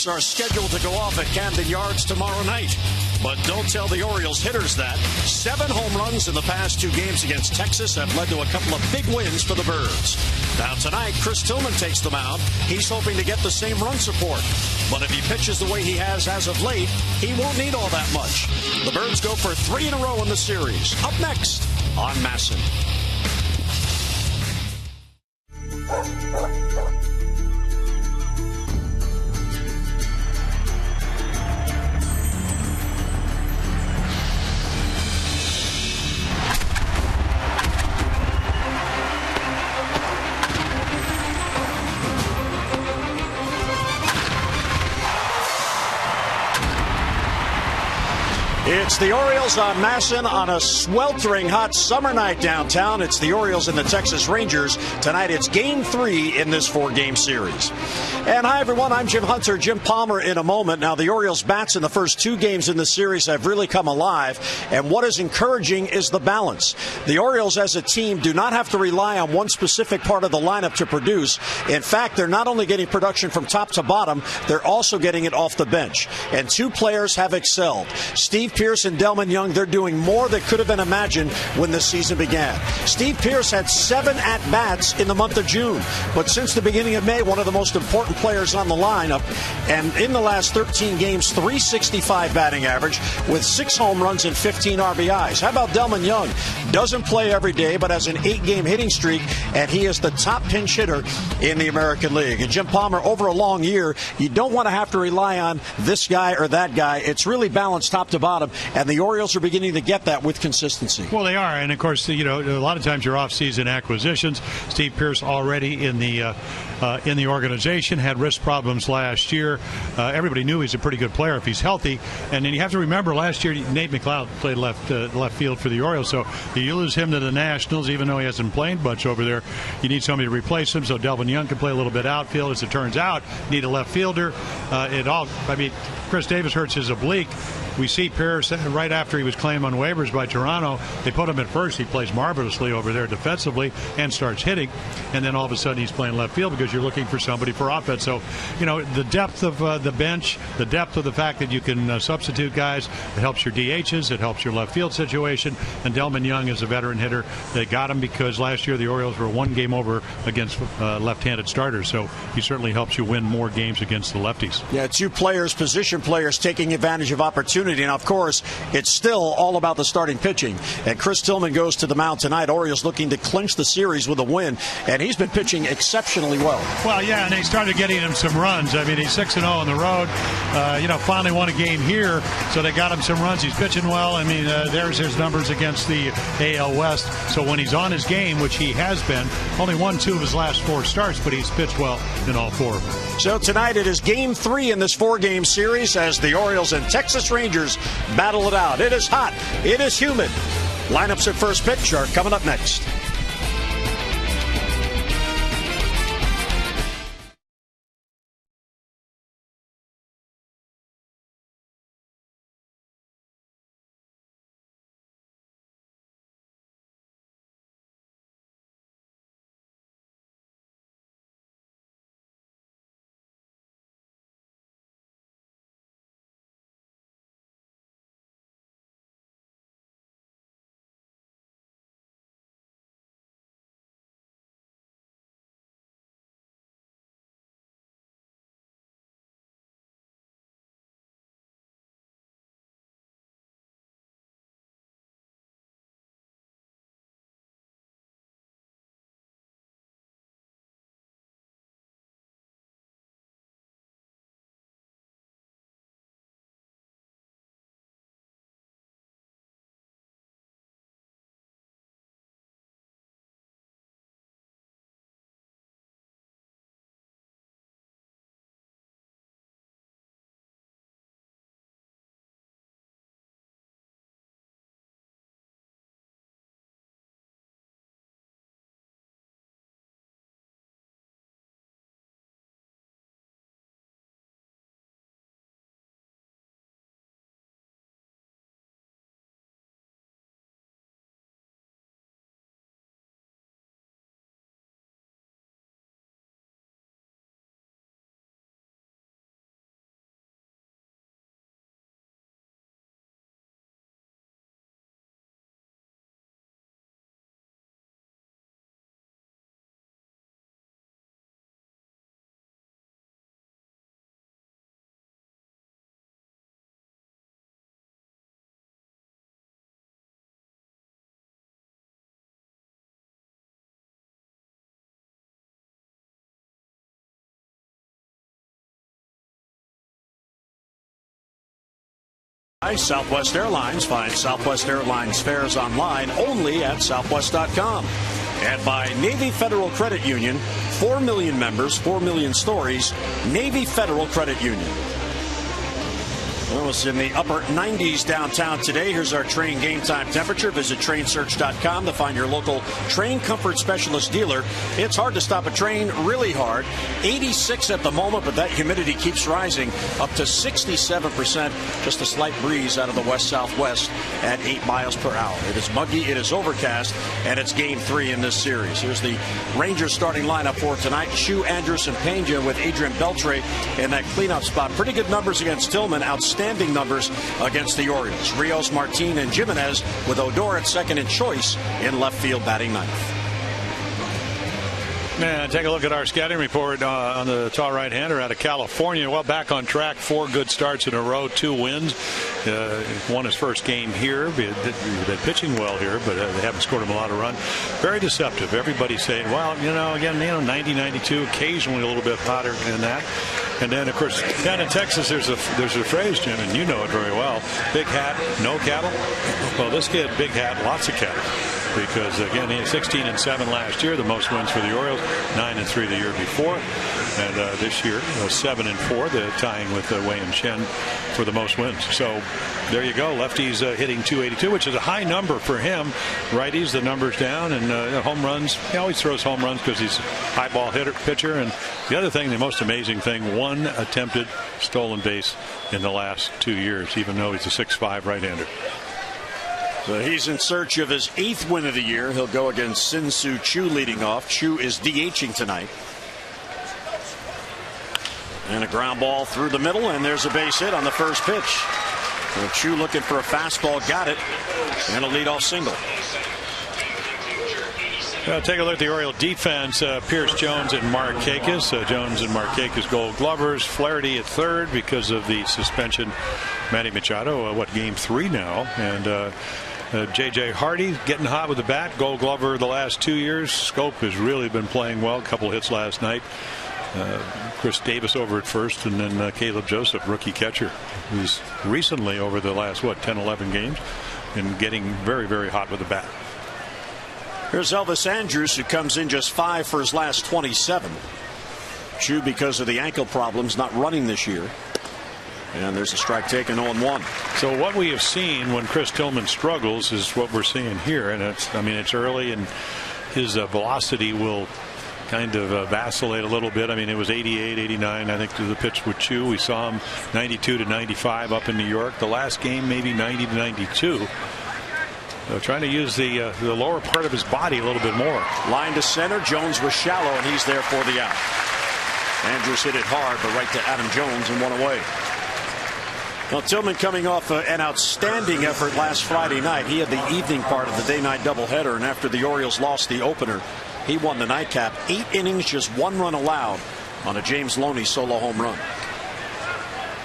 fireworks are scheduled to go off at Camden Yards tomorrow night. But don't tell the Orioles hitters that. 7 home runs in the past 2 games against Texas have led to a couple of big wins for the Birds. Now tonight, Chris Tillman takes the mound. He's hoping to get the same run support. But if he pitches the way he has as of late, he won't need all that much. The Birds go for 3 in a row in the series. Up next on Masson. It's the Orioles on Masson on a sweltering hot summer night downtown. It's the Orioles and the Texas Rangers. Tonight it's Game 3 in this 4-game series. And hi, everyone. I'm Jim Hunter. Jim Palmer in a moment. Now, the Orioles' bats in the first 2 games in the series have really come alive. And what is encouraging is the balance. The Orioles as a team do not have to rely on one specific part of the lineup to produce. In fact, they're not only getting production from top to bottom, they're also getting it off the bench. And 2 players have excelled. Steve Pearce and Delmon Young, they're doing more that could have been imagined when this season began. Steve Pearce had 7 at-bats in the month of June, but since the beginning of May, one of the most important players on the lineup, and in the last 13 games, .365 batting average with 6 home runs and 15 RBIs. How about Delmon Young? Doesn't play every day, but has an 8-game hitting streak, and he is the top pinch hitter in the American League. And Jim Palmer, over a long year, you don't want to have to rely on this guy or that guy. It's really balanced top to bottom, and the Orioles are beginning to get that with consistency. Well, they are, and of course, a lot of times your off-season acquisitions. Steve Pearce already in the organization had wrist problems last year. Everybody knew he's a pretty good player if he's healthy, and then you have to remember last year Nate McLeod played left field for the Orioles, so you lose him to the Nationals, even though he hasn't played much over there. You need somebody to replace him, so Delvin Young can play a little bit outfield. As it turns out, you need a left fielder. Chris Davis hurts his oblique. We see Pearce right after he was claimed on waivers by Toronto. They put him at first. He plays marvelously over there defensively and starts hitting. And then all of a sudden he's playing left field because you're looking for somebody for offense. So, the depth of the bench, the depth of the fact that you can substitute guys, it helps your DHs, it helps your left field situation. And Delmon Young is a veteran hitter. They got him because last year the Orioles were 1 game over against left-handed starters. So he certainly helps you win more games against the lefties. Yeah, 2 players, position players, taking advantage of opportunity. And, of course, it's still all about the starting pitching. And Chris Tillman goes to the mound tonight. Orioles looking to clinch the series with a win. And he's been pitching exceptionally well. Well, yeah, and they started getting him some runs. I mean, he's 6-0 on the road. Finally won a game here, so they got him some runs. He's pitching well. I mean, there's his numbers against the AL West. So when he's on his game, which he has been, only won 2 of his last 4 starts, but he's pitched well in all 4 of them. So tonight it is Game 3 in this 4-game series as the Orioles and Texas Rangers battle it out. It is hot. It is humid. Lineups at first pitch are coming up next. Southwest Airlines. Find Southwest Airlines fares online only at southwest.com. And by Navy Federal Credit Union, 4 million members, 4 million stories. Navy Federal Credit Union. Well, it's in the upper 90s downtown today. Here's our train game time temperature. Visit trainsearch.com to find your local train comfort specialist dealer. It's hard to stop a train, really hard. 86 at the moment, but that humidity keeps rising up to 67%. Just a slight breeze out of the west-southwest at 8 miles per hour. It is muggy, it is overcast, and it's game 3 in this series. Here's the Rangers starting lineup for tonight. Chu, Andrus, and Pena with Adrian Beltre in that cleanup spot. Pretty good numbers against Tillman. Outstanding numbers against the Orioles. Rios, Martin, and Jimenez with Odor at second and Choice in left field batting ninth. Man, take a look at our scouting report on the tall right-hander out of California. Well, back on track, 4 good starts in a row, 2 wins. Won his first game here. They've been pitching well here, but they haven't scored him a lot of runs. Very deceptive. Everybody's saying, well, again, 90, 92, occasionally a little bit hotter than that. And then, of course, down in Texas, there's a phrase, Jim, and you know it very well. Big hat, no cattle. Well, this kid, big hat, lots of cattle. Because, again, he had 16-7 last year, the most wins for the Orioles, 9-3 the year before. And this year, 7-4, the tying with Wei and Chen for the most wins. So there you go. Lefties hitting .282, which is a high number for him. Righties, the numbers down, and home runs. He always throws home runs because he's a high ball pitcher. And the other thing, the most amazing thing, 1 attempted stolen base in the last 2 years, even though he's a 6'5" right-hander. So he's in search of his 8th win of the year. He'll go against Sin-Soo Choo leading off. Choo is DHing tonight. And a ground ball through the middle, and there's a base hit on the first pitch. So Choo looking for a fastball, got it, and a leadoff single. Take a look at the Oriole defense. Pierce Jones and Markakis. Jones and Markakis Gold Glovers. Flaherty at third because of the suspension. Manny Machado, game 3 now, and J.J. Hardy getting hot with the bat. Gold Glover the last 2 years. Scope has really been playing well. A couple hits last night. Chris Davis over at first, and then Caleb Joseph, rookie catcher, who's recently over the last 10-11 games and getting very, very hot with the bat. Here's Elvis Andrus, who comes in just 5 for his last 27. Choo, because of the ankle problems, not running this year. And there's a strike taken, 0-1. So what we have seen when Chris Tillman struggles is what we're seeing here, and it's early, and his velocity will kind of vacillate a little bit. It was 88, 89, I think, to the pitch with Choo. We saw him 92 to 95 up in New York. The last game, maybe 90 to 92. Trying to use the lower part of his body a little bit more. Line to center. Jones was shallow, and he's there for the out. Andrus hit it hard, but right to Adam Jones and 1 away. Well, Tillman coming off an outstanding effort last Friday night. He had the evening part of the day-night doubleheader, and after the Orioles lost the opener, he won the nightcap. 8 innings, just 1 run allowed on a James Loney solo home run.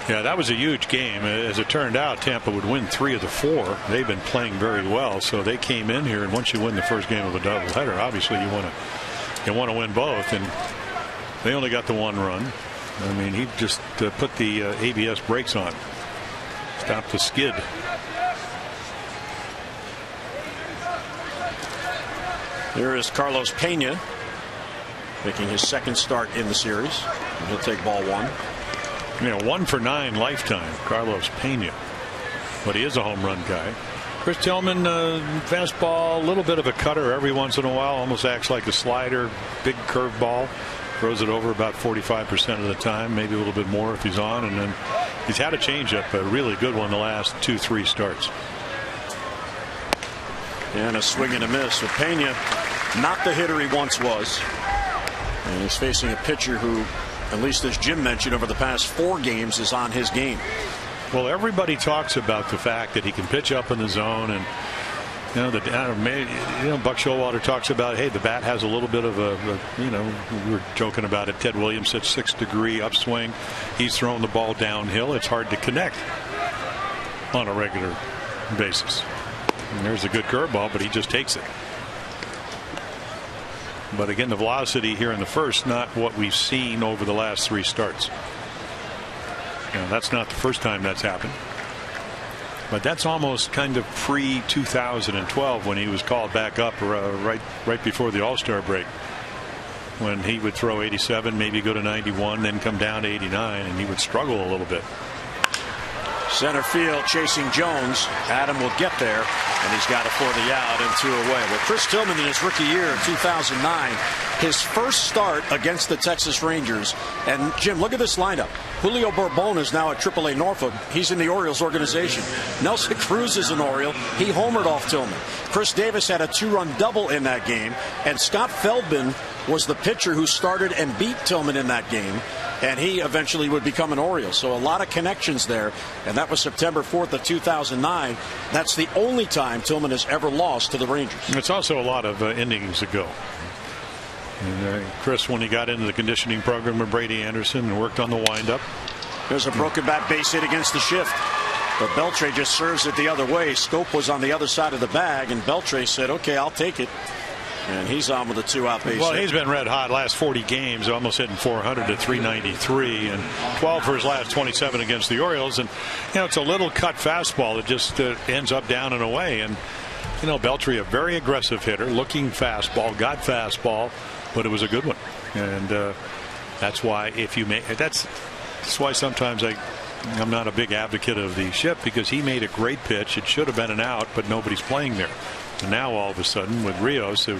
Yeah, that was a huge game. As it turned out, Tampa would win 3 of the 4. They've been playing very well, so they came in here, and once you win the first game of a doubleheader, obviously you want to win both, and they only got the 1 run. He just put the ABS brakes on. Stop the skid. There is Carlos Pena making his 2nd start in the series. He'll take ball 1. 1 for 9 lifetime, Carlos Pena. But he is a home run guy. Chris Tillman, fastball, a little bit of a cutter every once in a while, almost acts like a slider, big curveball. Throws it over about 45% of the time, maybe a little bit more if he's on. And then he's had a changeup, a really good one the last 2-3 starts. And a swing and a miss with Pena, not the hitter he once was. And he's facing a pitcher who, at least as Jim mentioned, over the past 4 games is on his game. Well, everybody talks about the fact that he can pitch up in the zone, and Buck Showalter talks about, hey, the bat has a little bit of we were joking about it. Ted Williams at 6-degree upswing. He's throwing the ball downhill. It's hard to connect on a regular basis. And there's a good curveball, but he just takes it. But again, the velocity here in the first, not what we've seen over the last 3 starts. That's not the first time that's happened. But that's almost kind of pre-2012 when he was called back up right before the All-Star break, when he would throw 87, maybe go to 91, then come down to 89, and he would struggle a little bit. Center field chasing Jones. Adam will get there, and he's got it for the out and 2 away. Well, Chris Tillman in his rookie year in 2009, his first start against the Texas Rangers. And Jim, look at this lineup. Julio Bourbon is now at AAA Norfolk. He's in the Orioles organization. Nelson Cruz is an Oriole. He homered off Tillman. Chris Davis had a 2-run double in that game, and Scott Feldman was the pitcher who started and beat Tillman in that game, and he eventually would become an Oriole. So a lot of connections there, and that was September 4th of 2009. That's the only time Tillman has ever lost to the Rangers. It's also a lot of innings ago. And Chris, when he got into the conditioning program with Brady Anderson and worked on the windup. There's a broken bat base hit against the shift, but Beltre just serves it the other way. Scope was on the other side of the bag, and Beltre said, okay, I'll take it. And he's on with a 2-out base. Well, he's been red hot last 40 games, almost hitting 400 to 393, and 12 for his last 27 against the Orioles. And it's a little cut fastball that just ends up down and away. And Beltre, a very aggressive hitter, looking fastball, got fastball, but it was a good one. And that's why if you make that's why sometimes I'm not a big advocate of the shift, because he made a great pitch. It should have been an out, but nobody's playing there. And now all of a sudden with Rios, who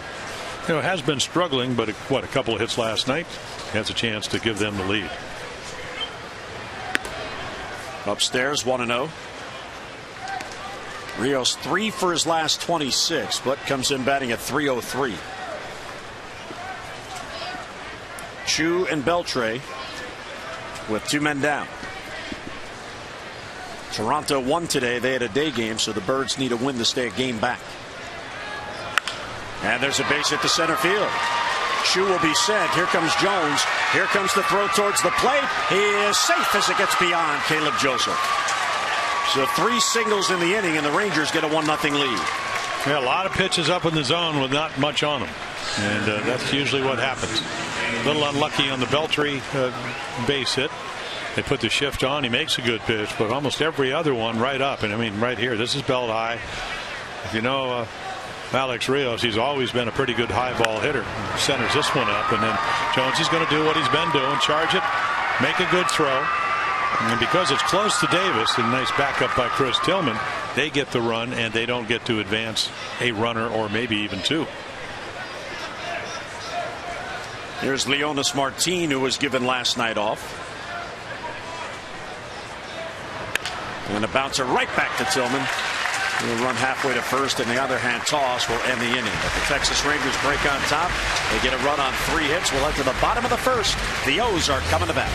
has been struggling, but a couple of hits last night, has a chance to give them the lead. Upstairs 1-0. Rios 3 for his last 26, but comes in batting at .303. Chu and Beltre with 2 men down. Toronto won today. They had a day game, so the Birds need a win to stay a game back. And there's a base hit to center field. Chu will be sent. Here comes Jones. Here comes the throw towards the plate. He is safe as it gets beyond Caleb Joseph. So 3 singles in the inning, and the Rangers get a 1-0 lead. Yeah, a lot of pitches up in the zone with not much on them. And that's usually what happens. A little unlucky on the Beltre base hit. They put the shift on. He makes a good pitch, but almost every other one right up. And I mean, right here, this is belt high. If you know Alex Rios, he's always been a pretty good high ball hitter. Centers this one up, and then Jones is going to do what he's been doing, charge it, make a good throw. And because it's close to Davis, and nice backup by Chris Tillman, they get the run, and they don't get to advance a runner or maybe even 2. Here's Leonis Martin, who was given last night off. And a bouncer right back to Tillman. He'll run halfway to first, and the other hand toss will end the inning. But the Texas Rangers break on top. They get a run on 3 hits. We'll head to the bottom of the first. The O's are coming to bat.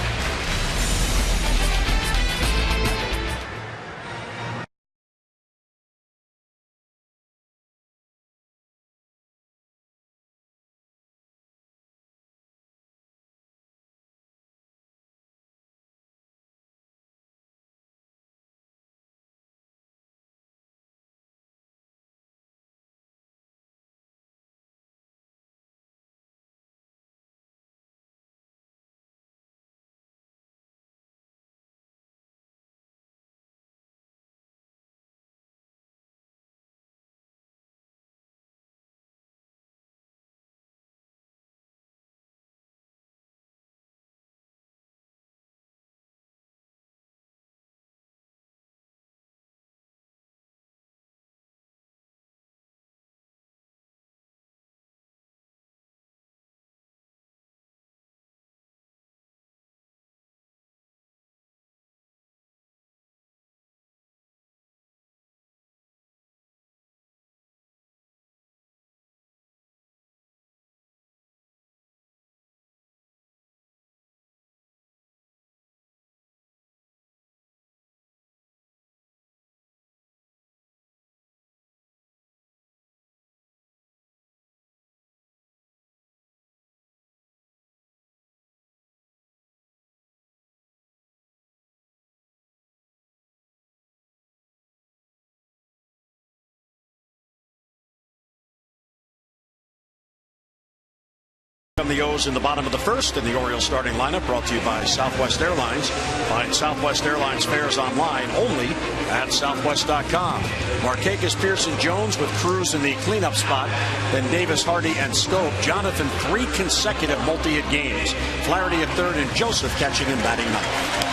come the O's in the bottom of the first, and the Orioles starting lineup brought to you by Southwest Airlines. Find Southwest Airlines fares online only at southwest.com. Markakis, Pearson, Jones with Cruz in the cleanup spot. Then Davis, Hardy, and Scope. Jonathan 3 consecutive multi-hit games. Flaherty at third and Joseph catching and batting ninth.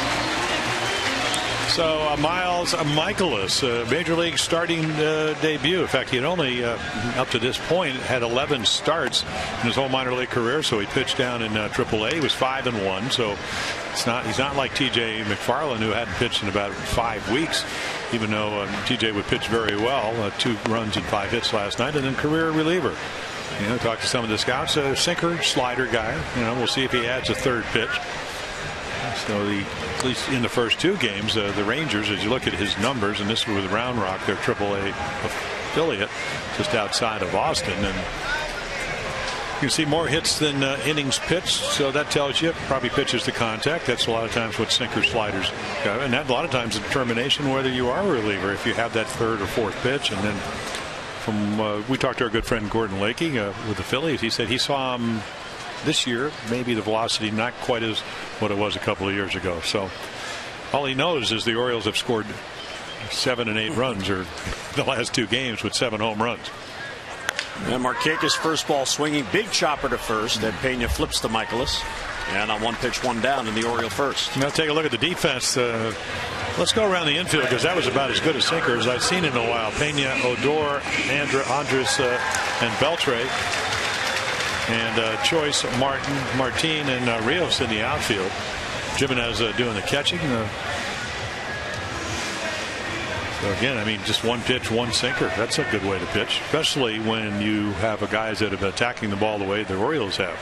So Miles Michaelis, Major League starting debut. In fact, he had only, up to this point, had 11 starts in his whole minor league career. So he pitched down in AAA. He was 5-1. So he's not like T.J. McFarland, who hadn't pitched in about 5 weeks. Even though T.J. would pitch very well, 2 runs and 5 hits last night, and then career reliever. Talk to some of the scouts. Sinker, slider guy. We'll see if he adds a third pitch. So at least in the first 2 games, the Rangers, as you look at his numbers, and this was with Round Rock, their AAA affiliate, just outside of Austin, and you see more hits than innings pitched. So that tells you probably pitches to contact. That's a lot of times what sinker sliders got, and that a lot of times a determination whether you are a reliever if you have that third or fourth pitch. And then from we talked to our good friend Gordon Lakey with the Phillies. He said he saw him this year, maybe the velocity not quite as what it was a couple of years ago. So all he knows is the Orioles have scored 7 and 8 runs or the last 2 games with 7 home runs. And Markakis first ball swinging, big chopper to first. Then Pena flips to Michaelis, and on 1 pitch 1 down in the Oriole first. Now take a look at the defense. Let's go around the infield, because that was about as good a sinker as I've seen in a while. Pena, Odor, Andrus, and Beltre. And Choice, Martin, and Rios in the outfield. Jimenez doing the catching. So again, I mean, just 1 pitch, 1 sinker. That's a good way to pitch, especially when you have guys that have been attacking the ball the way the Orioles have.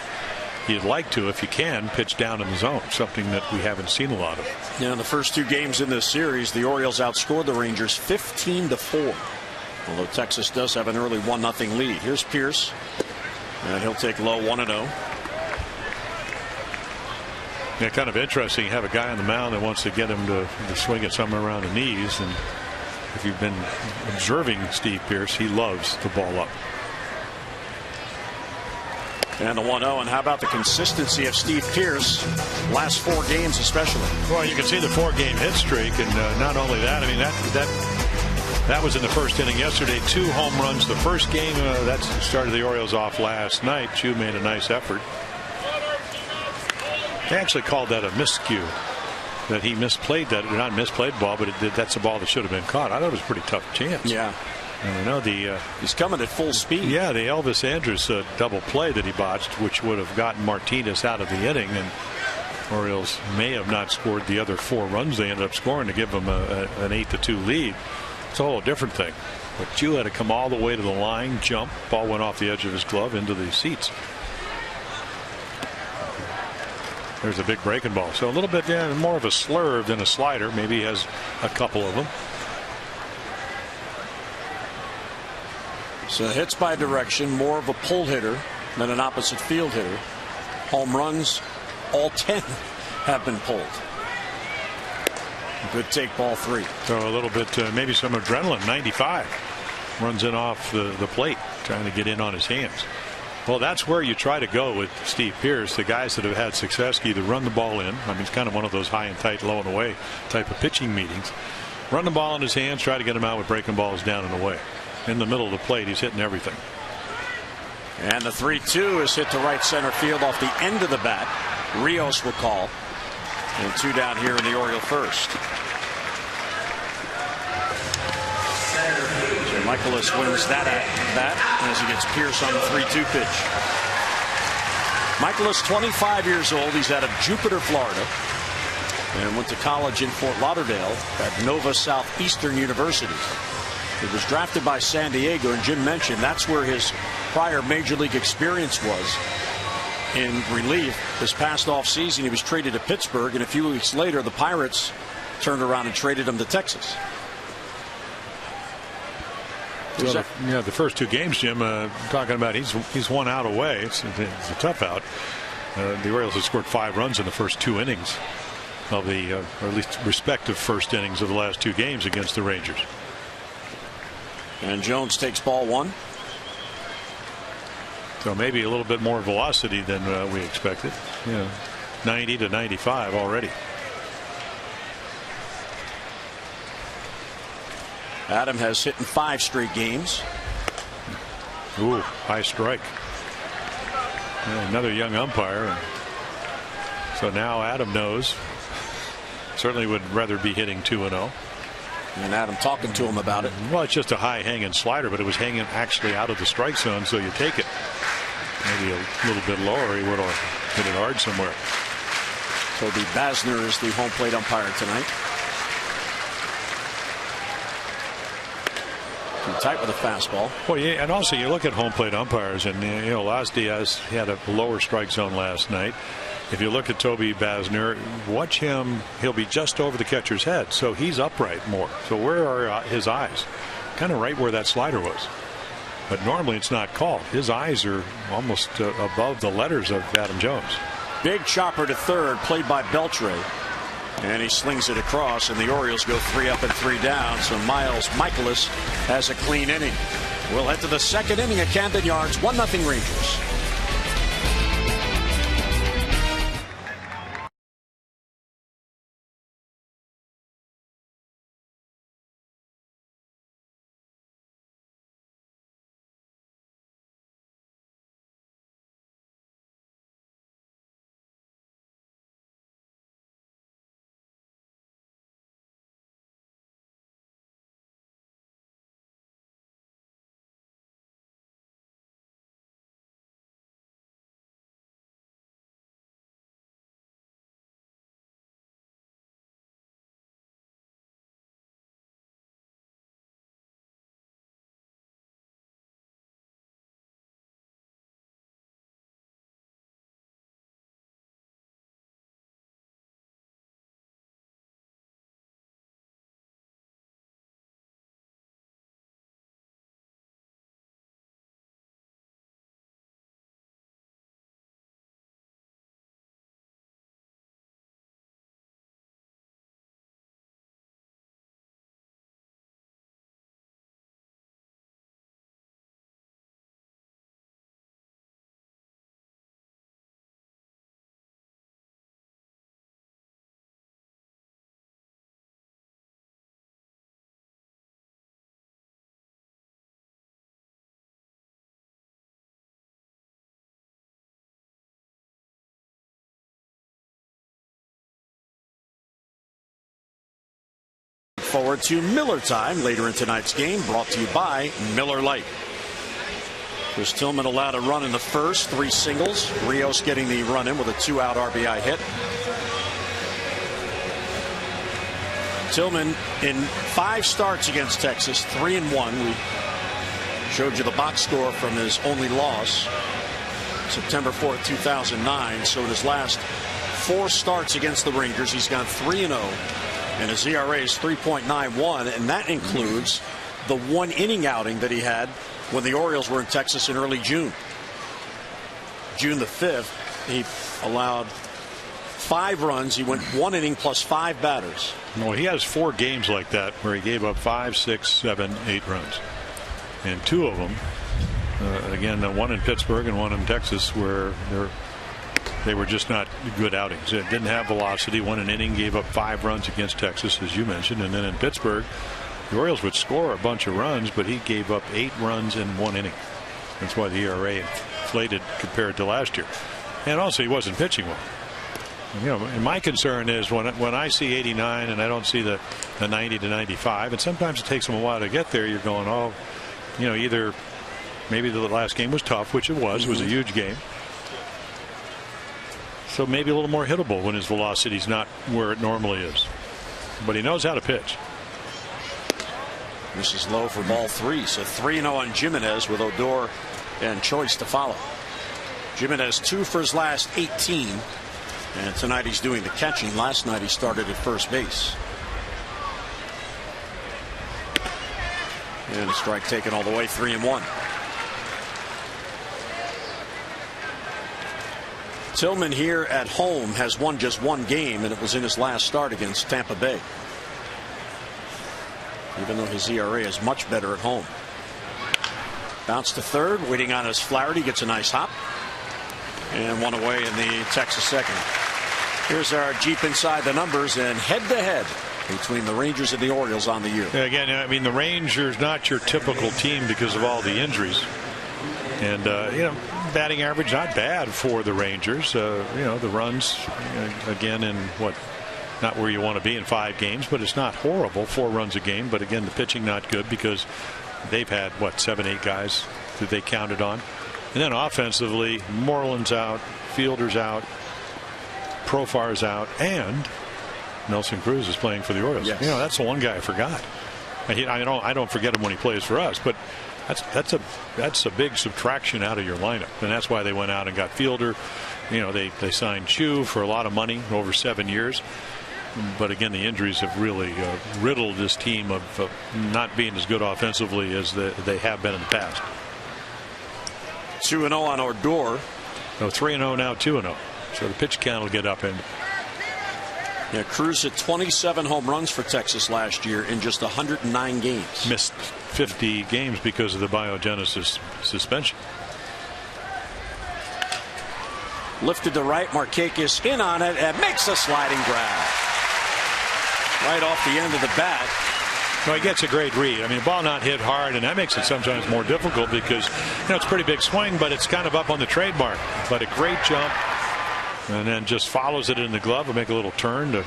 You'd like to, if you can, pitch down in the zone, something that we haven't seen a lot of. In the first 2 games in this series, the Orioles outscored the Rangers 15-4. Although Texas does have an early 1-0 lead. Here's Pierce. And he'll take low 1-0. Yeah, kind of interesting. You have a guy on the mound that wants to get him to swing it somewhere around the knees. And if you've been observing Steve Pierce, he loves the ball up. And the 1-0. And how about the consistency of Steve Pierce last 4 games especially? Well, you can see the 4-game hit streak. And not only that, I mean, that was in the first inning yesterday. 2 home runs the first game. That started the Orioles off last night. Chu made a nice effort. They actually called that a miscue, that he misplayed that. Not misplayed ball, but that's a ball that should have been caught. I thought it was a pretty tough chance. Yeah. And he's coming at full speed. Yeah, the Elvis Andrus double play that he botched, which would have gotten Martinez out of the inning, and Orioles may have not scored the other 4 runs they ended up scoring to give them an 8-2 lead. It's a whole different thing. But Chu had to come all the way to the line, jump. Ball went off the edge of his glove into the seats. There's a big breaking ball. So a little bit more of a slurve than a slider. Maybe he has a couple of them. So hits by direction, more of a pull hitter than an opposite field hitter. Home runs, all 10 have been pulled. Good take, ball 3. So a little bit, maybe some adrenaline. 95 runs in off the plate, trying to get in on his hands. Well, that's where you try to go with Steve Pierce. The guys that have had success either run the ball in. I mean, it's kind of one of those high and tight, low and away type of pitching meetings. Run the ball in his hands, try to get him out with breaking balls down and away. In the middle of the plate, he's hitting everything. And the 3-2 is hit to right center field off the end of the bat. Rios will call. And 2 down here in the Oriole first. So Michaelis wins that at bat as he gets Pierce on the 3-2 pitch. Michaelis, 25 years old. He's out of Jupiter, Florida, and went to college in Fort Lauderdale at Nova Southeastern University. He was drafted by San Diego, and Jim mentioned that's where his prior major league experience was. In relief, this past offseason, he was traded to Pittsburgh, and a few weeks later, the Pirates turned around and traded him to Texas. Well, the first 2 games, Jim, talking about he's 1 out away. It's a tough out. The Orioles have scored 5 runs in the first 2 innings of the, or at least respective first innings of the last 2 games against the Rangers. And Jones takes ball 1. So maybe a little bit more velocity than we expected. 90 to 95 already. Adam has hit in 5 straight games. Ooh, high strike. Another young umpire. And so now Adam knows. Certainly would rather be hitting 2-0. And Adam talking to him about it. Well, it's just a high hanging slider, but it was hanging actually out of the strike zone, so you take it. Maybe a little bit lower, he would have hit it hard somewhere. Toby Basner is the home plate umpire tonight. Too tight with a fastball. Well, yeah, and also you look at home plate umpires, and Las Diaz had a lower strike zone last night. If you look at Toby Basner, watch him. He'll be just over the catcher's head, so he's upright more. So where are his eyes? Kind of right where that slider was. But normally it's not called. His eyes are almost above the letters of Adam Jones. Big chopper to third, played by Beltre. And he slings it across, and the Orioles go 3 up and 3 down. So Miles Michaelis has a clean inning. We'll head to the second inning at Camden Yards. 1-0 Rangers. Forward to Miller time later in tonight's game, brought to you by Miller Lite. Chris Tillman allowed a run in the first, 3 singles. Rios getting the run in with a 2-out RBI hit. Tillman in 5 starts against Texas, 3-1. We showed you the box score from his only loss, September 4th, 2009. So in his last 4 starts against the Rangers, he's gone 3-0. And his ERA is 3.91, and that includes the 1-inning outing that he had when the Orioles were in Texas in early June. June the 5th, he allowed 5 runs. He went 1 inning plus 5 batters. No, he has 4 games like that where he gave up 5, 6, 7, 8 runs. And 2 of them, again, one in Pittsburgh and one in Texas, where they were just not good outings. It didn't have velocity. Won an inning, gave up 5 runs against Texas, as you mentioned. And then in Pittsburgh, the Orioles would score a bunch of runs, but he gave up 8 runs in 1 inning. That's why the ERA inflated compared to last year. And also, he wasn't pitching well. And my concern is when I see 89 and I don't see the 90 to 95, and sometimes it takes them a while to get there, you're going, oh, either maybe the last game was tough, which it was. It was a huge game. So maybe a little more hittable when his velocity's not where it normally is. But he knows how to pitch. This is low for ball 3. So 3-0 on Jimenez with Odor and Choice to follow. Jimenez 2 for his last 18. And tonight he's doing the catching. Last night he started at first base. And a strike taken all the way, 3-1. Tillman here at home has won just 1 game, and it was in his last start against Tampa Bay. Even though his ERA is much better at home. Bounce to third, waiting on his Flaherty, gets a nice hop. And one away in the Texas second. Here's our Jeep inside the numbers and head-to-head between the Rangers and the Orioles on the year. Again, I mean, the Rangers not your typical team because of all the injuries. And, batting average not bad for the Rangers. The runs, again, in not where you want to be in 5 games, but it's not horrible, 4 runs a game. But again, the pitching not good because they've had 7, 8 guys that they counted on. And then offensively, Moreland's out, Fielder's out, Profar's out, and Nelson Cruz is playing for the Orioles. Yes. That's the one guy I forgot. I don't forget him when he plays for us, but that's a big subtraction out of your lineup, and that's why they went out and got Fielder. They signed Chu for a lot of money over 7 years. But again, the injuries have really riddled this team of not being as good offensively as they have been in the past. 2-0 on Odor. No, 3-0 now, 2-0. So the pitch count will get up. And yeah, Cruz hit 27 home runs for Texas last year in just 109 games. Missed 50 games because of the biogenesis suspension. Lifted to right, Markakis in on it and makes a sliding grab. Right off the end of the bat. Well, he gets a great read. I mean, the ball not hit hard, and that makes it sometimes more difficult because it's a pretty big swing, but it's kind of up on the trademark. But a great jump, and then just follows it in the glove and make a little turn to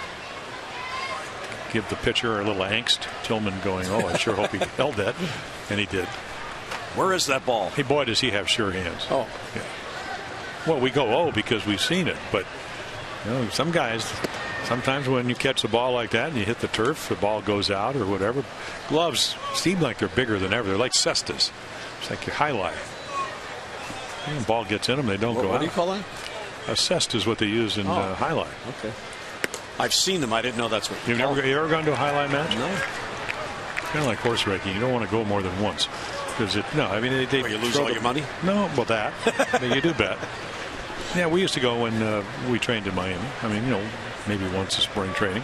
give the pitcher a little angst. Tillman going, oh, I sure hope he held that, and he did. Where is that ball? Hey, boy, does he have sure hands. Oh, yeah. Well, we go because we've seen it, but some guys. Sometimes when you catch the ball like that and you hit the turf, the ball goes out or whatever. Gloves seem like they're bigger than ever. They're like cestas. It's like your highlight. When the ball gets in them, they don't go out. What do you call that? A cest is what they use in highlight. Okay. I've seen them. I didn't know that's what you ever gone to a highlight match? No. Kind of like horse racing. You don't want to go more than once because they you lose all your money. No, well that you do bet. Yeah, we used to go when we trained in Miami. I mean, maybe once a spring training.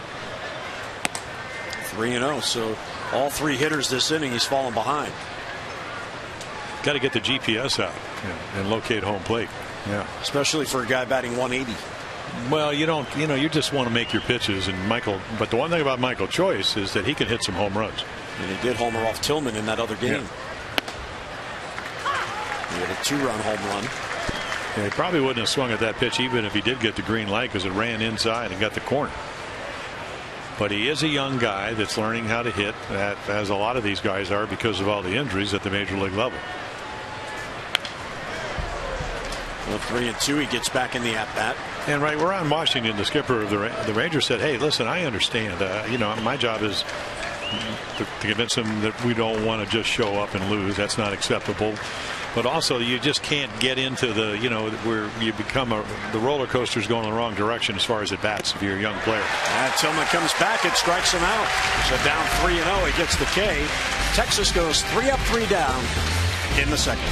3-0. So all 3 hitters this inning, he's fallen behind. Got to get the GPS out and locate home plate. Yeah, especially for a guy batting 180. Well, you just want to make your pitches, and Michael. But the one thing about Michael Choice is that he can hit some home runs. And he did homer off Tillman in that other game. Yeah. He had a 2-run home run. Yeah, he probably wouldn't have swung at that pitch even if he did get the green light because it ran inside and got the corner. But he is a young guy that's learning how to hit, as a lot of these guys are because of all the injuries at the major league level. Well, 3-2, he gets back in the at-bat. And right, we're on Washington. The skipper of the Rangers said, hey, listen, I understand. My job is to convince them that we don't want to just show up and lose. That's not acceptable. But also, you just can't get into the, where you become the roller coaster's going in the wrong direction as far as at bats if you're a young player. And Tillman comes back and strikes him out. So down 3-0, he gets the K. Texas goes 3 up, 3 down in the second.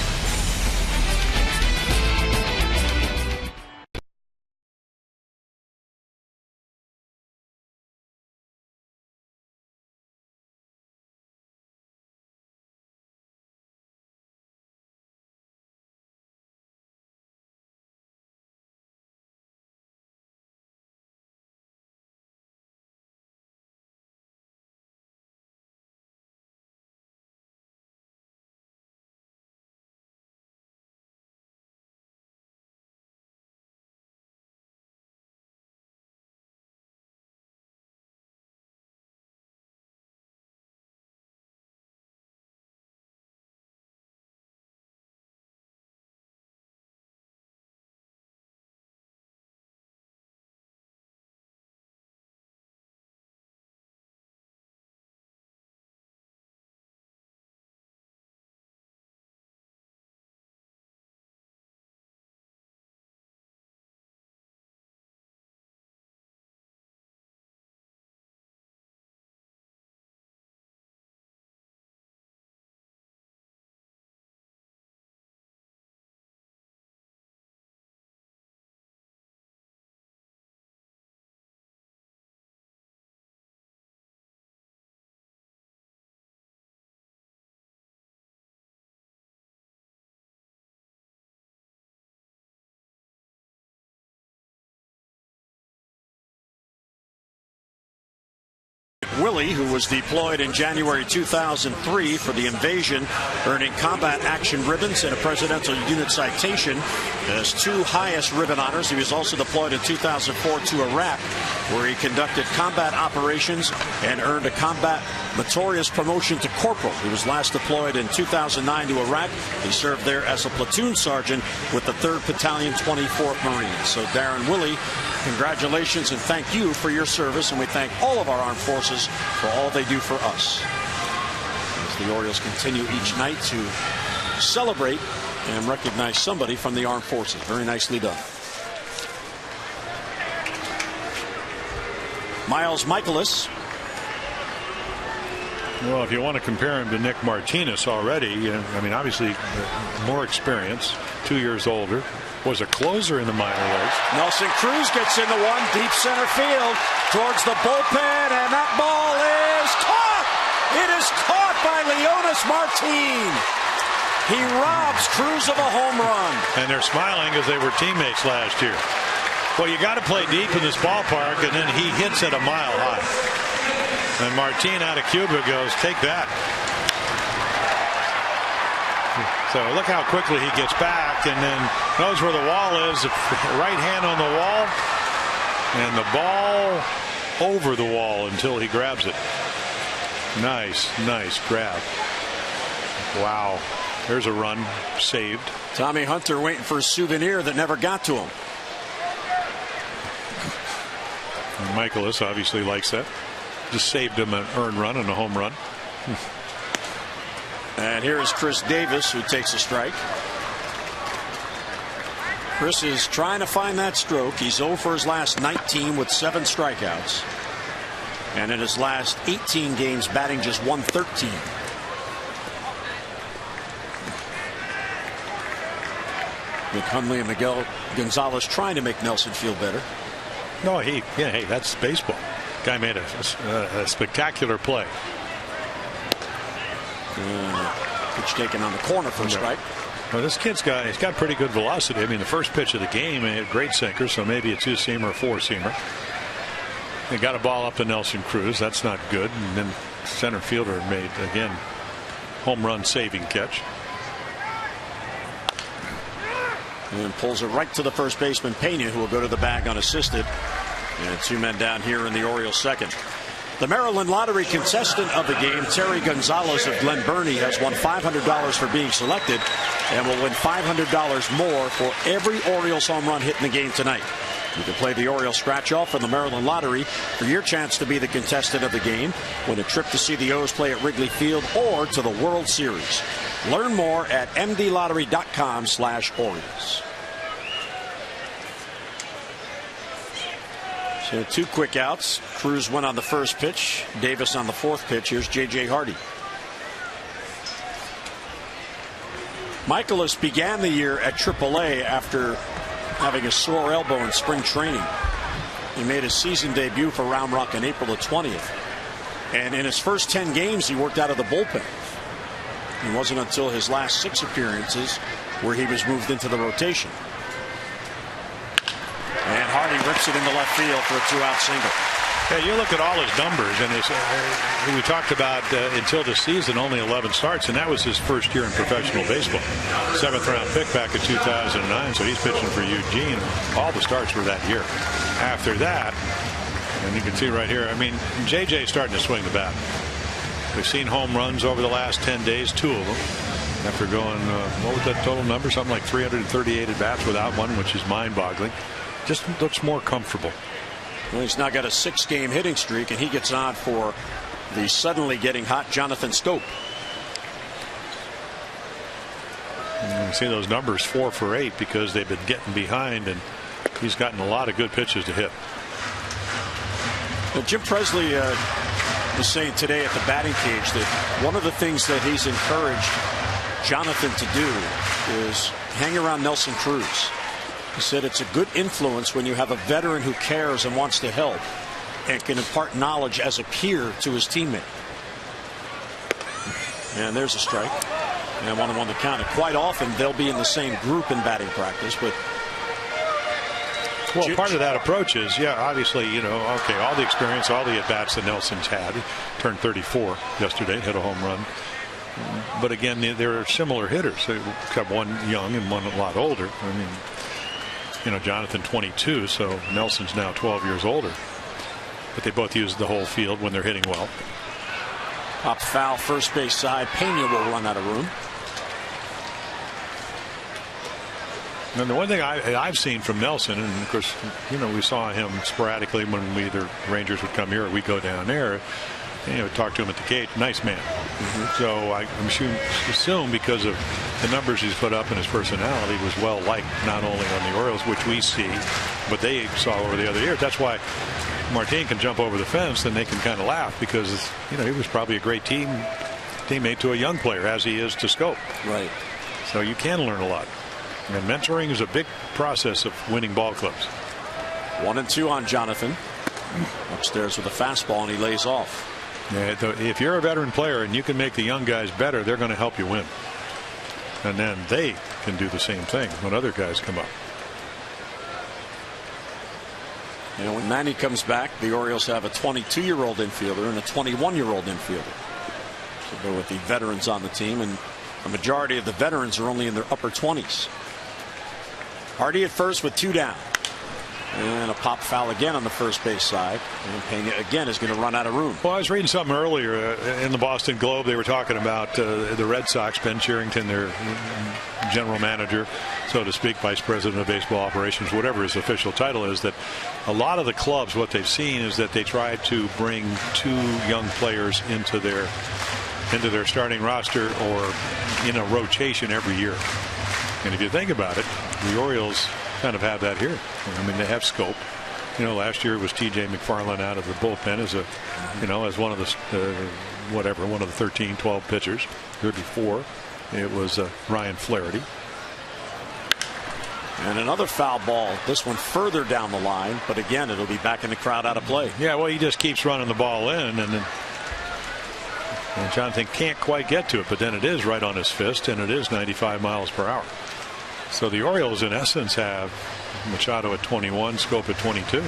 Willie, who was deployed in January 2003 for the invasion, earning combat action ribbons and a Presidential Unit Citation as 2 highest ribbon honors. He was also deployed in 2004 to Iraq, where he conducted combat operations and earned a combat meritorious promotion to corporal. He was last deployed in 2009 to Iraq. He served there as a platoon sergeant with the 3rd Battalion, 24th Marines. So Darren Willie, congratulations and thank you for your service, and we thank all of our armed forces for all they do for us. As the Orioles continue each night to celebrate and recognize somebody from the armed forces. Very nicely done. Miles Michaelis. Well, if you want to compare him to Nick Martinez already, I mean, obviously more experience, 2 years older, was a closer in the minor leagues. Nelson Cruz gets into one, deep center field, towards the bullpen, and that ball is caught! It is caught by Leonis Martin. He robs Cruz of a home run. And they're smiling as they were teammates last year. Well, you got to play deep in this ballpark, and then he hits it a mile high. And Martin out of Cuba goes, take that. So look how quickly he gets back and then knows where the wall is. Right hand on the wall and the ball over the wall until he grabs it. Nice grab. Wow. There's a run saved. Tommy Hunter waiting for a souvenir that never got to him. And Michaelis obviously likes that. Just saved him an earned run and a home run. And here is Chris Davis, who takes a strike. Chris is trying to find that stroke. He's 0 for his last 19 with 7 strikeouts. And in his last 18 games, batting just .113. With Hundley and Miguel Gonzalez trying to make Nelson feel better. No, hey, that's baseball. Guy made a spectacular play. Pitch taken on the corner for a strike. Well, this kid's he's got pretty good velocity. I mean, the first pitch of the game, he had a great sinker, so maybe a 2-seamer or 4-seamer. They got a ball up to Nelson Cruz. That's not good. And then center fielder made, again, home run saving catch. And pulls it right to the first baseman, Pena, who will go to the bag unassisted. And 2 men down here in the Orioles second. The Maryland Lottery contestant of the game, Terry Gonzalez of Glen Burnie, has won $500 for being selected and will win $500 more for every Orioles home run hit in the game tonight. You can play the Orioles scratch-off from the Maryland Lottery for your chance to be the contestant of the game, win a trip to see the O's play at Wrigley Field or to the World Series. Learn more at mdlottery.com/Orioles. So 2 quick outs. Cruz went on the first pitch. Davis on the 4th pitch. Here's J.J. Hardy. Michaelis began the year at AAA after having a sore elbow in spring training. He made his season debut for Round Rock on April the 20th. And in his first 10 games, he worked out of the bullpen. It wasn't until his last 6 appearances where he was moved into the rotation. And Hardy rips it into left field for a 2-out single. Yeah, you look at all his numbers, and we talked about until the season only 11 starts, and that was his first year in professional baseball. 7th-round pick back in 2009, so he's pitching for Eugene. All the starts were that year. After that, and you can see right here, I mean, JJ's starting to swing the bat. We've seen home runs over the last 10 days, 2 of them. After going, what was that total number? Something like 338 at bats without one, which is mind-boggling. Just looks more comfortable. Well, he's now got a 6-game hitting streak, and he gets on for the suddenly getting hot Jonathan Scope. You see those numbers, 4 for 8, because they've been getting behind, and he's gotten a lot of good pitches to hit. Well, Jim Presley was saying today at the batting cage that one of the things that he's encouraged Jonathan to do is hang around Nelson Cruz. He said it's a good influence when you have a veteran who cares and wants to help and can impart knowledge as a peer to his teammate. And there's a strike. And 1-1 the count. And quite often they'll be in the same group in batting practice, but Well, part of that approach is, obviously, okay, all the experience, all the at-bats that Nelson's had. He turned 34 yesterday, hit a home run. But again, there are similar hitters. They got one young and one a lot older. I mean, Jonathan 22, so Nelson's now 12 years older. But they both use the whole field when they're hitting well. Pop foul, first base side. Pena will run out of room. And the one thing I've seen from Nelson, and of course, we saw him sporadically when either Rangers would come here or we go down there. Talk to him at the gate. Nice man. So I'm assume because of the numbers he's put up and his personality was well liked not only on the Orioles, which we see, but they saw over the other years. That's why Martin can jump over the fence and they can kind of laugh because he was probably a great teammate to a young player as he is to Scope. Right. So you can learn a lot. And mentoring is a big process of winning ball clubs. 1-2 on Jonathan. Upstairs with a fastball and he lays off. Yeah, if you're a veteran player and you can make the young guys better, they're going to help you win. And then they can do the same thing when other guys come up. When Manny comes back, the Orioles have a 22-year-old infielder and a 21-year-old infielder. So they're with the veterans on the team, and the majority of the veterans are only in their upper 20s. Hardy at first with 2 down. And a pop foul again on the first base side. And Pena again is going to run out of room. Well, I was reading something earlier in the Boston Globe. They were talking about the Red Sox. Ben Cherington, their general manager, so to speak, vice president of baseball operations, whatever his official title is, that a lot of the clubs, what they've seen is that they try to bring 2 young players into their starting roster or in a rotation every year. And if you think about it, the Orioles kind of have that here. I mean, they have Scope. Last year it was T.J. McFarland out of the bullpen as as one of the one of the 13, 12 pitchers. Year before it was Ryan Flaherty. And another foul ball. This one further down the line, but again it'll be back in the crowd out of play. Yeah, well, he just keeps running the ball in, and Jonathan can't quite get to it, but then it is right on his fist, and it is 95 miles per hour. So the Orioles, in essence, have Machado at 21, Scope at 22.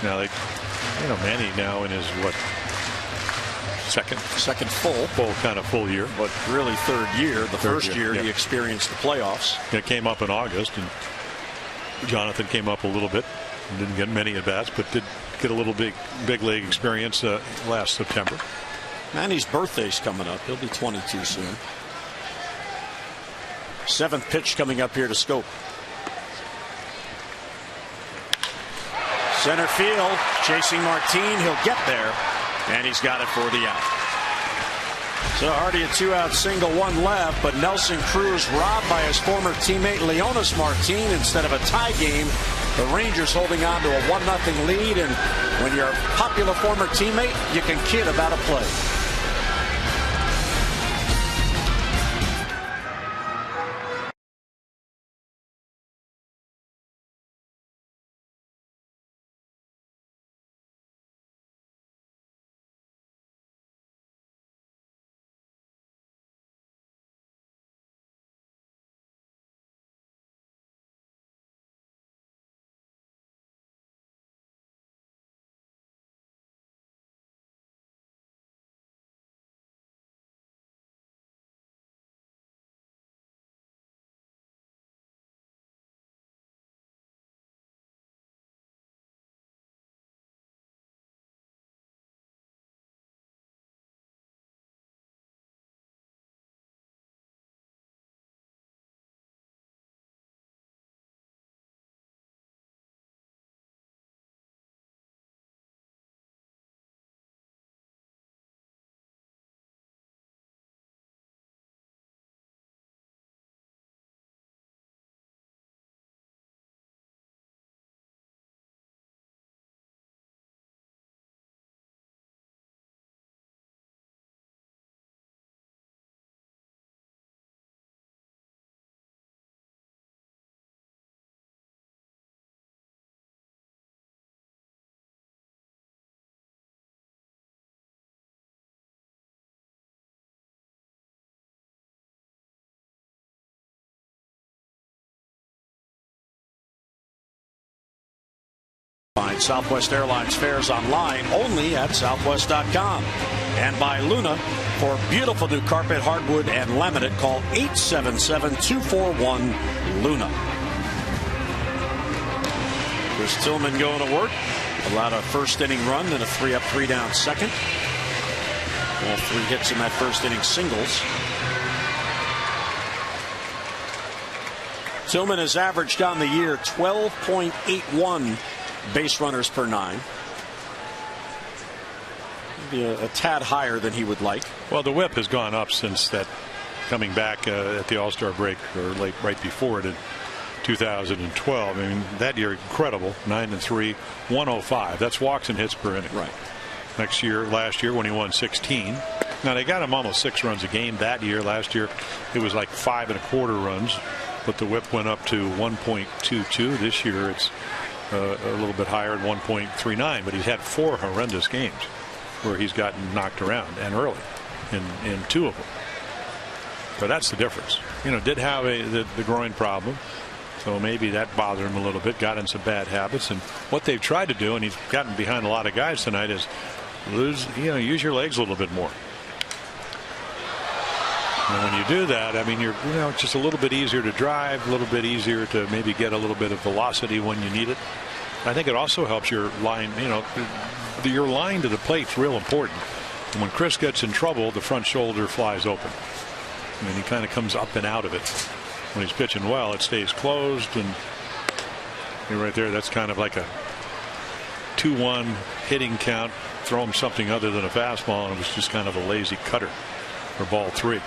Now, Manny now in his, second full year. But really third year. The first year he experienced the playoffs. It came up in August, and Jonathan came up a little bit. Didn't get many at-bats, but did get a little big league experience last September. Manny's birthday's coming up. He'll be 22 soon. 7th pitch coming up here to Scope. Center field, chasing Martin. He'll get there, and he's got it for the out. So Hardy a 2-out single, 1 left, but Nelson Cruz robbed by his former teammate Leonis Martin instead of a tie game. The Rangers holding on to a 1-0 lead, and when you're a popular former teammate, you can kid about a play. tonight. Southwest Airlines fares online only at southwest.com. And by Luna. For beautiful new carpet, hardwood, and laminate, call 877-241-LUNA. Chris Tillman going to work. Allowed a first inning run, then a 3-up, 3-down second. All 3 hits in that first inning singles. Tillman has averaged on the year 12.81 base runners per 9. Maybe a tad higher than he would like. Well, the whip has gone up since that coming back at the All-Star break, or right before it in 2012. I mean, that year incredible, 9-3, 105. That's walks and hits per inning. Right. Last year when he won 16. Now they got him almost 6 runs a game that year. Last year it was like 5 1/4 runs, but the whip went up to 1.22. This year it's a little bit higher at 1.39. But he's had 4 horrendous games where he's gotten knocked around, and early in 2 of them. So that's the difference. Did have the groin problem, so maybe that bothered him a little bit, got in some bad habits. And what they've tried to do, and he's gotten behind a lot of guys tonight, is use your legs a little bit more. And when you do that, I mean, it's just a little bit easier to drive, a little bit easier to maybe get a little bit of velocity when you need it. I think it also helps your line. Your line to the plate's real important. And when Chris gets in trouble, the front shoulder flies open. I mean, he kind of comes up and out of it. When he's pitching well, it stays closed, and right there, that's kind of like a 2-1 hitting count. Throw him something other than a fastball, and it was just kind of a lazy cutter for ball 3.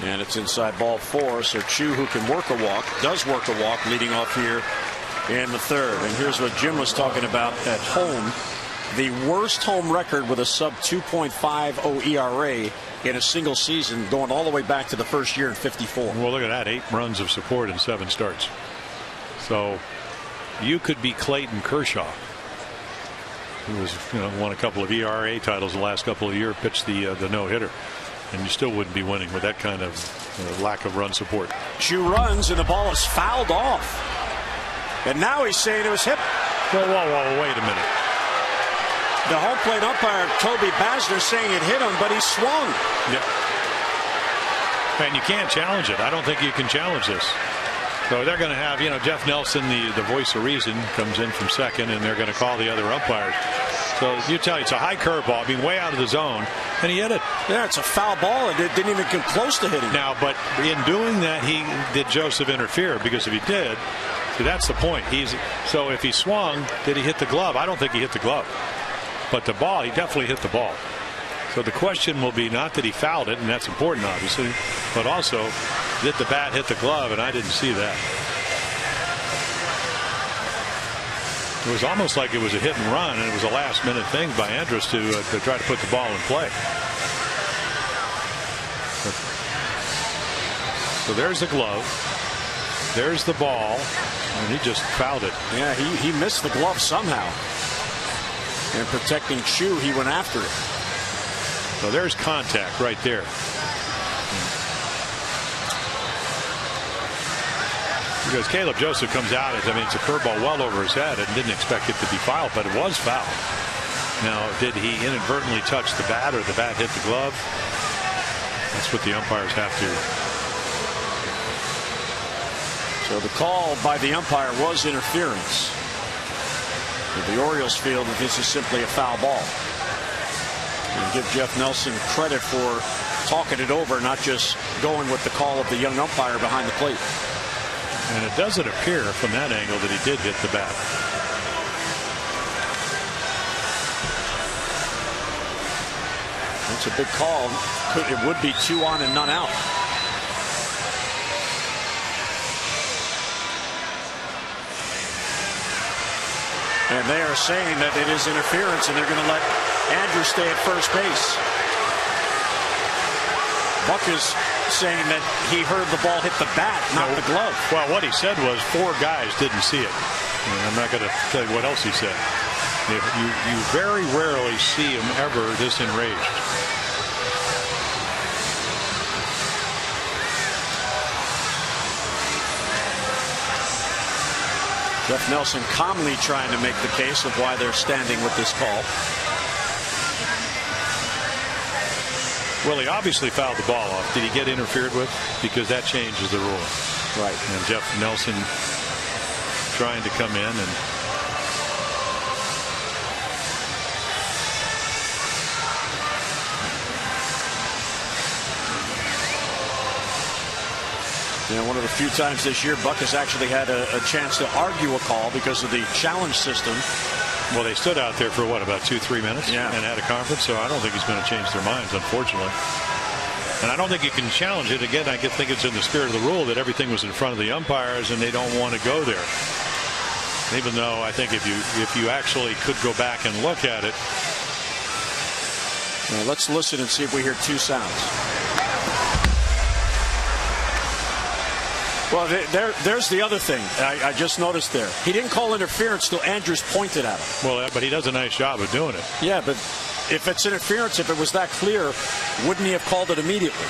And it's inside ball 4. So Chu, who can work a walk, does work a walk, leading off here in the 3rd. And here's what Jim was talking about at home. The worst home record with a sub 2.50 ERA in a single season, going all the way back to the first year in '54. Well, look at that, 8 runs of support in 7 starts. So you could be Clayton Kershaw, who was won a couple of ERA titles the last couple of years, pitched the no-hitter, and you still wouldn't be winning with that kind of lack of run support. Chu runs and the ball is fouled off, and now he's saying it was hit. Whoa, wait a minute. The home plate umpire, Toby Basner, saying it hit him, but he swung. Yeah. And you can't challenge it. I don't think you can challenge this. So they're going to have, Jeff Nelson, the voice of reason, comes in from second, and they're going to call the other umpires. So it's a high curveball, way out of the zone, and he hit it. Yeah, it's a foul ball, and it didn't even come close to hitting. Now, but in doing that, did Joseph interfere? Because if he did, see, that's the point. So if he swung, did he hit the glove? I don't think he hit the glove. But the ball, he definitely hit the ball. So the question will be not that he fouled it, and that's important, obviously, but also, did the bat hit the glove? And I didn't see that. It was almost like it was a hit and run, and it was a last-minute thing by Andrus to try to put the ball in play. So there's the glove. There's the ball, and he just fouled it. Yeah, he missed the glove somehow. And protecting Chu, he went after it. So there's contact right there. Because Caleb Joseph comes out, it's a curveball well over his head, and didn't expect it to be fouled, but it was fouled. Now, did he inadvertently touch the bat, or the bat hit the glove? That's what the umpires have to. So the call by the umpire was interference. The Orioles feel that this is simply a foul ball. And give Jeff Nelson credit for talking it over, not just going with the call of the young umpire behind the plate. And it doesn't appear from that angle that he did hit the bat. That's a big call. It would be 2 on and none out. And they are saying that it is interference, and they're going to let Andrew stay at first base. Buck is saying that he heard the ball hit the bat, not the glove. Well, what he said was 4 guys didn't see it. And I'm not going to tell you what else he said. You very rarely see him ever this enraged. Jeff Nelson calmly trying to make the case of why they're standing with this call. Well, he obviously fouled the ball off. Did he get interfered with? Because that changes the rule. Right. And Jeff Nelson trying to come in and one of the few times this year Buck has actually had a chance to argue a call because of the challenge system. Well, they stood out there for what, about 2-3 minutes, yeah, and had a conference, so I don't think he's going to change their minds, unfortunately. And I don't think you can challenge it. Again, I think it's in the spirit of the rule that everything was in front of the umpires and they don't want to go there. Even though I think if you actually could go back and look at it. Well, let's listen and see if we hear two sounds. Well, there's the other thing I just noticed there. He didn't call interference till Andrews pointed at him. Well, but he does a nice job of doing it. Yeah, but if it's interference, if it was that clear, wouldn't he have called it immediately?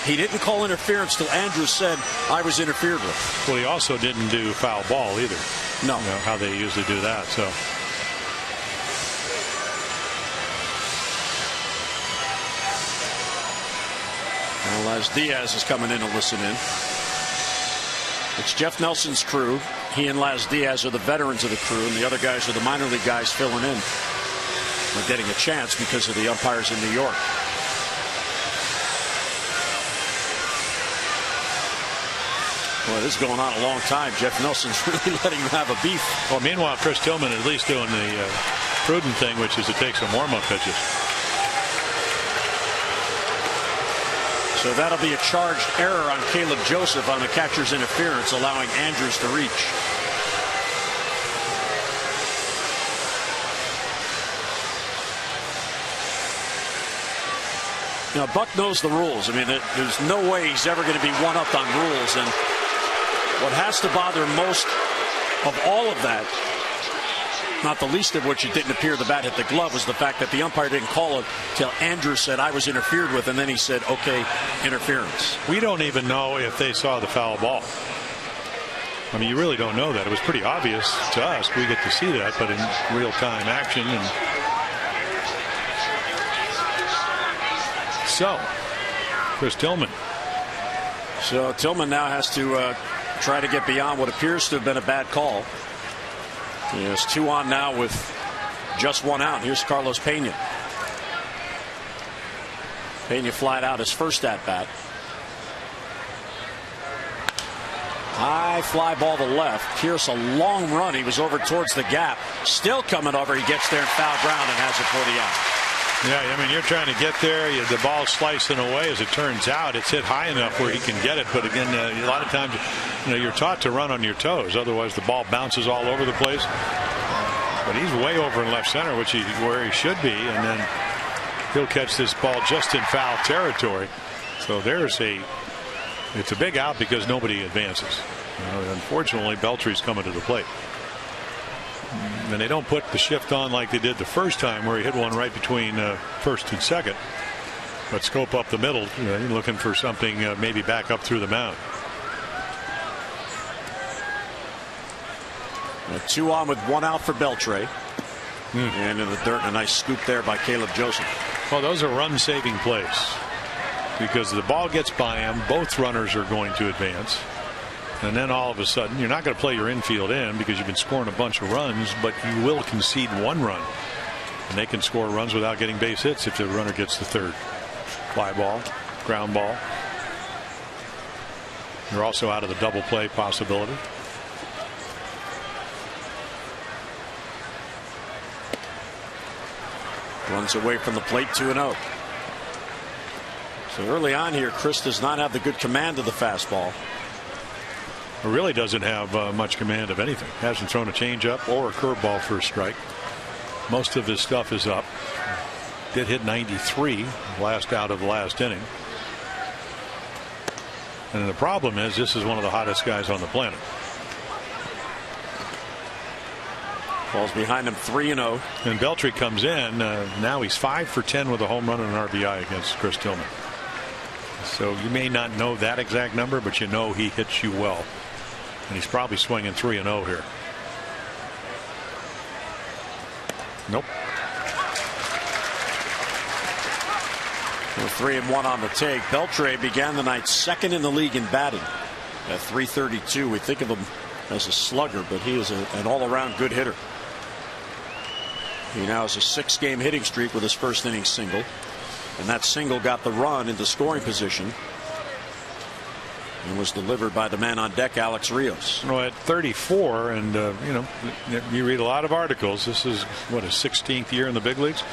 He didn't call interference till Andrews said, I was interfered with. Well, he also didn't do foul ball either. No. You know, how they usually do that. So. Well, as Diaz is coming in to listen in. It's Jeff Nelson's crew. He and Laz Diaz are the veterans of the crew, and the other guys are the minor league guys filling in. They're getting a chance because of the umpires in New York. Boy, this is going on a long time. Jeff Nelson's really letting him have a beef. Well, meanwhile, Chris Tillman at least doing the prudent thing, which is to take some warm-up pitches. So that'll be a charged error on Caleb Joseph on the catcher's interference, allowing Andrews to reach. You know, Buck knows the rules. I mean, there's no way he's ever going to be one-upped on rules. And what has to bother him most of all of that, not the least of which it didn't appear the bat hit the glove, was the fact that the umpire didn't call it till Andrews said, I was interfered with, and then he said, okay, interference. We don't even know if they saw the foul ball. I mean, you really don't know that. It was pretty obvious to us. We get to see that, but in real-time action. And so, Chris Tillman. So Tillman now has to try to get beyond what appears to have been a bad call. There's two on now with just one out. Here's Carlos Pena. Pena flied out his first at bat. High fly ball to left. Here's a long run. He was over towards the gap. Still coming over. He gets there and foul ground and has it for the out. Yeah, I mean, you're trying to get there. The ball's slicing away. As it turns out, it's hit high enough where he can get it. But again, a lot of times, you're taught to run on your toes. Otherwise, the ball bounces all over the place. But he's way over in left center, which is where he should be. And then he'll catch this ball just in foul territory. So it's a big out because nobody advances. Unfortunately, Beltry's coming to the plate. And they don't put the shift on like they did the first time, where he hit one right between first and second. But scope up the middle, looking for something maybe back up through the mound. Two on with one out for Beltre. And in the dirt, a nice scoop there by Caleb Joseph. Well, those are run-saving plays because the ball gets by him. Both runners are going to advance. And then all of a sudden, you're not going to play your infield in because you've been scoring a bunch of runs, but you will concede one run. And they can score runs without getting base hits if the runner gets the third. Fly ball, ground ball. You're also out of the double play possibility. Runs away from the plate, 2-0. So early on here, Chris does not have the good command of the fastball. Really doesn't have much command of anything. Hasn't thrown a changeup or a curveball for a strike. Most of his stuff is up. Did hit 93 last out of the last inning. And the problem is this is one of the hottest guys on the planet. Falls behind him 3-0. And Beltre comes in. Now he's 5 for 10 with a home run and an RBI against Chris Tillman. So you may not know that exact number, but you know he hits you well. and he's probably swinging 3-0 here. Nope. Well, 3-1 on the take. Beltre began the night second in the league in batting at .332. We think of him as a slugger, but he is an all-around good hitter. He now has a 6-game hitting streak with his first inning single, and that single got the run into scoring position and was delivered by the man on deck, Alex Rios. You know, at 34, and you know, you read a lot of articles. This is what, his 16th year in the big leagues,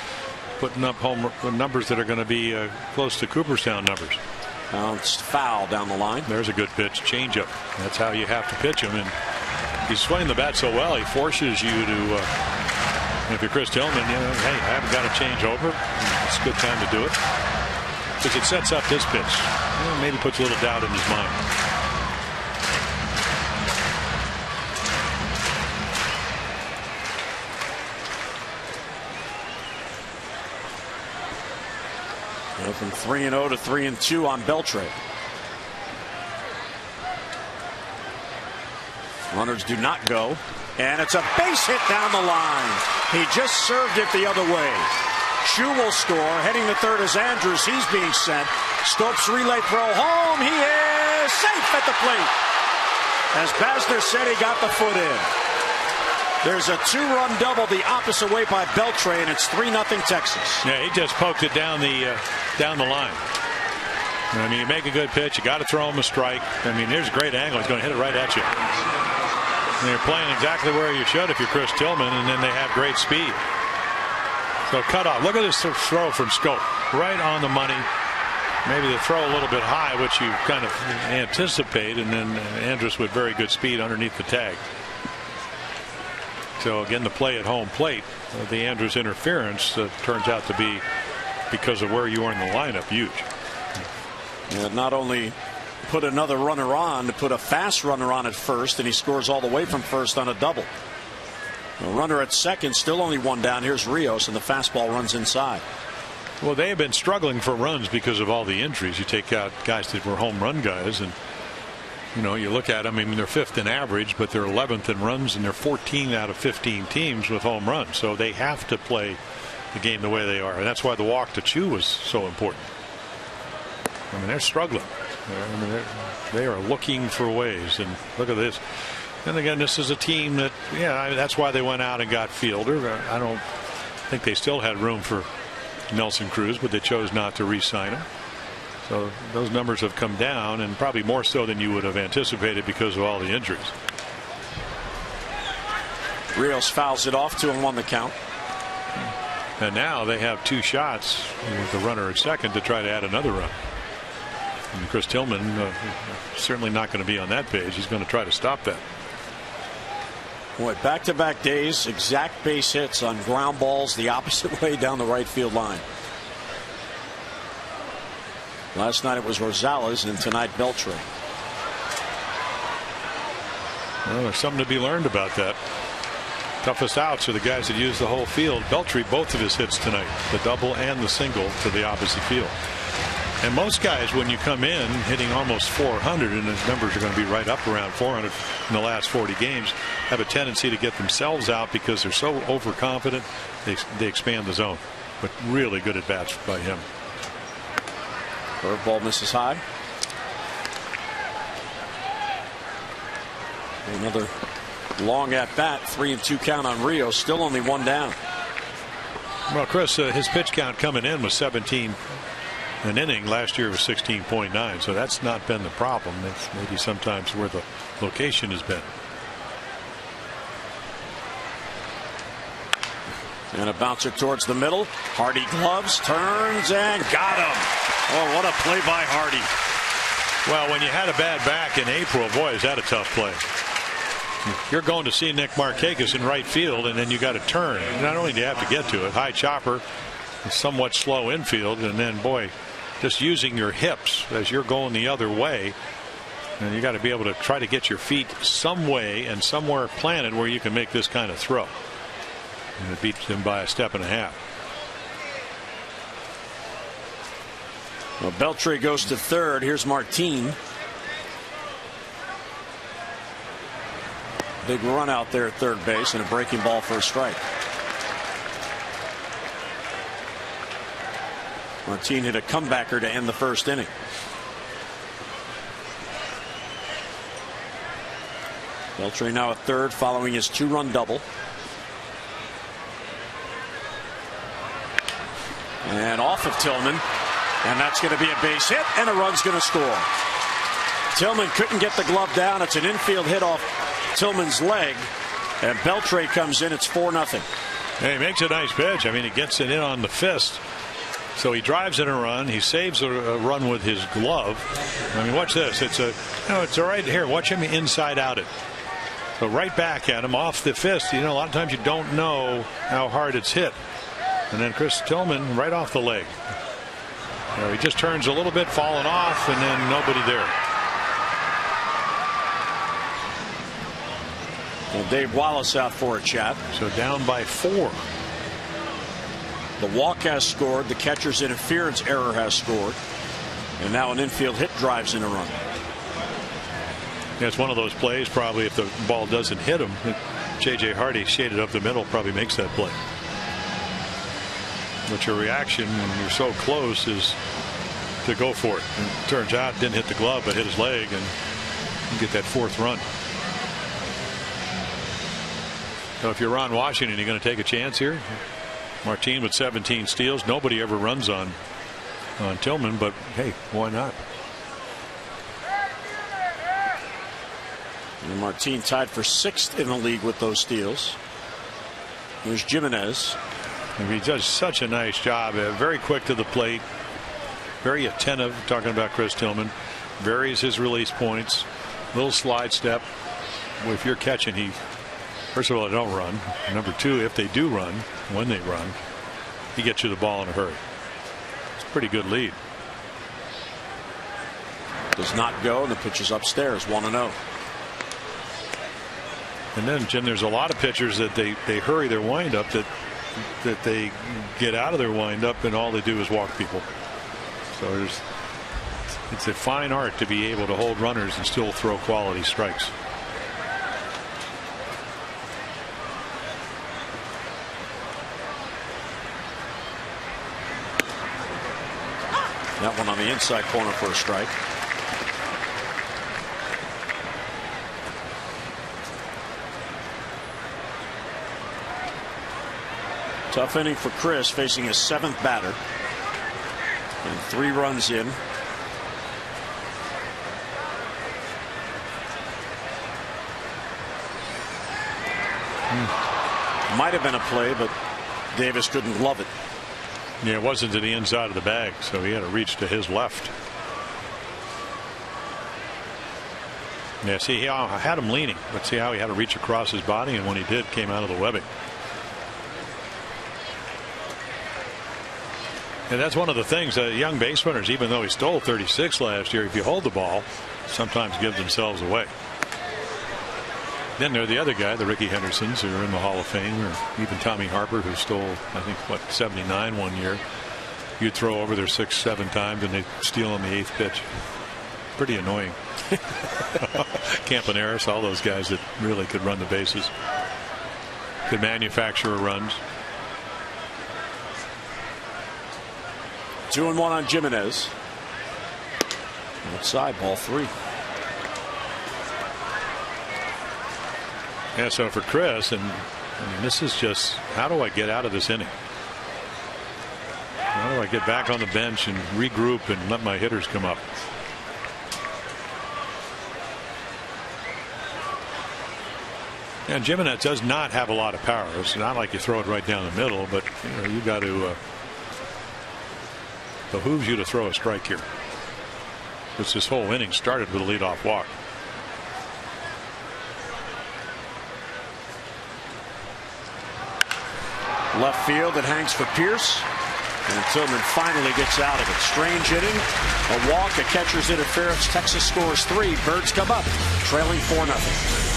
putting up home numbers that are going to be close to Cooperstown numbers. Bounced foul down the line. There's a good pitch, changeup. That's how you have to pitch him, and he's swinging the bat so well he forces you to. If you're Chris Tillman, you know, hey, I haven't got to change over. It's a good time to do it because it sets up this pitch. You know, maybe puts a little doubt in his mind. From 3-0 to 3-2 on Beltre. Runners do not go, and it's a base hit down the line. He just served it the other way. Chu will score. Heading to third is Andrews. He's being sent. Stokes relay throw home. He is safe at the plate. As Basner said, he got the foot in. There's a 2-run double the opposite way by Beltre, and it's 3-0 Texas. Yeah, he just poked it down the line. I mean, you make a good pitch, you got to throw him a strike. I mean, there's a great angle. He's going to hit it right at you. And they're playing exactly where you should if you're Chris Tillman, and then they have great speed. So cut off. Look at this throw from Scope, right on the money. Maybe the throw a little bit high, which you kind of anticipate, and then Andrus with very good speed underneath the tag. So again, the play at home plate, the Andrus interference turns out to be, because of where you are in the lineup, huge. And not only put another runner on, to put a fast runner on at first, and he scores all the way from first on a double. A runner at second, still only one down. Here's Rios, and the fastball runs inside. Well, they have been struggling for runs because of all the injuries. You take out guys that were home run guys, and you know, you look at them, I mean, they're 5th in average, but they're 11th in runs, and they're 14 out of 15 teams with home runs. So they have to play the game the way they are. And that's why the walk to Chu was so important. I mean, they're struggling. I mean, they are looking for ways. And look at this. And again, this is a team that, yeah, that's why they went out and got Fielder. I don't think they still had room for Nelson Cruz, but they chose not to re-sign him. So those numbers have come down, and probably more so than you would have anticipated because of all the injuries. Rios fouls it off, 2-1 the count. And now they have 2 shots with the runner at second to try to add another run. And Chris Tillman certainly not going to be on that page. He's going to try to stop that. Boy, back-to-back days, exact base hits on ground balls the opposite way down the right field line. Last night it was Rosales, and tonight Beltre. Well, there's something to be learned about that. Toughest outs are the guys that use the whole field. Beltre, both of his hits tonight, the double and the single to the opposite field. And most guys, when you come in hitting almost 400, and his numbers are going to be right up around 400 in the last 40 games, have a tendency to get themselves out because they're so overconfident. They expand the zone. But really good at bats by him. Curveball misses high. Another long at bat. 3-2 count on Rios. Still only 1 down. Well, Chris, his pitch count coming in was 17 an inning. Last year was 16.9. So that's not been the problem. That's maybe sometimes where the location has been. And a bouncer towards the middle. Hardy gloves, turns, and got him. Oh, what a play by Hardy. Well, when you had a bad back in April, boy, is that a tough play. You're going to see Nick Markakis in right field, and then you got to turn. Not only do you have to get to it, high chopper, somewhat slow infield, and then, boy, just using your hips as you're going the other way. And you got to be able to try to get your feet some way and somewhere planted where you can make this kind of throw. And it beats him by a step and a half. Well, Beltre goes to third. Here's Martin. Big run out there at third base and a breaking ball for a strike. Martin hit a comebacker to end the first inning. Beltre now at third following his 2-run double. And off of Tillman. And that's going to be a base hit, and a run's going to score. Tillman couldn't get the glove down. It's an infield hit off Tillman's leg. And Beltre comes in. It's 4-0. Hey, he makes a nice pitch. I mean, he gets it in on the fist. So he drives in a run. He saves a run with his glove. I mean, watch this. It's right here. Watch him inside out it. So right back at him off the fist. You know, a lot of times you don't know how hard it's hit. And then Chris Tillman right off the leg. You know, he just turns a little bit, falling off, and then nobody there. Well, Dave Wallace out for a chat. So down by 4. The walk has scored. The catcher's interference error has scored. And now an infield hit drives in a run. Yeah, it's one of those plays, probably, if the ball doesn't hit him, J.J. Hardy shaded up the middle probably makes that play. But your reaction when you're so close is to go for it. And it turns out didn't hit the glove but hit his leg, and you get that 4th run. So if you're Ron Washington, you're going to take a chance here. Martin with 17 steals. Nobody ever runs on Tillman, but hey, why not? And Martin tied for 6th in the league with those steals. Here's Jimenez. And he does such a nice job. Very quick to the plate. Very attentive. Talking about Chris Tillman. Varies his release points. Little slide step. Well, if you're catching, first of all, they don't run. Number 2, if they do run, when they run, he gets you the ball in a hurry. It's a pretty good lead. Does not go, and the pitch is upstairs. 1-0. And then, Jim, there's a lot of pitchers that they hurry their windup, that they get out of their windup and all they do is walk people. So it's a fine art to be able to hold runners and still throw quality strikes. That one on the inside corner for a strike. Tough inning for Chris, facing his 7th batter. And 3 runs in. Might have been a play, but Davis couldn't glove it. Yeah, it wasn't to the inside of the bag, so he had to reach to his left. Yeah, see, he had him leaning, but see how he had to reach across his body, and when he did, came out of the webbing. And that's one of the things that young base runners, even though he stole 36 last year, if you hold the ball, sometimes give themselves away. Then there are the other guy, the Ricky Hendersons, who are in the Hall of Fame, or even Tommy Harper, who stole, I think, 79 one year. You'd throw over there 6-7 times, and they'd steal on the 8th pitch. Pretty annoying. Campaneris, all those guys that really could run the bases, could manufacture runs. 2-1 on Jimenez. Outside, ball 3. Yeah, so for Chris, and I mean, this is just, how do I get out of this inning? How do I get back on the bench and regroup and let my hitters come up? And Jimenez does not have a lot of power. It's not like you throw it right down the middle, but you got to behooves you to throw a strike here. Because this whole inning started with a leadoff walk. Left field, it hangs for Pierce. And Tillman finally gets out of it. Strange inning. A walk, a catcher's interference. Texas scores 3. Birds come up, trailing 4-0.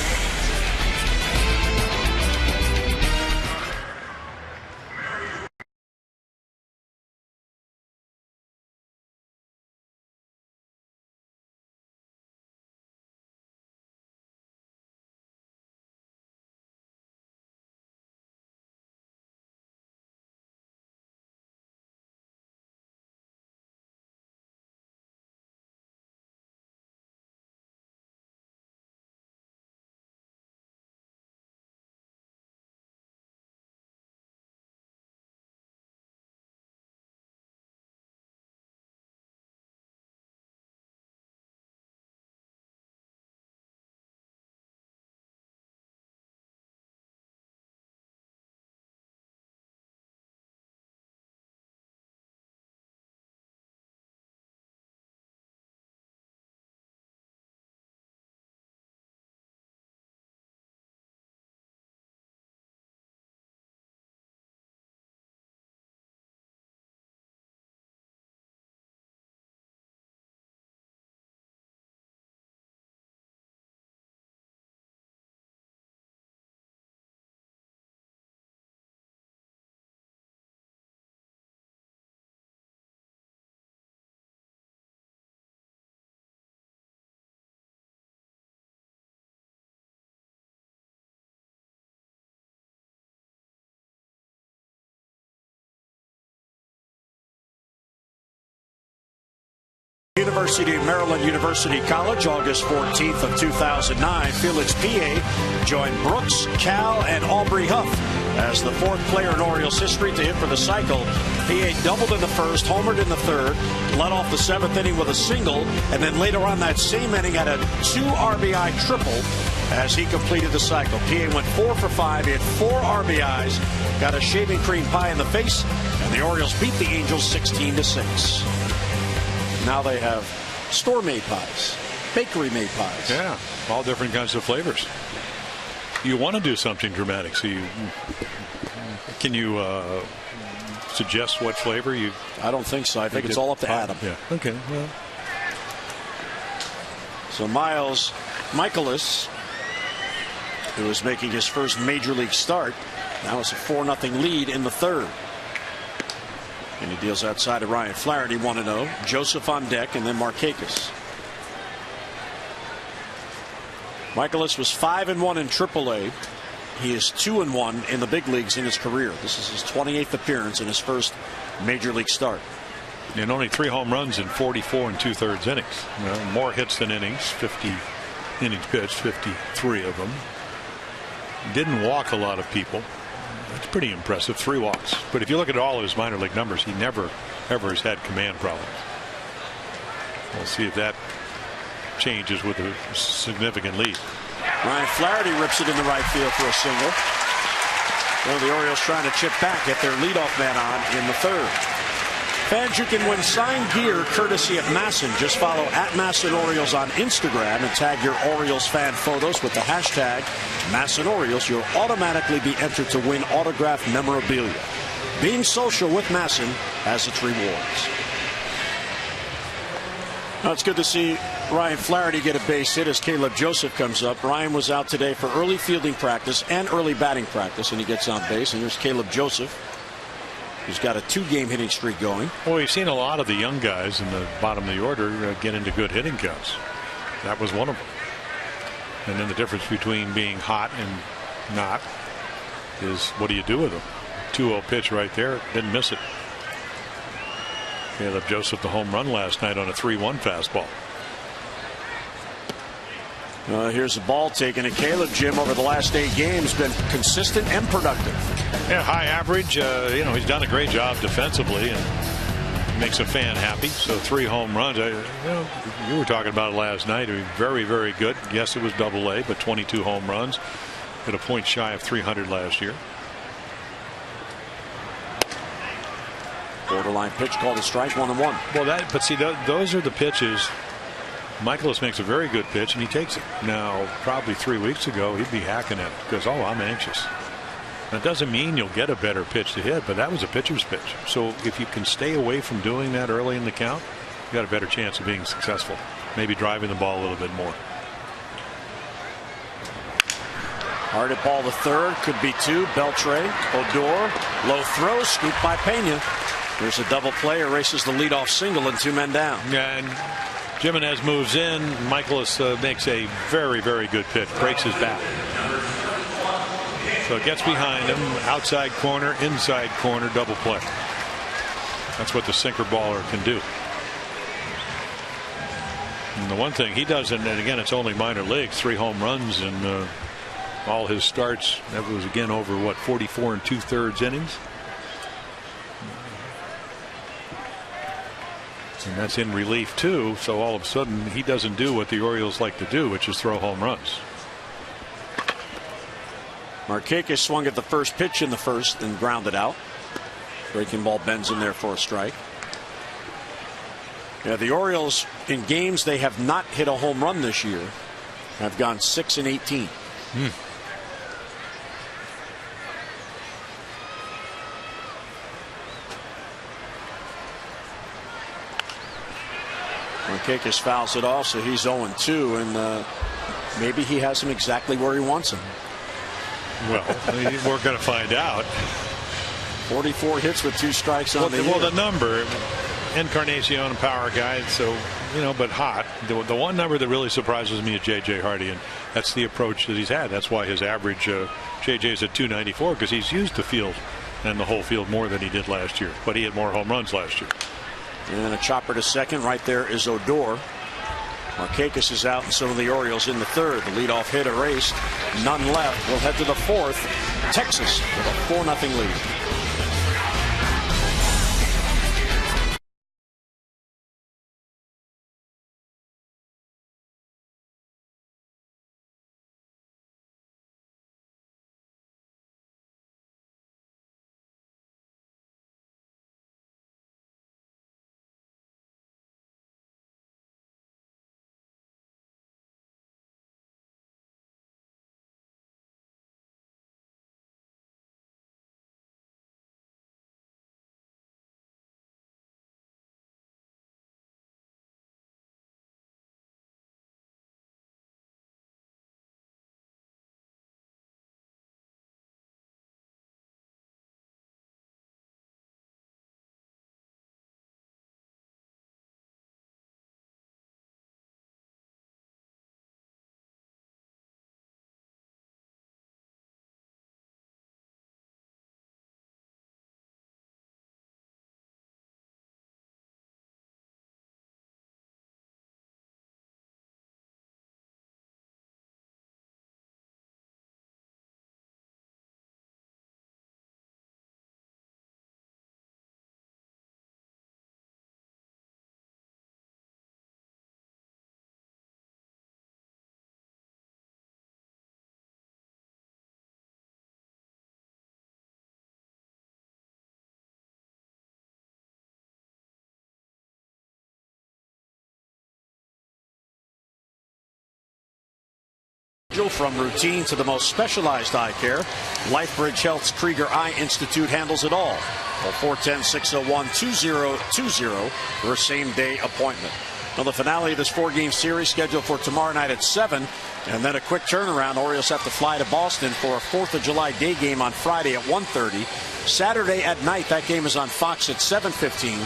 University of Maryland University College, August 14th of 2009. Felix Pie joined Brooks, Cal, and Aubrey Huff as the fourth player in Orioles history to hit for the cycle. Pie doubled in the first, homered in the third, led off the seventh inning with a single, and then later on that same inning had a 2 RBI triple as he completed the cycle. Pie went 4 for 5. He had 4 RBIs, got a shaving cream pie in the face, and the Orioles beat the Angels 16-6. Now they have store-made pies, bakery-made pies. Yeah, all different kinds of flavors. You want to do something dramatic, so can you suggest what flavor you? I don't think so. I think it's all up to Adam. Yeah. Okay. Well. So Michaelis, who is making his first major league start, now it's a 4-0 lead in the third. And he deals outside of Ryan Flaherty, 1-0. Joseph on deck, and then Markakis. Michaelis was 5-1 in AAA. He is 2-1 in the big leagues in his career. This is his 28th appearance in his first major league start. And only 3 home runs in 44 2/3 innings. More hits than innings. 50 innings pitched, 53 of them. Didn't walk a lot of people. That's pretty impressive. 3 walks. But if you look at all of his minor league numbers, he never ever has had command problems. We'll see if that changes with a significant lead. Ryan Flaherty rips it in the right field for a single. Well, the Orioles trying to chip back, get their leadoff man on in the third. Fans, you can win signed gear courtesy of Masson. Just follow @MassonOrioles on Instagram and tag your Orioles fan photos with the hashtag MassonOrioles. You'll automatically be entered to win autographed memorabilia. Being social with Masson has its rewards. Now, it's good to see Ryan Flaherty get a base hit as Caleb Joseph comes up. Ryan was out today for early fielding practice and early batting practice, and he gets on base. And here's Caleb Joseph, who's got a 2-game hitting streak going. Well, we've seen a lot of the young guys in the bottom of the order get into good hitting counts. That was one of them. And then the difference between being hot and not is what do you do with them? 2-0 pitch right there. Didn't miss it. Caleb Joseph the home run last night on a 3-1 fastball. Here's the ball taken. And Caleb, Jim, over the last 8 games, been consistent and productive. Yeah, high average. He's done a great job defensively and makes a fan happy. So 3 home runs. You were talking about it last night. Very, very good. Yes, it was AA, but 22 home runs. Hit a point shy of 300 last year. Borderline pitch called a strike, 1-1. Well, but see, those are the pitches. Michaelis makes a very good pitch and he takes it. Now, probably 3 weeks ago, he'd be hacking at it because, I'm anxious. That doesn't mean you'll get a better pitch to hit, but that was a pitcher's pitch. So if you can stay away from doing that early in the count, you got a better chance of being successful. Maybe driving the ball a little bit more. Hard at ball the third, could be 2. Beltre, Odor, low throw, scooped by Pena. There's a double play, erases the leadoff single and 2 men down. And Jimenez moves in. Michaelis makes a very, very good pitch, breaks his bat. So it gets behind him, outside corner, inside corner, double play. That's what the sinker baller can do. And the one thing he doesn't, and again, it's only minor leagues, 3 home runs in all his starts. That was again over 44 2/3 innings. And that's in relief too. So all of a sudden he doesn't do what the Orioles like to do, which is throw home runs. Markakis swung at the first pitch in the first and grounded out. Breaking ball bends in there for a strike. Yeah, the Orioles in games they have not hit a home run this year have gone 6-18. Markakis fouls it off, so he's 0-2, and maybe he has him exactly where he wants him. Well, we're going to find out. 44 hits with 2 strikes on the year. Well, the number, Encarnacion, power guy, so, but hot. The one number that really surprises me is J.J. Hardy, and that's the approach that he's had. That's why his average, J.J.'s at 294, because he's used the field and the whole field more than he did last year. But he had more home runs last year. And a chopper to second. Right there is Odor. Markakis is out, and so are the Orioles in the third. The leadoff hit erased. None left. We'll head to the fourth. Texas with a 4-0 lead. From routine to the most specialized eye care, LifeBridge Health's Krieger Eye Institute handles it all. Call 410-601-2020 for a same-day appointment. Now, the finale of this 4-game series scheduled for tomorrow night at 7, and then a quick turnaround. Orioles have to fly to Boston for a 4th of July day game on Friday at 1:30. Saturday at night, that game is on Fox at 7:15.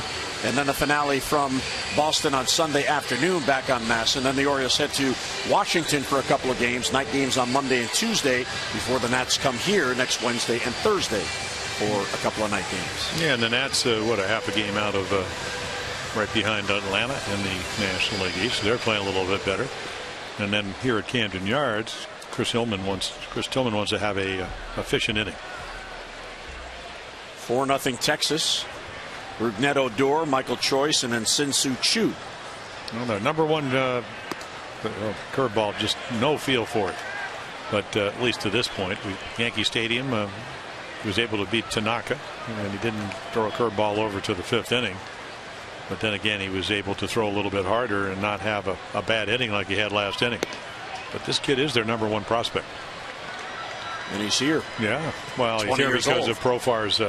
And then the finale from Boston on Sunday afternoon back on Mass. And then the Orioles head to Washington for a couple of games, night games on Monday and Tuesday, before the Nats come here next Wednesday and Thursday for a couple of night games. Yeah, and the Nats, a half a game out of right behind Atlanta in the National League East. So they're playing a little bit better. And then here at Camden Yards, Chris Tillman wants to have a efficient inning. 4-0 Texas. Rougned Odor, Michael Choice, and then Sin-Soo Choo. Well, their number one curveball, just no feel for it. But at least to this point, Yankee Stadium, he was able to beat Tanaka, and he didn't throw a curveball over to the 5th inning. But then again, he was able to throw a little bit harder and not have a bad inning like he had last inning. But this kid is their number one prospect. And he's here. Yeah. Well, he's here because of Profar's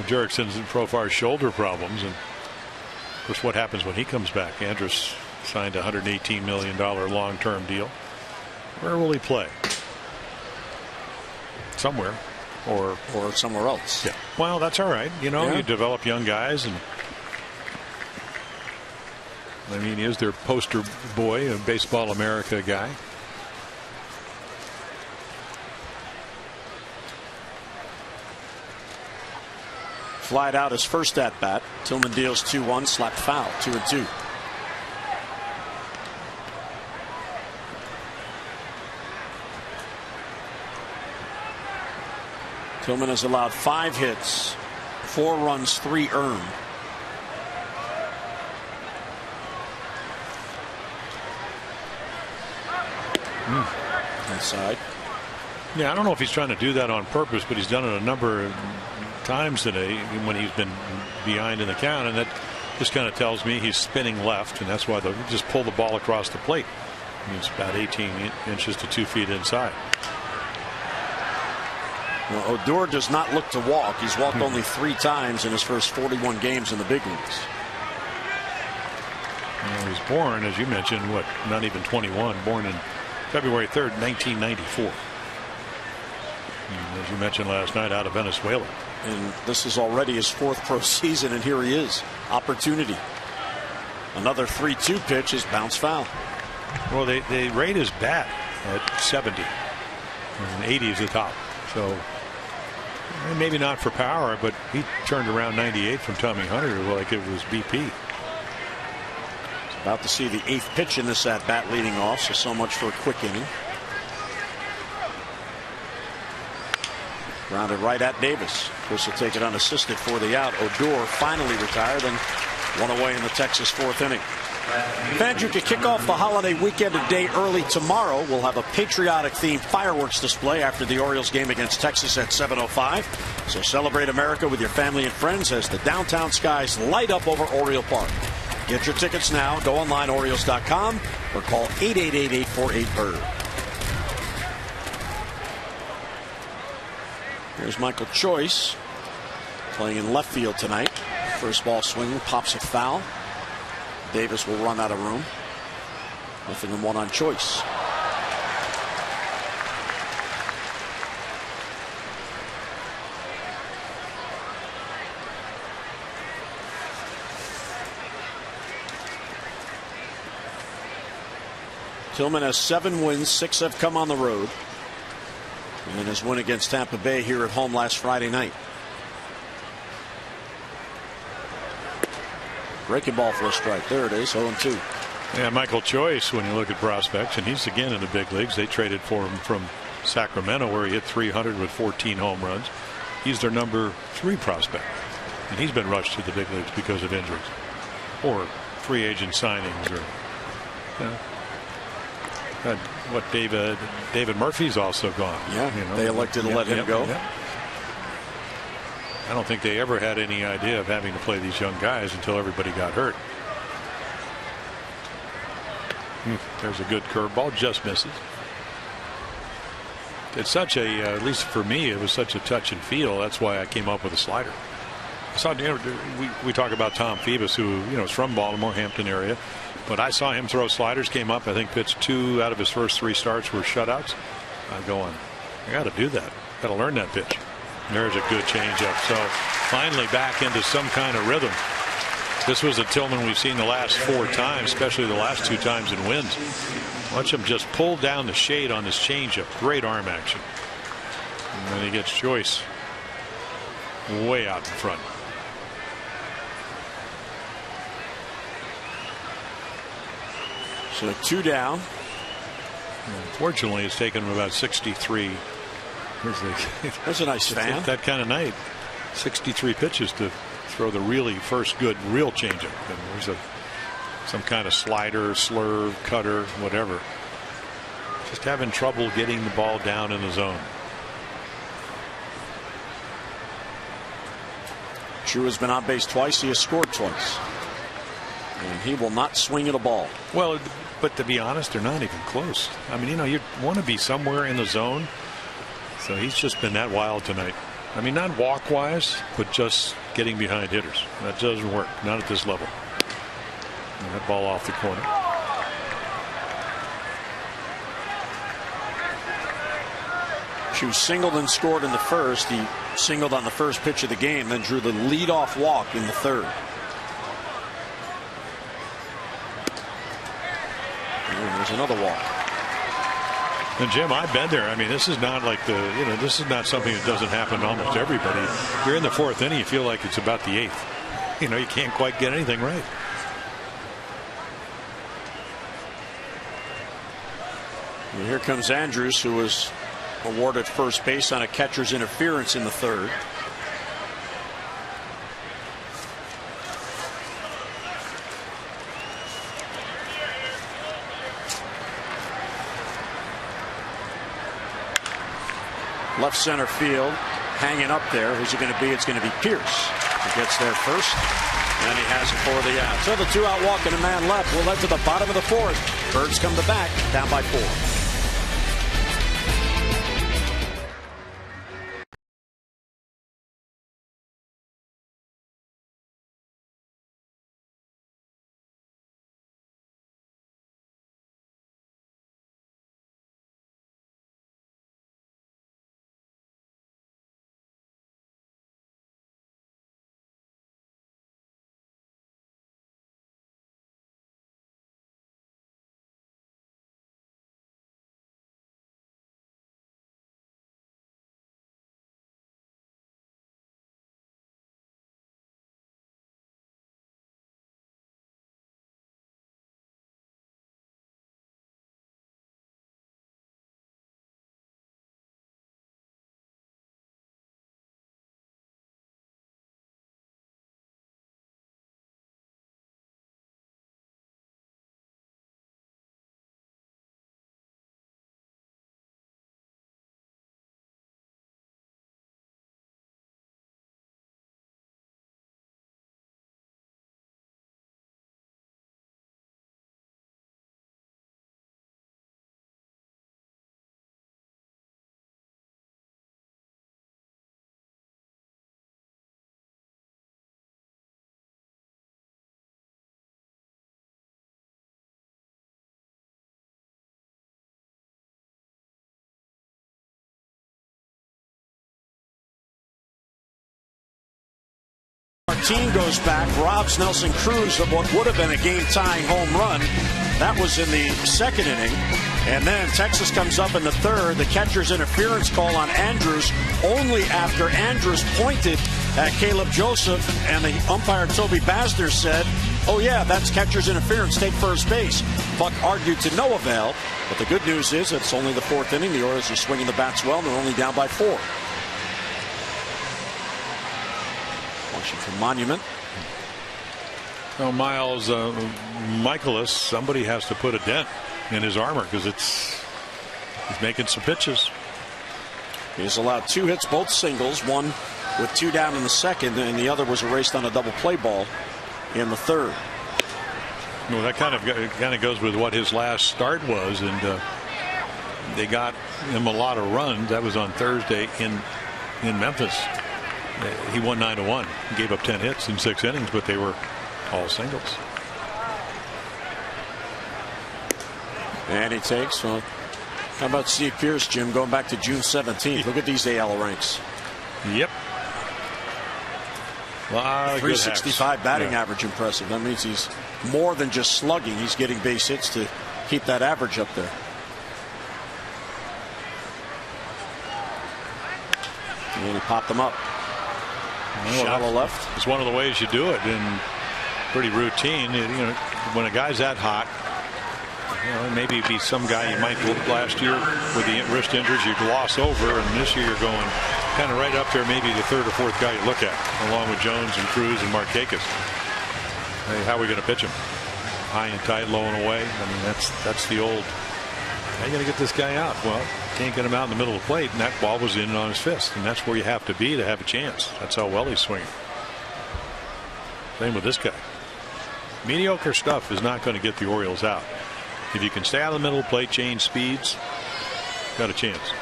Jurickson's and Profar's shoulder problems, and of course what happens when he comes back. Andrus signed a $118 million long-term deal. Where will he play? Somewhere, or somewhere else. Yeah. Well, that's all right. You know, you develop young guys, and I mean, he is their poster boy, a Baseball America guy. Flied out his first at bat. Tillman deals 2-1, slapped foul, 2-2. Tillman has allowed 5 hits, 4 runs, 3 earned. Inside. Yeah, I don't know if he's trying to do that on purpose, but he's done it a number of times today when he's been behind in the count, and that just kind of tells me he's spinning left, and that's why they'll just pull the ball across the plate. I mean, it's about 18 inches to 2 feet inside. Well, Odor does not look to walk. He's walked only 3 times in his first 41 games in the big leagues. He was born, as you mentioned, not even 21, born in February 3rd, 1994. And as you mentioned last night, out of Venezuela. And this is already his 4th pro season, and here he is. Opportunity. Another 3-2 pitch is bounce foul. Well, they rate his bat at 70, and 80 is the top. So Maybe not for power, but he turned around 98 from Tommy Hunter like it was BP. About to see the 8th pitch in this at bat leading off, so much for a quick inning. Grounded right at Davis. Chris will take it unassisted for the out. Odor finally retired and one away in the Texas 4th inning. Fans, you can kick off the holiday weekend a day early tomorrow. We'll have a patriotic-themed fireworks display after the Orioles game against Texas at 7:05. So celebrate America with your family and friends as the downtown skies light up over Oriole Park. Get your tickets now. Go online, Orioles.com, or call 888-848-BIRD. Here's Michael Choice playing in left field tonight. First ball swinging, pops a foul. Davis will run out of room. 0-1 on Choice. Tillman has 7 wins, 6 have come on the road. And his win against Tampa Bay here at home last Friday night. Breaking ball for a strike. There it is, 0-2. Yeah, Michael Choice, when you look at prospects, and he's again in the big leagues. They traded for him from Sacramento, where he hit 300 with 14 home runs. He's their number 3 prospect. And he's been rushed to the big leagues because of injuries or free agent signings. Or, what David Murphy's also gone. Yeah, they elected to let him go. Yeah. I don't think they ever had any idea of having to play these young guys until everybody got hurt. There's a good curveball, just misses. It's such a, at least for me, it was such a touch and feel. That's why I came up with a slider. I saw, we talk about Tom Phoebus, who is from Baltimore, Hampton area, but I saw him throw sliders. Came up, I think pitched 2 out of his first 3 starts were shutouts. I'm going, I got to do that. Got to learn that pitch. There's a good changeup. So finally back into some kind of rhythm. This was a Tillman we've seen the last 4 times, especially the last 2 times in wins. Watch him just pull down the shade on this changeup. Great arm action. And then he gets Choice way out in front. So 2 down. Unfortunately, it's taken him about 63. That's a nice fan. That kind of night. 63 pitches to throw the really first good real changeup. And there's some kind of slider, slurve, cutter, whatever. Just having trouble getting the ball down in the zone. Drew has been on base twice. He has scored twice. And he will not swing at a ball. Well, but to be honest, they're not even close. I mean, you want to be somewhere in the zone. So he's just been that wild tonight. I mean, not walk wise, but just getting behind hitters. That doesn't work. Not at this level. And that ball off the corner. Drew singled and scored in the first. He singled on the first pitch of the game, then drew the leadoff walk in the 3rd. And there's another walk. And Jim, I've been there. I mean, this is not like this is not something that doesn't happen to almost everybody. You're in the 4th inning, you feel like it's about the 8th. You can't quite get anything right. And here comes Andrews, who was awarded first base on a catcher's interference in the 3rd. Left center field, hanging up there. Who's it going to be? It's going to be Pierce. He gets there first, and he has it for the out. So the 2-out walk and a man left. We'll head to the bottom of the 4th. Birds come to bat, down by 4. routine goes back, robs Nelson Cruz of what would have been a game-tying home run. That was in the second inning. And then Texas comes up in the third. The catcher's interference call on Andrews only after Andrews pointed at Caleb Joseph, and the umpire Toby Basner said, "Oh yeah, that's catcher's interference, take first base." Buck argued to no avail, but the good news is it's only the fourth inning. The Orioles are swinging the bats well, and they're only down by 4. Washington Monument. Well, Miles Michaelis, somebody has to put a dent in his armor because he's making some pitches. He's allowed 2 hits, both singles, one with 2 down in the second, and the other was erased on a double play ball in the third. Well, that kind of goes with what his last start was, and they got him a lot of runs. That was on Thursday in Memphis. He won 9-1. He gave up 10 hits in 6 innings, but they were all singles. And he takes. Well, how about Steve Pearce, Jim, going back to June 17th? Look at these AL ranks. Yep. 365 batting average, impressive. That means he's more than just slugging. He's getting base hits to keep that average up there. And he popped them up. Shallow left. It's one of the ways you do it, and pretty routine. When a guy's that hot, maybe it'd be some guy you might last year with the wrist injuries you gloss over, and this year you're going kind of right up there, maybe the third or fourth guy you look at, along with Jones and Cruz and Markakis. Hey, how are we going to pitch him? High and tight, low and away. I mean, that's the old. How are you going to get this guy out? Well, can't get him out in the middle of the plate, and that ball was in on his fist, and that's where you have to be to have a chance. That's how well he's swinging. Same with this guy. Mediocre stuff is not going to get the Orioles out. If you can stay out of the middle of the plate, change speeds, got a chance.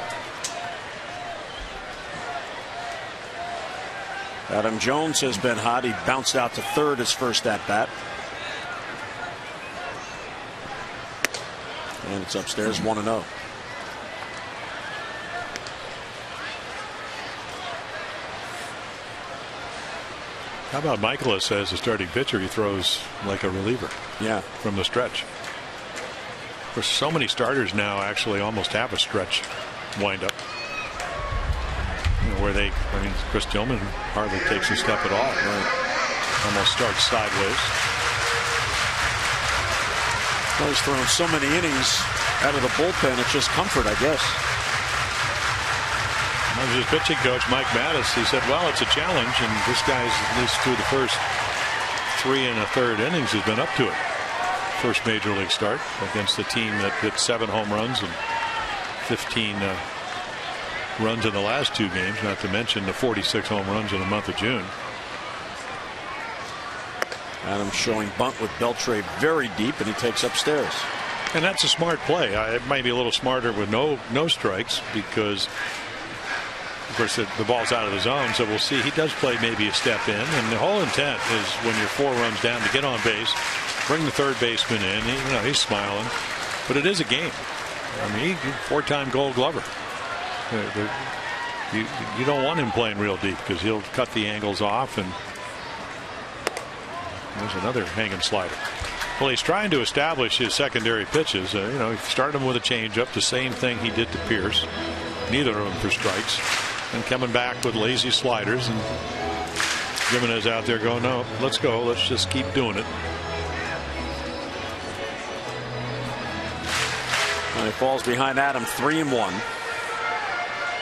Adam Jones has been hot. He bounced out to third his first at bat. And it's upstairs 1-0. How about Michaelis as a starting pitcher? He throws like a reliever. Yeah. From the stretch. There's so many starters now actually almost have a stretch windup. Where Chris Tillman hardly takes a step at all. Right. Almost starts sideways. Well, he's thrown so many innings out of the bullpen. It's just comfort, I guess. His pitching coach, Mike Mattis, he said, well, it's a challenge, and this guy's, at least through the first 3 1/3 innings, has been up to it. First major league start against the team that hit 7 home runs and 15 runs in the last 2 games, not to mention the 46 home runs in the month of June. Adams showing bunt with Beltre very deep, and he takes upstairs. And that's a smart play. It might be a little smarter with no strikes, because of course the ball's out of the zone, so we'll see. He does play maybe a step in, and the whole intent is when you're 4 runs down to get on base, bring the third baseman in. He's smiling, but it is a game. I mean, 4-time Gold Glover. You don't want him playing real deep because he'll cut the angles off, and there's another hanging slider. Well, he's trying to establish his secondary pitches. He started him with a changeup, the same thing he did to Pierce. Neither of them for strikes. And coming back with lazy sliders, and Jimenez out there going, no, let's go. Let's just keep doing it. And he falls behind Adam 3-1.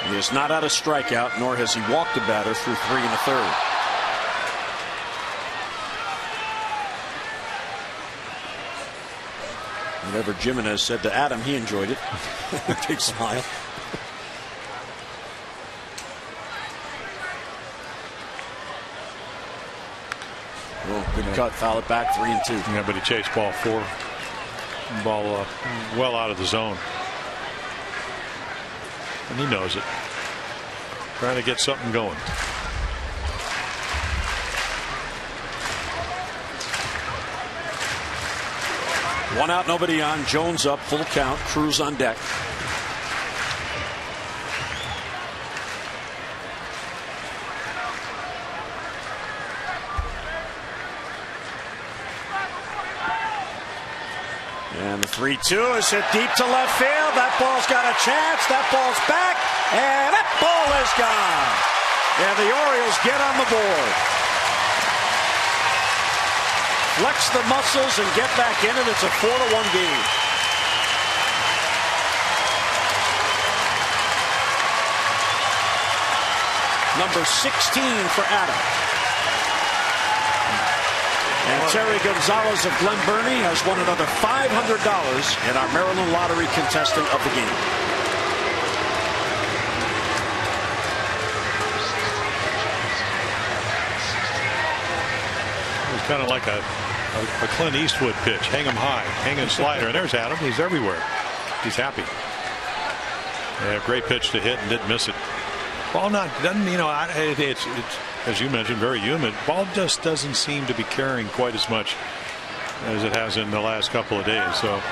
He has not had a strikeout, nor has he walked a batter through 3 1/3. Whatever Jimenez said to Adam, he enjoyed it. Big smile. Oh, good cut, foul it back, 3-2. Yeah, but he chased ball 4. Ball well out of the zone. And he knows it. Trying to get something going. One out, nobody on. Jones up, full count. Cruz on deck. And the 3-2 is hit deep to left field. That ball's got a chance. That ball's back. And that ball is gone. And the Orioles get on the board. Flex the muscles and get back in it. It's a 4-1 game. Number 16 for Adam. And Terry Gonzalez of Glen Burnie has won another $500 in our Maryland Lottery contestant of the game. It's kind of like a Clint Eastwood pitch. Hang him high, hanging slider. And there's Adam. He's everywhere. He's happy. Yeah, great pitch to hit and didn't miss it. Ball doesn't, it's as you mentioned, very humid. Ball just doesn't seem to be carrying quite as much as it has in the last couple of days. So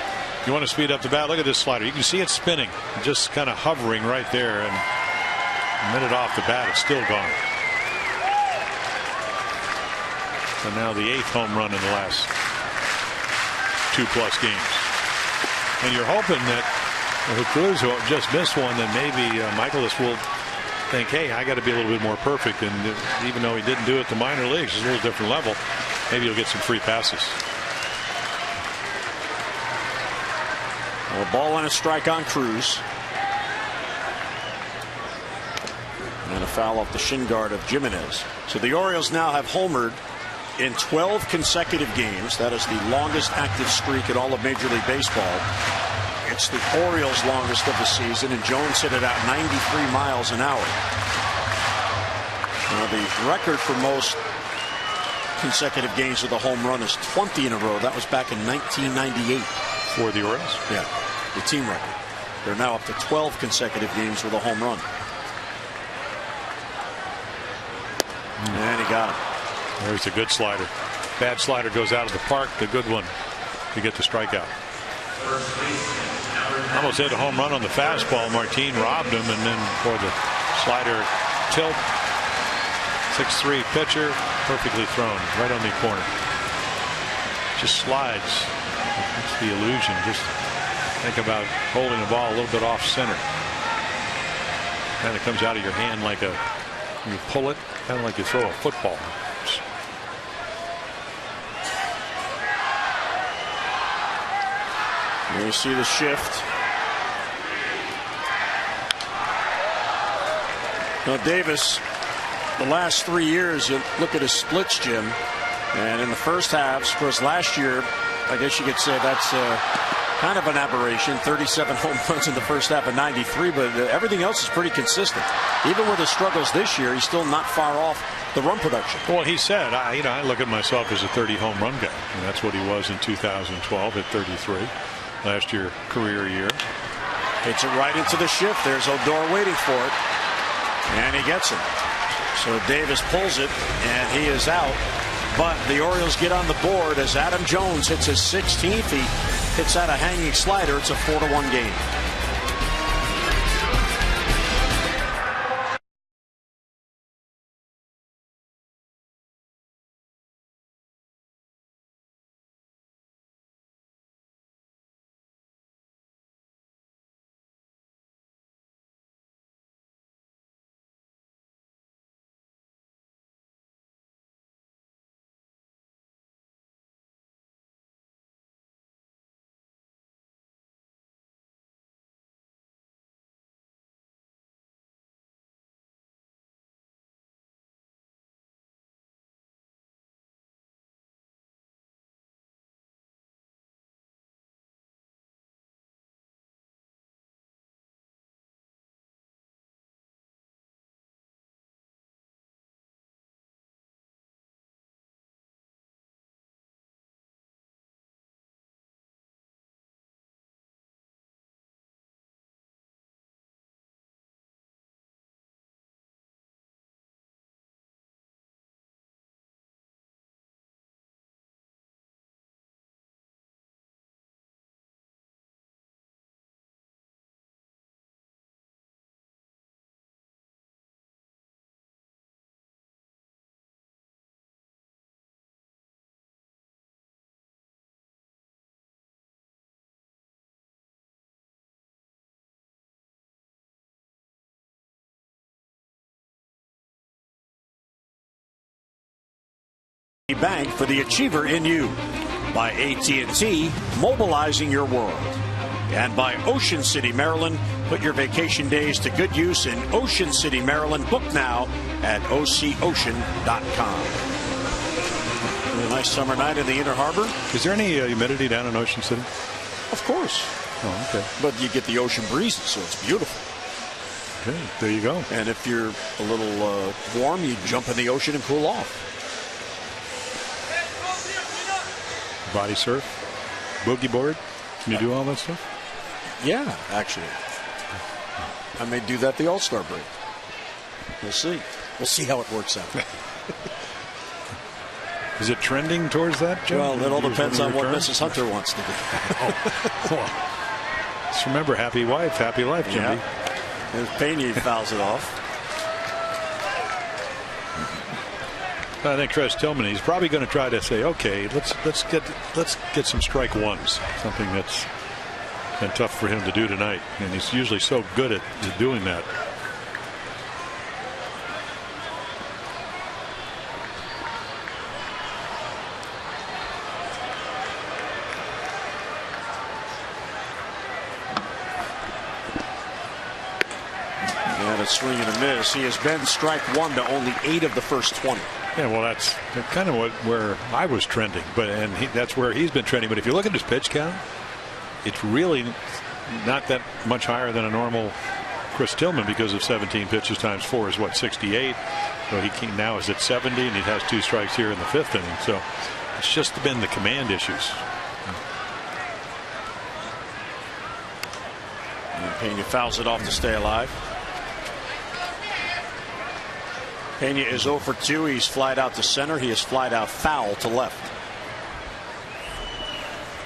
you want to speed up the bat. Look at this slider. You can see it spinning, just kind of hovering right there. And a minute off the bat, it's still gone. And now the 8th home run in the last 2+ games. And you're hoping that Cruz just missed one, then maybe Michaelis will think, hey, I got to be a little bit more perfect. And even though he didn't do it the minor leagues, it's a little different level. Maybe he'll get some free passes. Well, a ball and a strike on Cruz. And a foul off the shin guard of Jimenez. So the Orioles now have homered in 12 consecutive games. That is the longest active streak in all of Major League Baseball. It's the Orioles' longest of the season, and Jones hit it out 93 miles an hour. Now the record for most consecutive games with a home run is 20 in a row. That was back in 1998. For the Orioles? Yeah, the team record. They're now up to 12 consecutive games with a home run. And he got him. There's a good slider. Bad slider goes out of the park. The good one to get the strikeout. Almost hit a home run on the fastball. Martin robbed him, and then for the slider tilt. 6'3" pitcher, perfectly thrown right on the corner. Just slides. That's the illusion. Just think about holding the ball a little bit off center. Kind of comes out of your hand like you pull it, kind of like you throw a football. There you see the shift. Now Davis, the last 3 years, you look at his splits, Jim, and in the first halves, of course, last year, I guess you could say that's kind of an aberration. 37 home runs in the first half of 93, but everything else is pretty consistent. Even with his struggles this year, he's still not far off the run production. Well, he said, I look at myself as a 30 home run guy, and that's what he was in 2012 at 33. Last year, career year. Hits it right into the shift. There's Odor waiting for it. And he gets it. So Davis pulls it, and he is out. But the Orioles get on the board as Adam Jones hits his 16th. He hits out a hanging slider. It's a 4-1 game. Bank for the achiever in you. By AT&T, mobilizing your world. And by Ocean City, Maryland. Put your vacation days to good use in Ocean City, Maryland. Book now at OCOcean.com. A nice summer night in the Inner Harbor. Is there any humidity down in Ocean City? Of course. Oh, okay. But you get the ocean breezes, so it's beautiful. Okay, there you go. And if you're a little warm, you jump in the ocean and cool off. Body surf, boogie board. Can you do all that stuff? Yeah, actually. I may do that the All-Star break. We'll see. We'll see how it works out. Is it trending towards that, Jim? Well, it all depends on what Mrs. Hunter wants to do. Just remember, happy wife, happy life, Jimmy. Yeah. And Pena fouls it off. I think Tress Tillman, he's probably going to try to say, okay, let's get some strike ones, something that's been tough for him to do tonight, and he's usually so good at doing that. And a swing and a miss. He has been strike one to only 8 of the first 20. Yeah, well, that's kind of where I was trending, that's where he's been trending. But if you look at his pitch count, it's really not that much higher than a normal Chris Tillman because of 17 pitches times 4 is what, 68. So he now is at 70, and he has 2 strikes here in the 5th inning. So it's just been the command issues. And Pena fouls it off to stay alive. Pena is 0 for 2. He's flied out to center. He is flied out foul to left.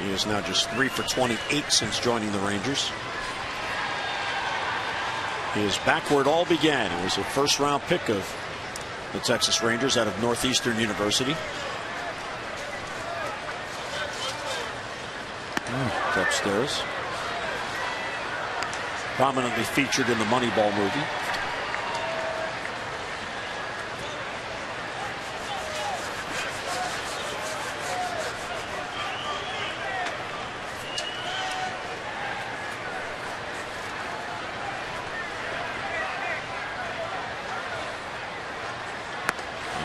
He is now just 3 for 28 since joining the Rangers. His backward all began. He was a first-round pick of the Texas Rangers out of Northeastern University. It's upstairs. Prominently featured in the Moneyball movie.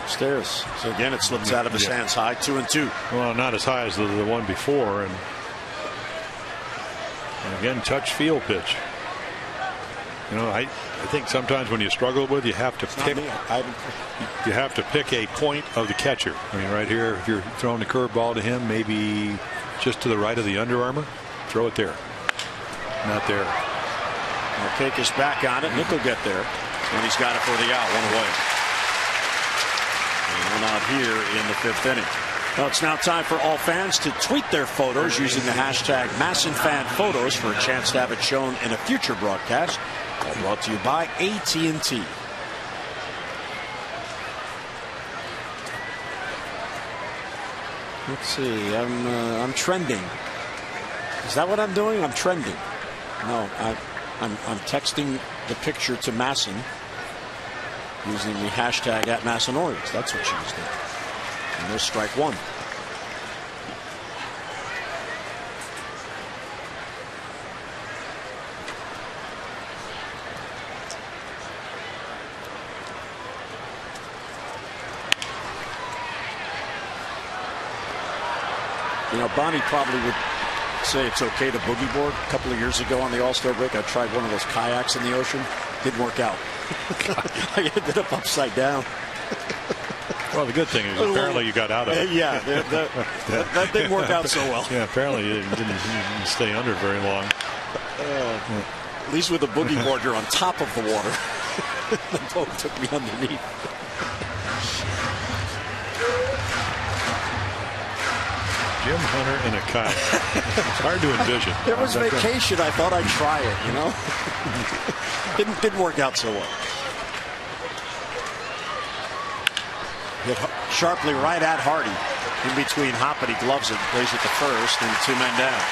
Upstairs. So again, it slips out of his hands high, 2-2. Well, not as high as the one before, and again, touch feel pitch. You know, I think sometimes when you struggle with, you have to pick a point of the catcher. I mean, right here, if you're throwing the curveball to him, maybe just to the right of the Under Armour, throw it there. Not there. Cake is back on it. Nick will get there, and he's got it for the out, 1 away. And 1 out here in the 5th inning. Well, it's now time for all fans to tweet their photos using the hashtag MASSonFanPhotos for a chance to have it shown in a future broadcast. All brought to you by AT&T. Let's see. I'm trending. Is that what I'm doing? I'm trending. No, I'm texting the picture to Masson using the hashtag @MassonOrios. That's what she was doing. And there's strike 1. You know, Bonnie probably would say it's okay to boogie board. A couple of years ago on the All-Star break, I tried one of those kayaks in the ocean. Didn't work out. I ended up upside down. Well, the good thing is apparently you got out of it. Yeah, that didn't work out so well. Yeah, apparently you didn't stay under very long. At least with a boogie board, you're on top of the water. The boat took me underneath. Jim Hunter in a kayak. It's hard to envision. It was vacation. I thought I'd try it, you know. Didn't work out so well. Hit sharply right at Hardy. In between Hoppity gloves it, plays it to first, and 2 men down.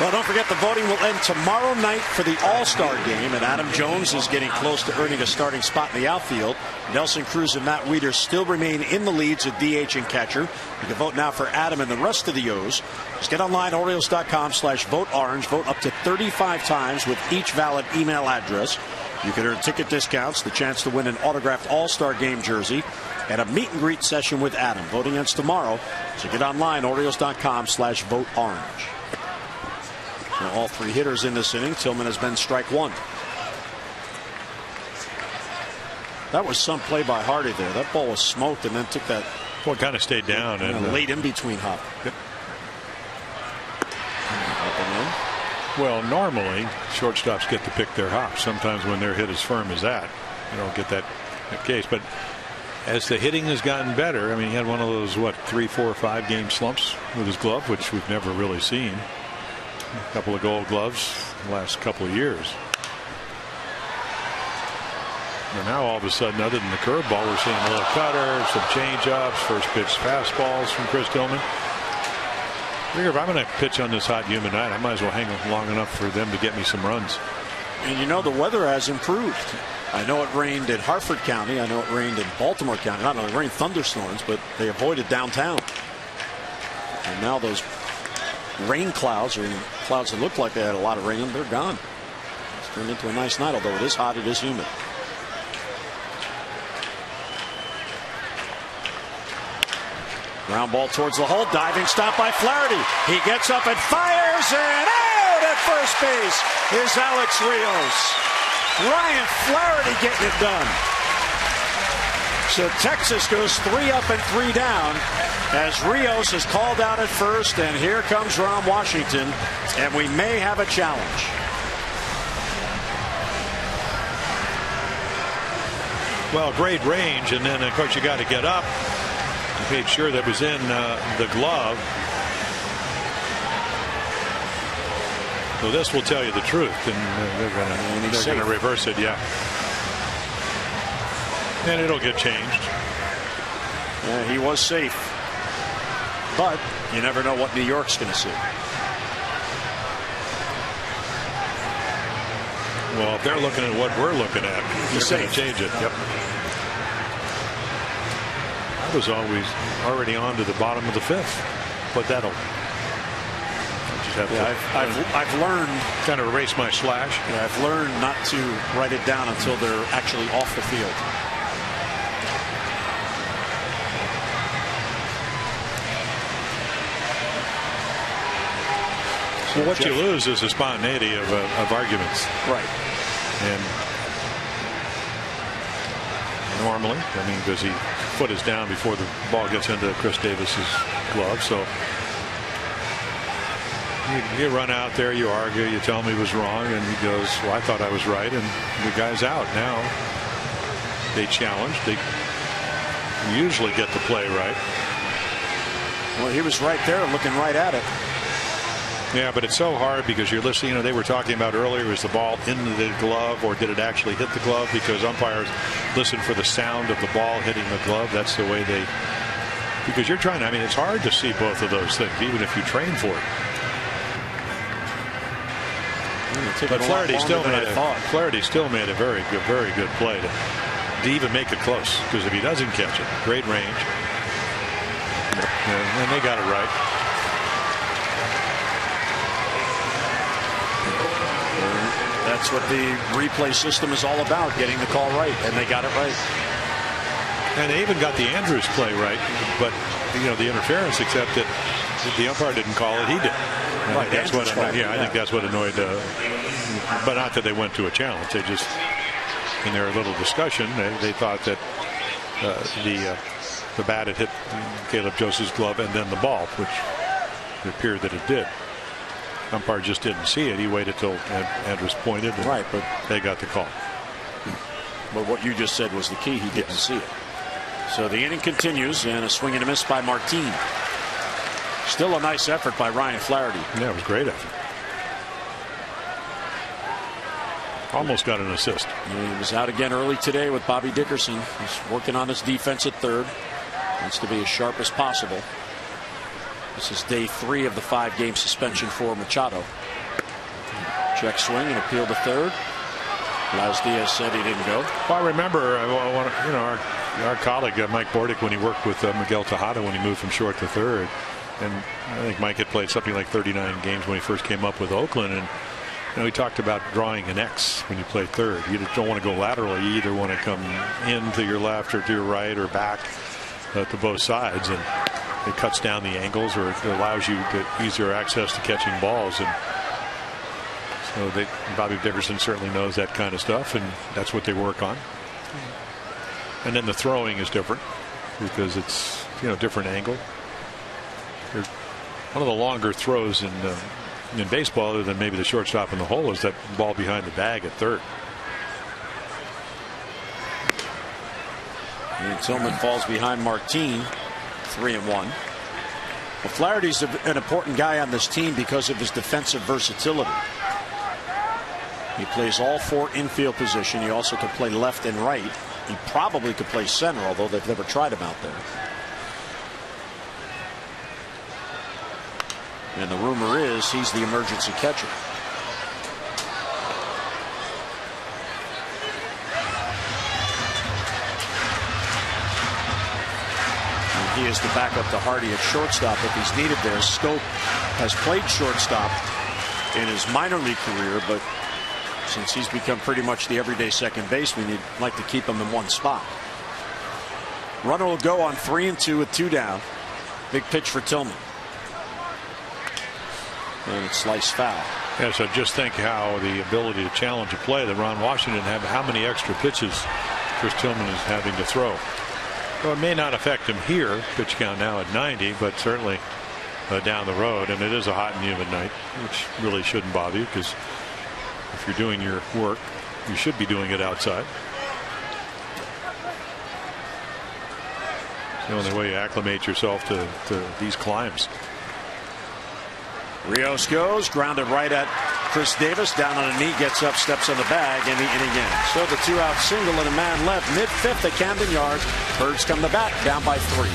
Well, don't forget the voting will end tomorrow night for the All-Star game, and Adam Jones is getting close to earning a starting spot in the outfield. Nelson Cruz and Matt Wieters still remain in the leads at DH and catcher. You can vote now for Adam and the rest of the O's. Just get online, Orioles.com/vote-orange. Vote up to 35 times with each valid email address. You can earn ticket discounts, the chance to win an autographed All-Star game jersey, and a meet and greet session with Adam. Voting ends tomorrow, so get online, Orioles.com/vote-orange. All three hitters in this inning. Tillman has been strike one. That was some play by Hardy there. That ball was smoked and then took that. Well, it kind of stayed down and laid in between hop. Yep. Well, normally shortstops get to pick their hops. Sometimes when they're hit as firm as that, you don't get that case. But as the hitting has gotten better, I mean, he had one of those 3, 4, 5 game slumps with his glove, which we've never really seen. A couple of Gold Gloves the last couple of years. And now all of a sudden, other than the curveball, we're seeing a little cutter, some change-ups, first pitch fastballs from Chris Tillman. I figure if I'm going to pitch on this hot, humid night, I might as well hang long enough for them to get me some runs. And you know, the weather has improved. I know it rained in Harford County. I know it rained in Baltimore County. I don't know, it rained thunderstorms, but they avoided downtown. And now those rain clouds, or clouds that looked like they had a lot of rain in them, they're gone. It's turned into a nice night, although it is hot, it is humid. Ground ball towards the hole, diving stop by Flaherty. He gets up and fires, and out at first base is Alex Rios. Ryan Flaherty getting it done. So Texas goes 3 up and 3 down as Rios is called out at first, and here comes Ron Washington, and we may have a challenge. Well, great range, and then of course you got to get up. He made sure that was in the glove. So this will tell you the truth, and they're going to reverse it, yeah. And it'll get changed. Yeah, he was safe. But you never know what New York's going to see. Well, if they're looking at what we're looking at, they're going to change it. Yep. I was already on to the bottom of the 5th. But that'll. I've learned. Kind of erase my slash. Yeah, I've learned not to write it down until they're actually off the field. Well, what you lose is the spontaneity of arguments. Right. And normally, I mean, because his foot is down before the ball gets into Chris Davis's glove. So you run out there, you argue, you tell him he was wrong, and he goes, well, I thought I was right, and the guy's out. Now they challenge. They usually get the play right. Well, he was right there looking right at it. Yeah, but it's so hard because you're listening. You know, they were talking about earlier, was the ball into the glove or did it actually hit the glove? Because umpires listen for the sound of the ball hitting the glove. That's the way they, because you're trying to, I mean, it's hard to see both of those things, even if you train for it. But Flaherty still made a very good play to even make it close. Because if he doesn't catch it, great range. And they got it right. That's what the replay system is all about, getting the call right, and they got it right. And they even got the Andrews play right, but you know the interference, except that the umpire didn't call it, he did. Right, that's what. I think that's what annoyed. But not that they went to a challenge. They just, in their little discussion, they thought that the bat had hit Caleb Joseph's glove and then the ball, which it appeared that it did. Umpire just didn't see it. He waited till Andrews pointed. Right, but they got the call. But what you just said was the key. He didn't see it. So the inning continues, and a swing and a miss by Martin. Still a nice effort by Ryan Flaherty. Yeah, it was a great effort. Almost got an assist. He was out again early today with Bobby Dickerson. He's working on his defense at third. Wants to be as sharp as possible. This is day 3 of the 5-game suspension for Machado. Check swing and appeal to third. Laz Diaz said he didn't go. Well, I remember, our colleague Mike Bordick, when he worked with Miguel Tejada when he moved from short to third, and I think Mike had played something like 39 games when he first came up with Oakland, and he talked about drawing an X when you play third. You don't want to go laterally. You either want to come in to your left or to your right or back to both sides, and it cuts down the angles, or it allows you to easier access to catching balls. And so Bobby Dickerson certainly knows that kind of stuff, and that's what they work on. And then the throwing is different because it's different angle. One of the longer throws in baseball, other than maybe the shortstop in the hole, is that ball behind the bag at third. And Tillman falls behind Martin, 3-1. Well, Flaherty's an important guy on this team because of his defensive versatility. He plays all 4 infield position. He also can play left and right. He probably could play center, although they've never tried him out there. And the rumor is he's the emergency catcher. And he is the backup to Hardy at shortstop if he's needed there. Stope has played shortstop in his minor league career, but since he's become pretty much the everyday second baseman, you'd like to keep him in one spot. Runner will go on 3-2 with 2 down. Big pitch for Tillman. And it's sliced foul. Yeah, so just think how the ability to challenge a play that Ron Washington had, how many extra pitches Chris Tillman is having to throw. Well, it may not affect him here, pitch count now at 90, but certainly down the road. And it is a hot and humid night, which really shouldn't bother you, because if you're doing your work, you should be doing it outside. It's the only way you acclimate yourself to these climes. Rios goes, grounded right at Chris Davis, down on a knee, gets up, steps on the bag, and the inning ends. So the 2-out single and a man left, mid-5th at Camden Yards. Birds come to bat, down by 3.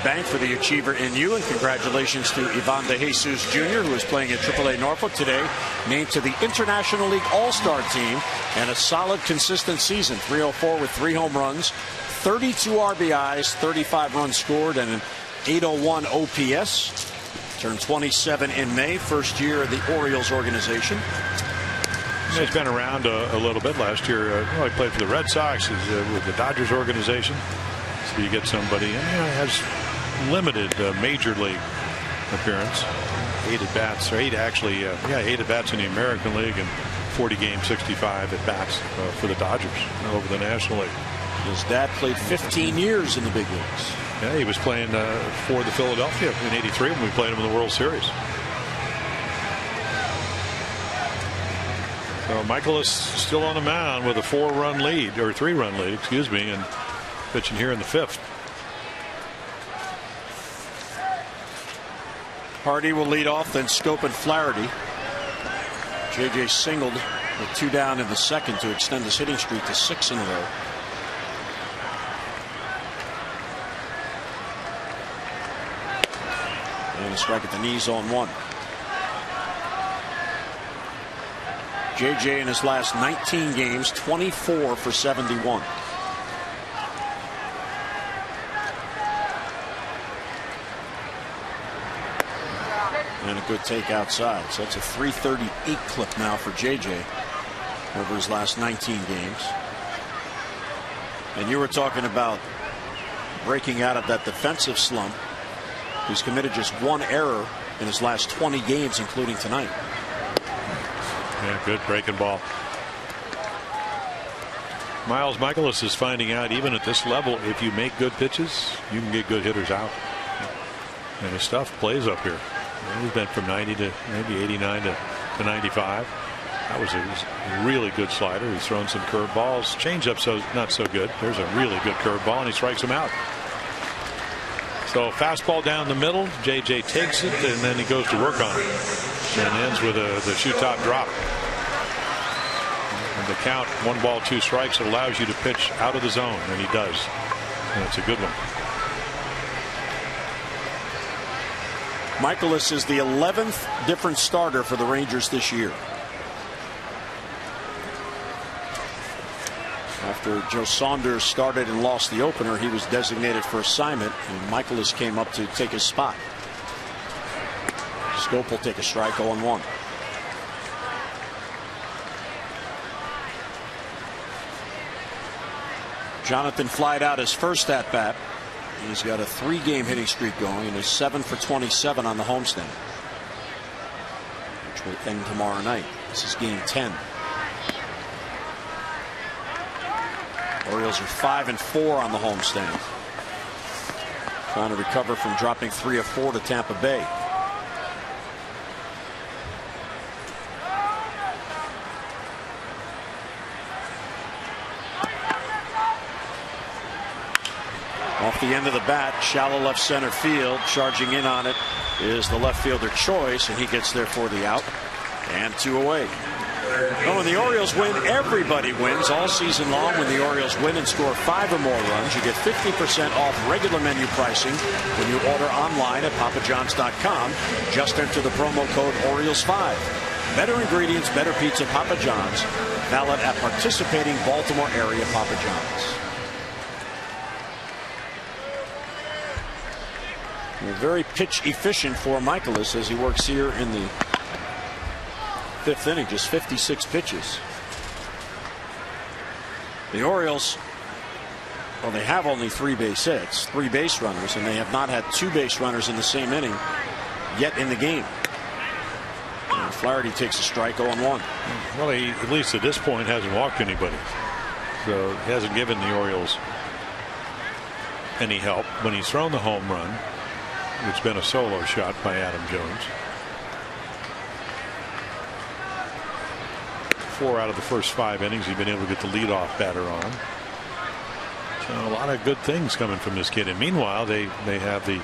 Bank for the achiever in you, and congratulations to Ivan De Jesus Jr., who is playing at AAA Norfolk today, named to the International League All-Star team, and a solid, consistent season. 304 with 3 home runs, 32 RBIs, 35 runs scored, and an 801 OPS. Turned 27 in May, first year of the Orioles organization. He's been around a little bit last year. He played for the Red Sox, with the Dodgers organization. So you get somebody, and has limited major league appearance. 8 at bats, or 8 actually, 8 at bats in the American League, and 40 games, 65 at bats for the Dodgers over the National League. His dad played 15 years in the big leagues. Yeah, he was playing for the Philadelphia in '83 when we played him in the World Series. So Michaelis still on the mound with a 4-run lead, or 3-run lead, excuse me, and pitching here in the 5th. Hardy will lead off, then Scope and Flaherty. JJ singled with 2 down in the 2nd to extend his hitting streak to 6 in a row. And a strike at the knees on 1. JJ in his last 19 games, 24 for 71. And a good take outside. So that's a 338 clip now for JJ over his last 19 games. And you were talking about breaking out of that defensive slump. He's committed just 1 error in his last 20 games, including tonight. Yeah, good breaking ball. Miles Michaelis is finding out, even at this level, if you make good pitches, you can get good hitters out. And his stuff plays up here. He's been from 90 to maybe 89 to 95. That was a really good slider. He's thrown some curve balls. Changeup, so not so good. There's a really good curve ball, and he strikes him out. So fastball down the middle. JJ takes it, and then he goes to work on it, and ends with the shoe top drop. And the count, 1 ball 2 strikes, it allows you to pitch out of the zone, and he does. And it's a good one. Michaelis is the 11th different starter for the Rangers this year. After Joe Saunders started and lost the opener, he was designated for assignment, and Michaelis came up to take his spot. Scope will take a strike, 0-1. Jonathan flied out his first at bat. He's got a 3-game hitting streak going and is 7 for 27 on the homestand, which will end tomorrow night. This is game 10. Orioles are 5 and 4 on the homestand, trying to recover from dropping 3 of 4 to Tampa Bay. Off the end of the bat, shallow left center field. Charging in on it is the left fielder Choice, and he gets there for the out. And 2 away. Well, when the Orioles win, everybody wins all season long. When the Orioles win and score 5 or more runs, you get 50% off regular menu pricing when you order online at papajohns.com. Just enter the promo code Orioles5. Better ingredients, better pizza, Papa John's. Valid at participating Baltimore area Papa John's. Very pitch efficient for Michaelis as he works here in the 5th inning. Just 56 pitches. The Orioles, well, they have only 3 base hits, 3 base runners, and they have not had 2 base runners in the same inning yet in the game. And Flaherty takes a strike, 0-1. Well, he, at least at this point, hasn't walked anybody, so he hasn't given the Orioles any help. When he's thrown the home run, it's been a solo shot by Adam Jones. 4 out of the first 5 innings, he's been able to get the leadoff batter on. So a lot of good things coming from this kid. And meanwhile, they have a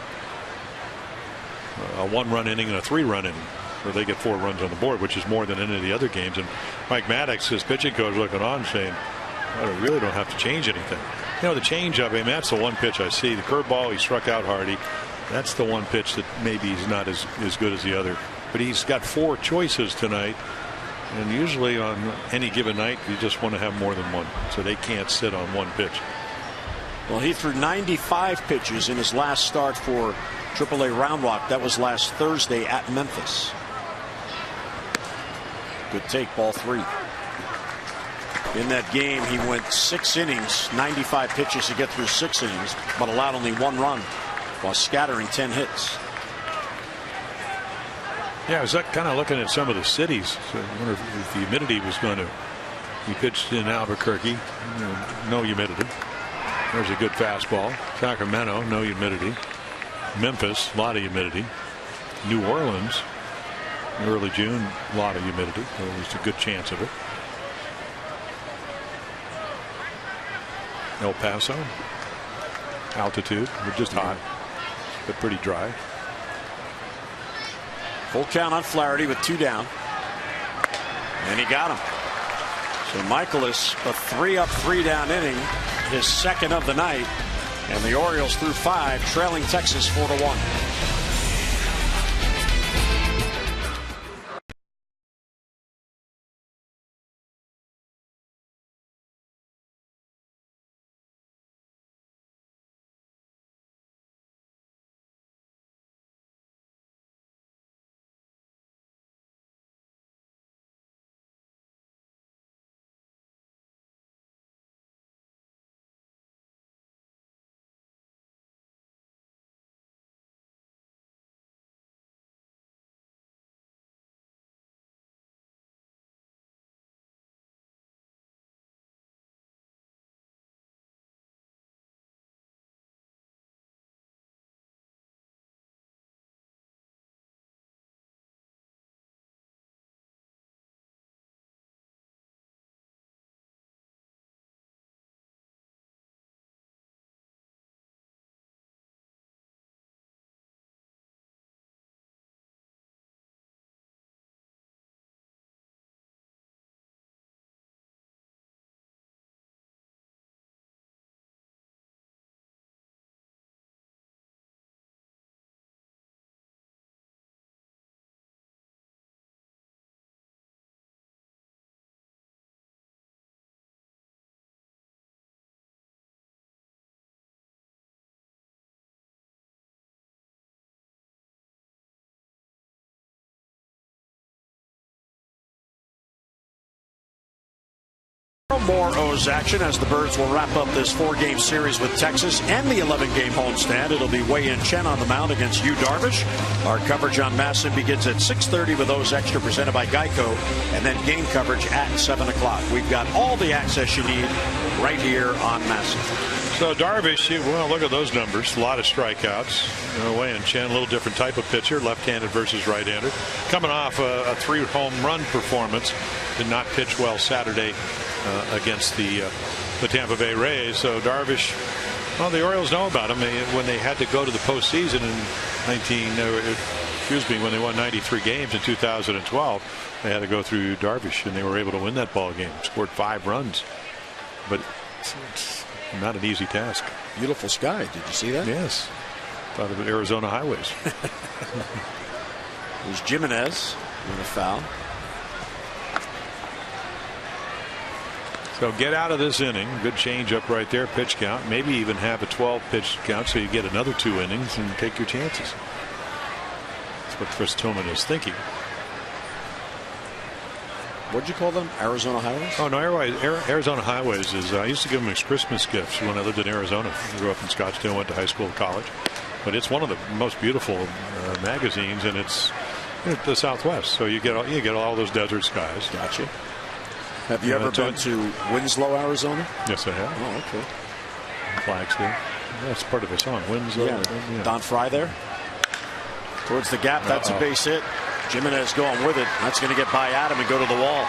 1-run inning and a 3-run inning, where they get 4 runs on the board, which is more than any of the other games. And Mike Maddox, his pitching coach, looking on, saying, well, I really don't have to change anything. You know, the changeup, I mean, that's the one pitch I see. The curveball, he struck out Hardy. That's the one pitch that maybe he's not as good as the other. But he's got 4 choices tonight. And usually on any given night, you just want to have more than one. So they can't sit on one pitch. Well, he threw 95 pitches in his last start for AAA Round Rock. That was last Thursday at Memphis. Good take, ball 3. In that game, he went 6 innings, 95 pitches to get through 6 innings, but allowed only 1 run while scattering 10 hits. Yeah, I was kind of looking at some of the cities. So I wonder if the humidity was going to. He pitched in Albuquerque, no humidity. There's a good fastball. Sacramento, no humidity. Memphis, a lot of humidity. New Orleans, early June, a lot of humidity. So there's a good chance of it. El Paso. Altitude, but just hot, but pretty dry. Full count on Flaherty with 2 down. And he got him. So Michaelis, a 3-up, 3-down inning, his second of the night. And the Orioles through 5, trailing Texas 4-1. More O's action as the Birds will wrap up this 4-game series with Texas and the 11-game homestand. It'll be Wei-Yin Chen on the mound against Yu Darvish. Our coverage on MASN begins at 6:30 with O's Extra presented by Geico, and then game coverage at 7 o'clock. We've got all the access you need right here on MASN. So Darvish, well, look at those numbers. A lot of strikeouts. Wei-Yin Chen, a little different type of pitcher, left-handed versus right-handed. Coming off a 3-home run performance. Did not pitch well Saturday against the Tampa Bay Rays. So Darvish, well, the Orioles know about him. When they had to go to the postseason in when they won 93 games in 2012, they had to go through Darvish, and they were able to win that ball game. Scored 5 runs, but it's not an easy task. Beautiful sky. Did you see that? Yes. Thought of it, Arizona highways. There's Jimenez with a foul. So get out of this inning. Good change up right there. Pitch count. Maybe even have a 12 pitch count so you get another 2 innings and take your chances. That's what Chris Tillman is thinking. What'd you call them? Arizona highways? Oh, no, Arizona highways is, I used to give them as Christmas gifts when I lived in Arizona. I grew up in Scottsdale, went to high school and college. But it's one of the most beautiful magazines, and it's the Southwest. So you get all those desert skies. Gotcha. Have you ever been to Winslow, Arizona? Yes, I have. Oh, okay. Clarksville. That's part of a song. Winslow. Yeah. Don Fry there. Towards the gap. That's a base hit. Jimenez going with it. That's going to get by Adam and go to the wall.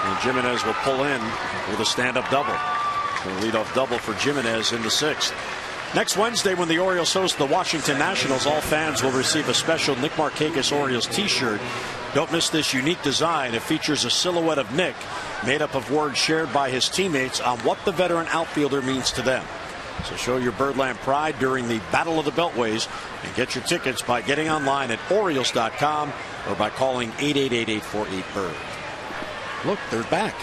And Jimenez will pull in with a stand-up double. A leadoff double for Jimenez in the 6th. Next Wednesday, when the Orioles host the Washington Nationals, all fans will receive a special Nick Markakis Orioles t-shirt. Don't miss this unique design. It features a silhouette of Nick made up of words shared by his teammates on what the veteran outfielder means to them. So show your Birdland pride during the Battle of the Beltways and get your tickets by getting online at Orioles.com or by calling 888-848-BIRD. Look, they're back.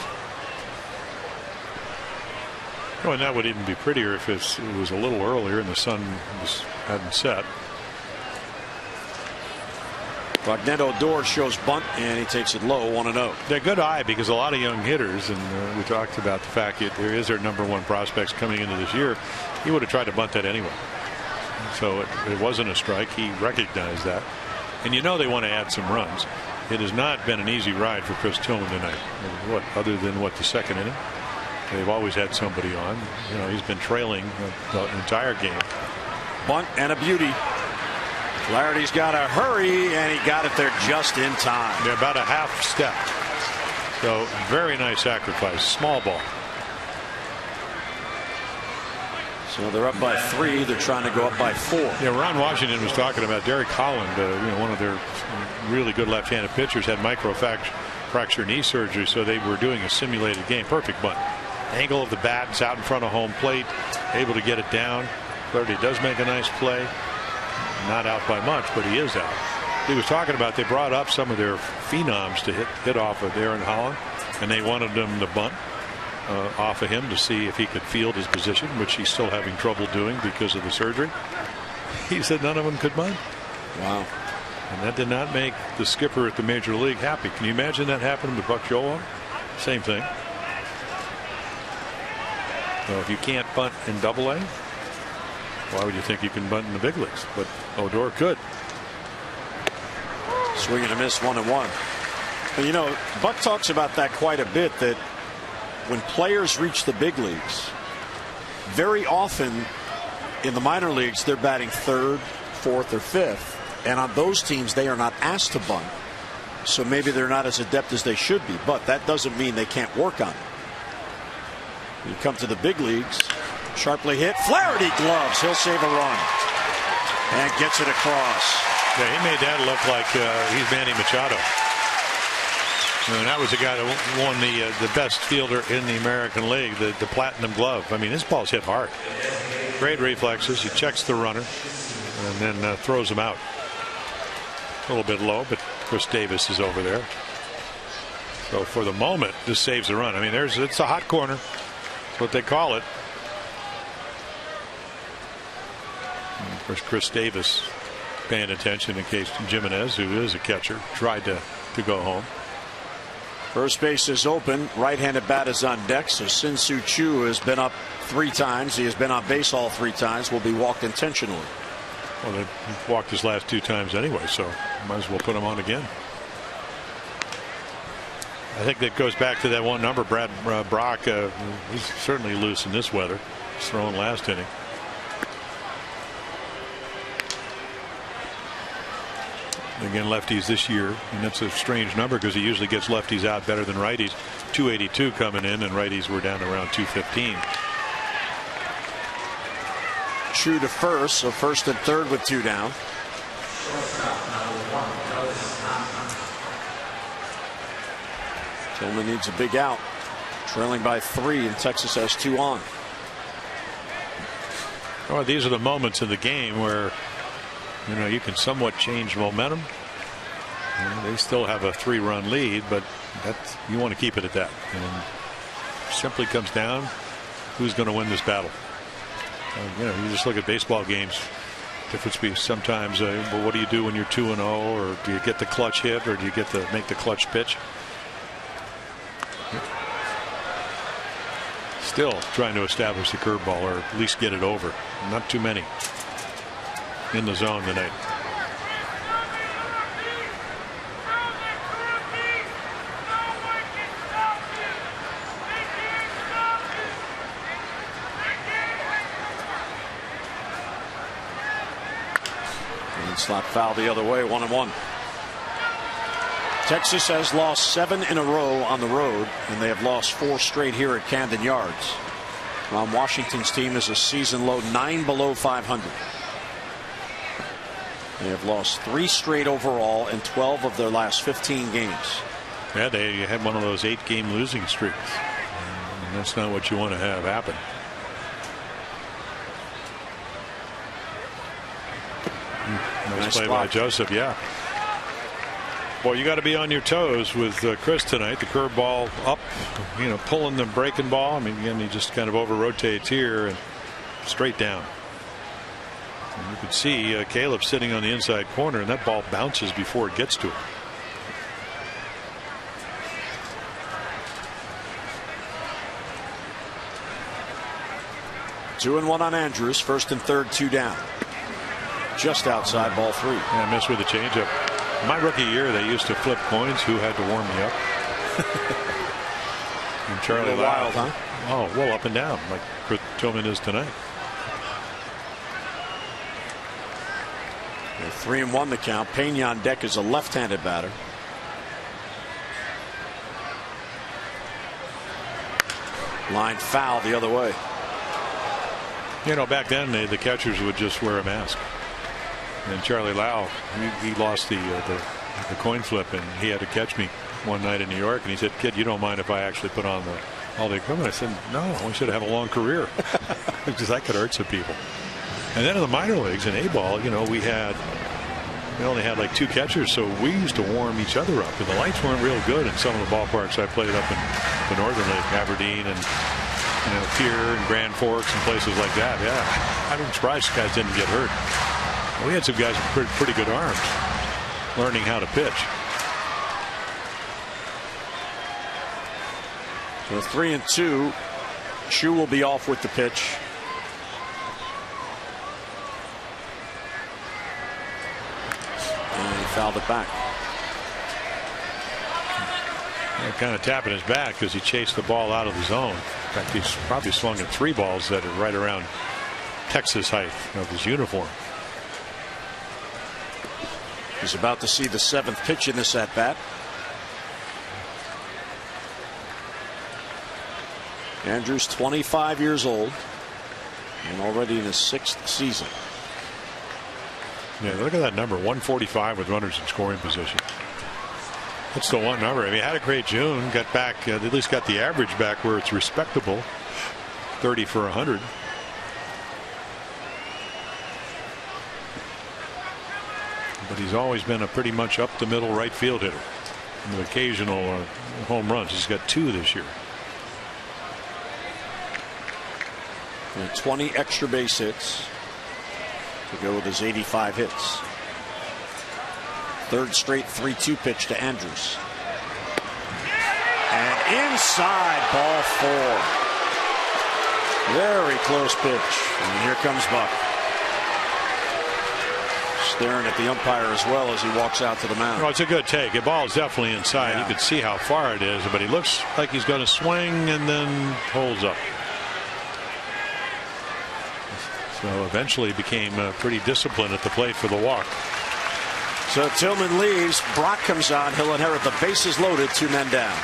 Well, and that would even be prettier if it was a little earlier and the sun hadn't set. Magneto Odor shows bunt, and he takes it low, 1-0. They're good eye because a lot of young hitters, and we talked about the fact that there is their #1 prospects coming into this year. He would have tried to bunt that anyway. So it wasn't a strike. He recognized that. And they want to add some runs. It has not been an easy ride for Chris Tillman tonight. Other than the 2nd inning? They've always had somebody on. He's been trailing the entire game. Bunt and a beauty. Flaherty's got to hurry, and he got it there just in time. They're about a half step. So very nice sacrifice. Small ball. So they're up by 3. They're trying to go up by 4. Yeah, Ron Washington was talking about Derek Holland, one of their really good left-handed pitchers, had microfracture knee surgery, so they were doing a simulated game. Perfect bunt. Angle of the bat, it's out in front of home plate, able to get it down. Flaherty does make a nice play. Not out by much, but he is out. He was talking about they brought up some of their phenoms to hit off of Aaron Holland, and they wanted them to bunt off of him to see if he could field his position, which he's still having trouble doing because of the surgery. He said none of them could bunt. Wow. And that did not make the skipper at the major league happy. Can you imagine that happening to Buck Joel? Same thing. So if you can't bunt in Double-A, why would you think you can bunt in the big leagues? But Odor could. Swing and a miss, 1-1. But you know, Buck talks about that quite a bit, that when players reach the big leagues, very often in the minor leagues they're batting 3rd, 4th, or 5th, and on those teams they are not asked to bunt, so maybe they're not as adept as they should be, but that doesn't mean they can't work on it. You come to the big leagues, sharply hit, Flaherty gloves, he'll save a run and gets it across. Yeah, he made that look like he's Manny Machado. And that was the guy that won the best fielder in the American League, the Platinum Glove. I mean, his ball's hit hard. Great reflexes. He checks the runner and then throws him out. A little bit low, but Chris Davis is over there. So for the moment, this saves the run. I mean, it's a hot corner. That's what they call it. And of course, Chris Davis paying attention in case Jimenez, who is a catcher, tried to go home. First base is open. Right-handed bat is on deck. So Sin-Soo Choo has been up 3 times. He has been on base all 3 times. Will be walked intentionally. Well, they walked his last 2 times anyway, so might as well put him on again. I think that goes back to that one number. Brad Brock, he's certainly loose in this weather. He's thrown last inning. Again, lefties this year, and that's a strange number because he usually gets lefties out better than righties. 282 coming in, and righties were down around 215. Choo to first, so first and third with 2 down. Tillman needs a big out, trailing by 3, and Texas has 2 on. Oh, these are the moments in the game where you can somewhat change momentum. They still have a 3-run lead, but you want to keep it at that. And simply comes down who's going to win this battle. You just look at baseball games. Difference be sometimes, well, what do you do when you're 2-0, or do you get the clutch hit, or do you get to make the clutch pitch? Still trying to establish the curveball, or at least get it over. Not too many in the zone tonight. And slap foul the other way, 1-1. Texas has lost 7 in a row on the road, and they have lost 4 straight here at Camden Yards. Ron Washington's team is a season low 9 below 500. They have lost 3 straight overall in 12 of their last 15 games. Yeah, they had one of those 8-game losing streaks. And that's not what you want to have happen. Nice play by Joseph. Yeah. Well, you got to be on your toes with Chris tonight. The curveball up, pulling the breaking ball. I mean, again, he just kind of over rotates here and straight down. And you can see Caleb sitting on the inside corner, and that ball bounces before it gets to him. Two and 1 on Andrews. First and third, 2 down. Just outside, ball 3. Yeah, missed with a changeup. My rookie year, they used to flip coins. Who had to warm me up? And Charlie Wild, huh? Oh, well, up and down, like Chris Tillman is tonight. 3-1 the count. Pena on deck is a left-handed batter. Line foul the other way. You know, back then the catchers would just wear a mask. And Charlie Lau, he lost the coin flip, and he had to catch me one night in New York, and he said, "Kid, you don't mind if I actually put on all the equipment?" I said, "No, I want you to have a long career," because that could hurt some people. And then in the minor leagues in A-ball, you know, we only had like 2 catchers, so we used to warm each other up, and the lights weren't real good in some of the ballparks I played up in the Northern League, Aberdeen and Pier and Grand Forks and places like that. Yeah, I'm surprised guys didn't get hurt. We had some guys with pretty good arms learning how to pitch. So 3-2. Shu will be off with the pitch. And he fouled it back. Kind of tapping his back because he chased the ball out of the zone. In fact, he's probably swung at 3 balls that are right around Texas height of his uniform. He's about to see the 7th pitch in this at bat. Andrews, 25 years old and already in his 6th season. Yeah, look at that number, 145 with runners in scoring position. That's the one number. I mean, had a great June, got back, at least got the average back where it's respectable, 30 for 100. But he's always been a pretty much up the middle right field hitter with occasional home runs. He's got 2 this year. And 20 extra base hits to go with his 85 hits. 3rd straight 3-2 pitch to Andrews. And inside, ball 4. Very close pitch. And here comes Buck. Staring at the umpire as well as he walks out to the mound. Oh, it's a good take. The ball is definitely inside. You can see how far it is, but he looks like he's going to swing and then holds up. So eventually became pretty disciplined at the plate for the walk. So Tillman leaves. Brock comes on. He'll inherit the bases loaded, 2 men down.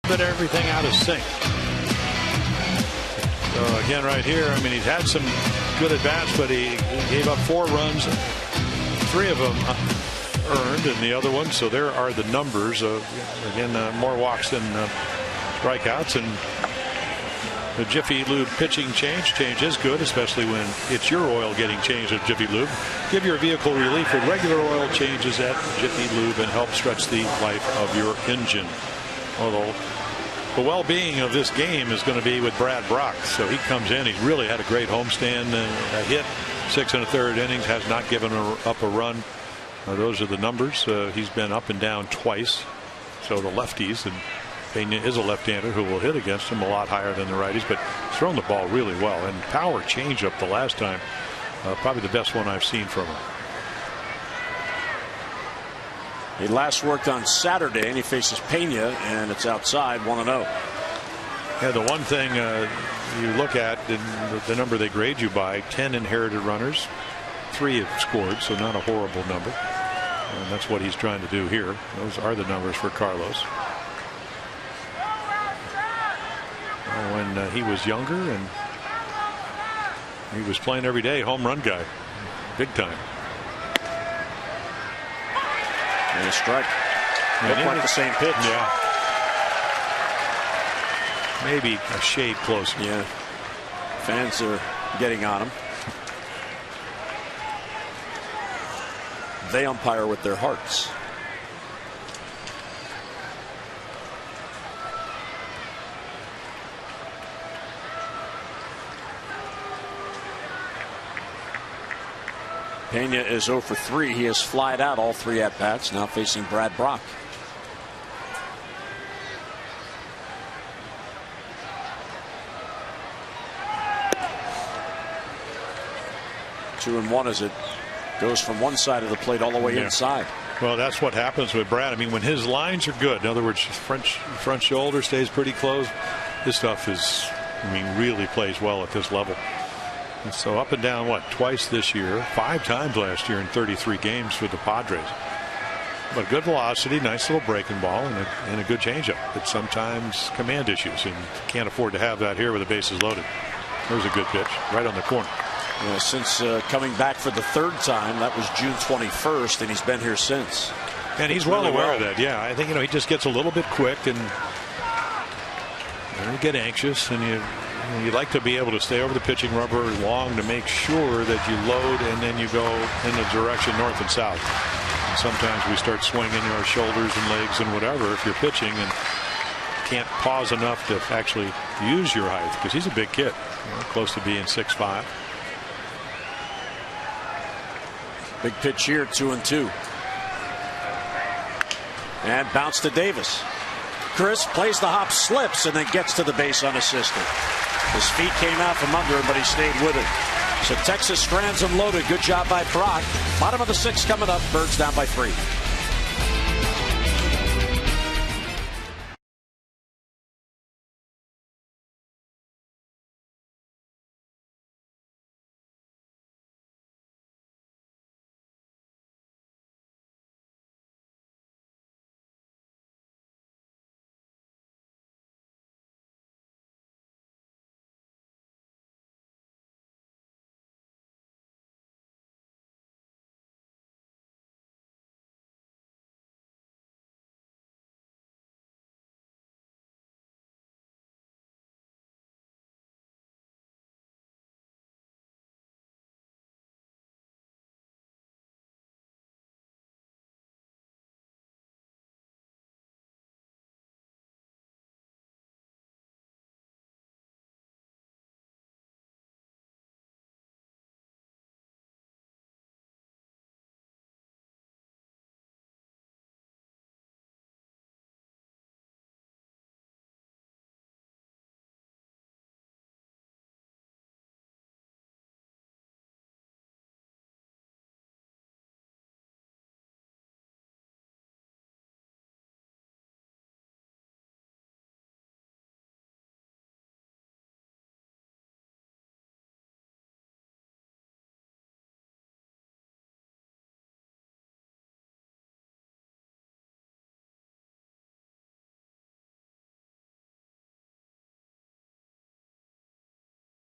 But everything out of sync. So again, right here, I mean, he's had some good at bats, but he gave up 4 runs, 3 of them earned, and the other one. So there are the numbers. Again, more walks than strikeouts, and the Jiffy Lube pitching change is good, especially when it's your oil getting changed at Jiffy Lube. Give your vehicle relief with regular oil changes at Jiffy Lube and help stretch the life of your engine. Although the well-being of this game is going to be with Brad Brock. So he comes in. He's really had a great homestand. A hit, 6 1/3 innings, has not given up a run. Those are the numbers. He's been up and down twice. So the lefties, and Pena is a left-hander who will hit against him a lot higher than the righties, but he's thrown the ball really well. And power changeup the last time, probably the best one I've seen from him. He last worked on Saturday, and he faces Pena, and it's outside 1-0. Yeah, the one thing you look at in the number they grade you by, 10 inherited runners, 3 have scored, so not a horrible number. And that's what he's trying to do here. Those are the numbers for Carlos. When he was younger and he was playing every day, home run guy, big time. And a strike. Looked like the same pitch. Yeah. Maybe a shade closer. Yeah. Fans are getting on him. They umpire with their hearts. Pena is 0 for 3. He has flied out all 3 at-bats, now facing Brad Brock. Two and one as it goes from one side of the plate all the way inside. Well, that's what happens with Brad. I mean, when his lines are good, in other words, front shoulder stays pretty close, this stuff is, I mean, really plays well at this level. And so up and down, what, twice this year, 5 times last year in 33 games for the Padres. But good velocity, nice little breaking ball, and a good changeup. But sometimes command issues, and can't afford to have that here with the bases loaded. There's a good pitch right on the corner. Since coming back for the 3rd time, that was June 21st, and he's been here since. And he's well aware of that. Yeah, I think, he just gets a little bit quick, and you get anxious, and you like to be able to stay over the pitching rubber long to make sure that you load and then you go in the direction north and south. And sometimes we start swinging our shoulders and legs and whatever if you're pitching and can't pause enough to actually use your height, because he's a big kid, close to being 6'5". Big pitch here, 2-2. And bounce to Davis. Chris plays the hop, slips, and then gets to the base unassisted. His feet came out from under him, but he stayed with it. So Texas strands him loaded. Good job by Brock. Bottom of the 6th coming up. Birds down by 3.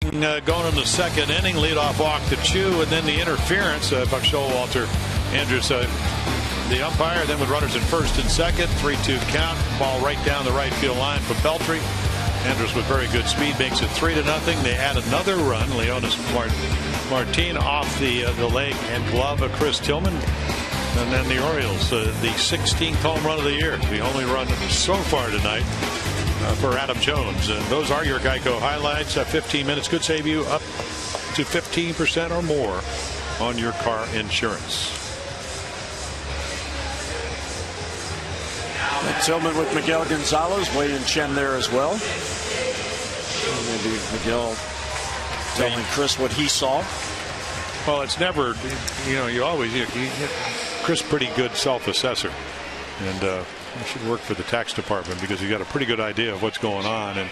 Going in the 2nd inning, leadoff walk to Chu, and then the interference. Buck Showalter, Andrews, the umpire, then with runners at 1st and 2nd, 3-2 count. Ball right down the right field line for Beltry. Andrews with very good speed makes it 3-0. They add another run. Leonis Martin off the leg and glove of Chris Tillman. And then the Orioles, the 16th home run of the year, the only run so far tonight for Adam Jones. And those are your Geico highlights. 15 minutes could save you up to 15% or more on your car insurance. And Tillman with Miguel Gonzalez, Wade and Chen there as well. Maybe Miguel telling Chris what he saw. Well, it's never, you always, Chris, pretty good self-assessor. And you should work for the tax department because you got a pretty good idea of what's going on. And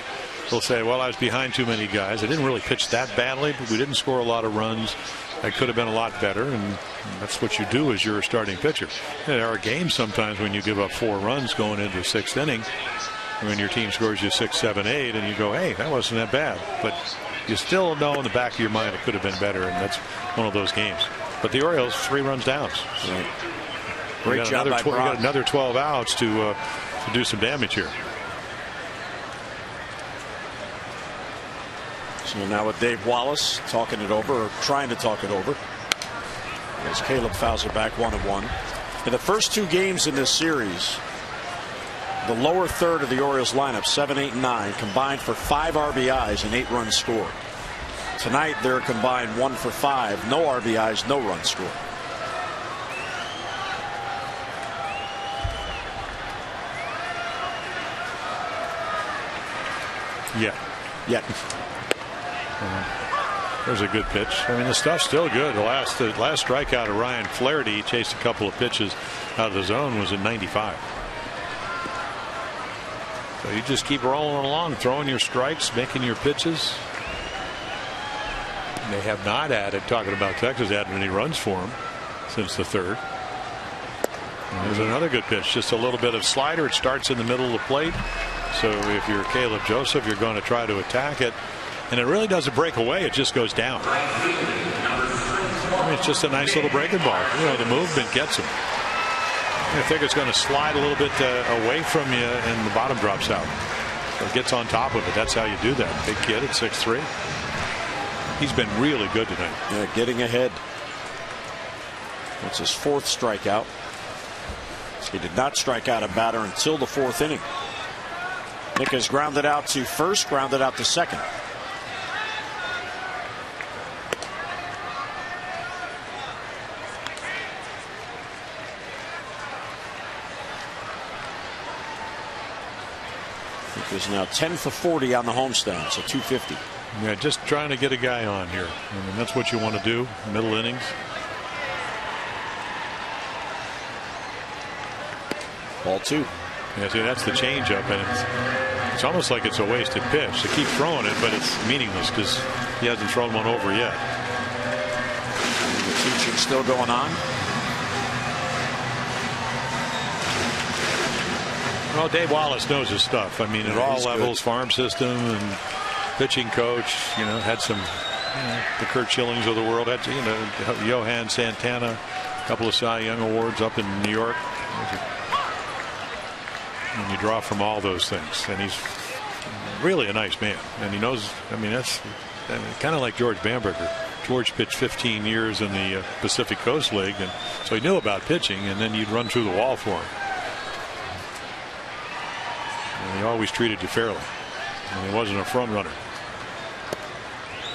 they'll say, well, I was behind too mmany guys. I didn't really pitch that badly, but we didn't score a lot of runs. I could have been a lot better, and that's what you do as you're a starting pitcher. There are games sometimes when you give up 4 runs going into the 6th inning, when your team scores you 6, 7, 8, and you go, hey, that wasn't that bad. But you still know in the back of your mind it could have been better, and that's one of those games. But the Orioles, 3 runs down. Right. Great job by Brock. You got another 12 outs to do some damage here. So now with Dave Wallace talking it over, or trying to talk it over, as Caleb fouls it back 1-1. In the first 2 games in this series, the lower third of the Orioles lineup, 7, 8, and 9, combined for 5 RBIs and 8 runs scored. Tonight they're combined 1 for 5, no RBIs, no runs scored. Yeah. There's a good pitch. I mean, the stuff's still good. The last strikeout of Ryan Flaherty, chased a couple of pitches out of the zone, was at 95. So you just keep rolling along, throwing your strikes, making your pitches. They have not added, talking about Texas, added any runs for him since the 3rd. And there's another good pitch, just a little bit of slider. It starts in the middle of the plate. So if you're Caleb Joseph, you're going to try to attack it. And it really doesn't break away. It just goes down. I mean, it's just a nice little breaking ball. You know, the movement gets him. I think it's going to slide a little bit away from you, and the bottom drops out. So it gets on top of it. That's how you do that. Big kid at 6'3". He's been really good tonight. Yeah, getting ahead. That's his 4th strikeout. He did not strike out a batter until the 4th inning. Nick has grounded out to first, grounded out to second. Nick is now 10 for 40 on the homestand, so 250. Yeah, just trying to get a guy on here. I mean, that's what you want to do, middle innings. Ball 2. Yeah, see, that's the changeup, and it's almost like it's a wasted pitch. They keep throwing it, but it's meaningless because he hasn't thrown one over yet. The teaching still going on. Well, Dave Wallace knows his stuff. I mean, at all levels, farm system and pitching coach. You know, had some the Kurt Schillings of the world. Had Johan Santana, a couple of Cy Young awards up in New York. And you draw from all those things, and he's really a nice man, and he knows. I mean, that's kind of like George Bamberger. George pitched 15 years in the Pacific Coast League, and so he knew about pitching, and then you'd run through the wall for him. And he always treated you fairly, and he wasn't a front runner.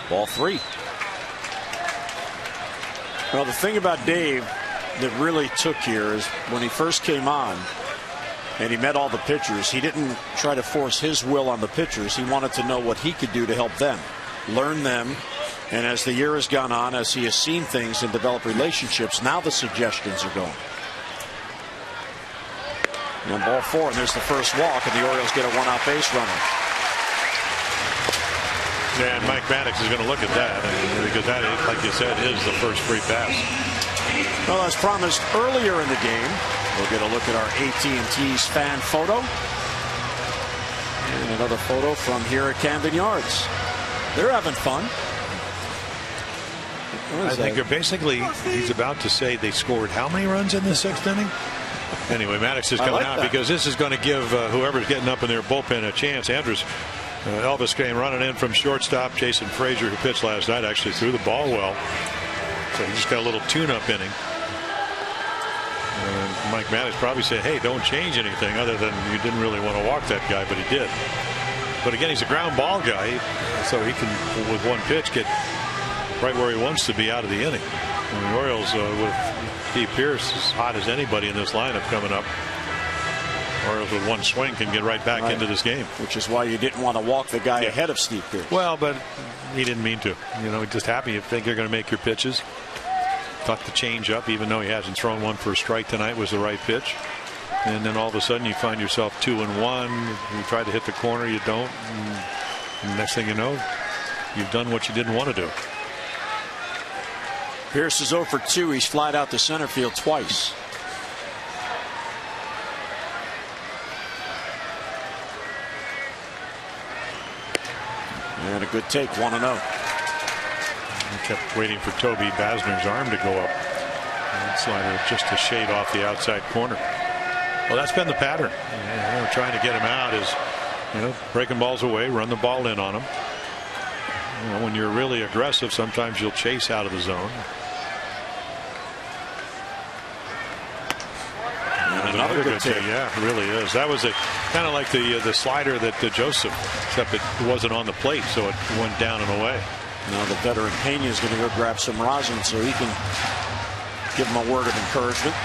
Ball 3. Well, the thing about Dave that really took here is when he first came on and he met all the pitchers, he didn't try to force his will on the pitchers. He wanted to know what he could do to help them, learn them. And as the year has gone on, as he has seen things and developed relationships, now the suggestions are going. And ball 4, and there's the first walk, and the Orioles get a 1-out base runner. Yeah, and Mike Maddox is going to look at that, because that, like you said, is the first free pass. Well, as promised earlier in the game, we'll get a look at our AT&T's fan photo. And another photo from here at Camden Yards. They're having fun. I think they're basically, he's about to say they scored how many runs in the 6th inning? Anyway, Maddox is coming out because this is going to give whoever's getting up in their bullpen a chance. Andrews, Elvis came running in from shortstop. Jason Frazier, who pitched last night, actually threw the ball well. So he just got a little tune-up inning. And Mike Maddox probably said, hey, don't change anything other than you didn't really want to walk that guy, but he did. But again, he's a ground ball guy, so he can, with one pitch, get right where he wants to be out of the inning. And the Orioles, with Steve Pearce as hot as anybody in this lineup coming up, Orioles with one swing can get right back into this game. Which is why you didn't want to walk the guy ahead of Steve Pearce. Well, but he didn't mean to. You know, just happy you think you're going to make your pitches. Thought the change up, even though he hasn't thrown one for a strike tonight, was the right pitch. And then all of a sudden you find yourself 2-1. You try to hit the corner, you don't. And next thing you know, you've done what you didn't want to do. Pierce is 0 for 2. He's flied out to center field twice. And a good take, 1-0. He kept waiting for Toby Basner's arm to go up. And slider just a shade off the outside corner. Well, that's been the pattern. Trying to get him out is, breaking balls away, run the ball in on him. When you're really aggressive, sometimes you'll chase out of the zone. And another good take. Yeah, it really is. That was kind of like the slider that Joseph, except it wasn't on the plate, so it went down and away. Now the veteran Pena is going to go grab some rosin so he can give him a word of encouragement.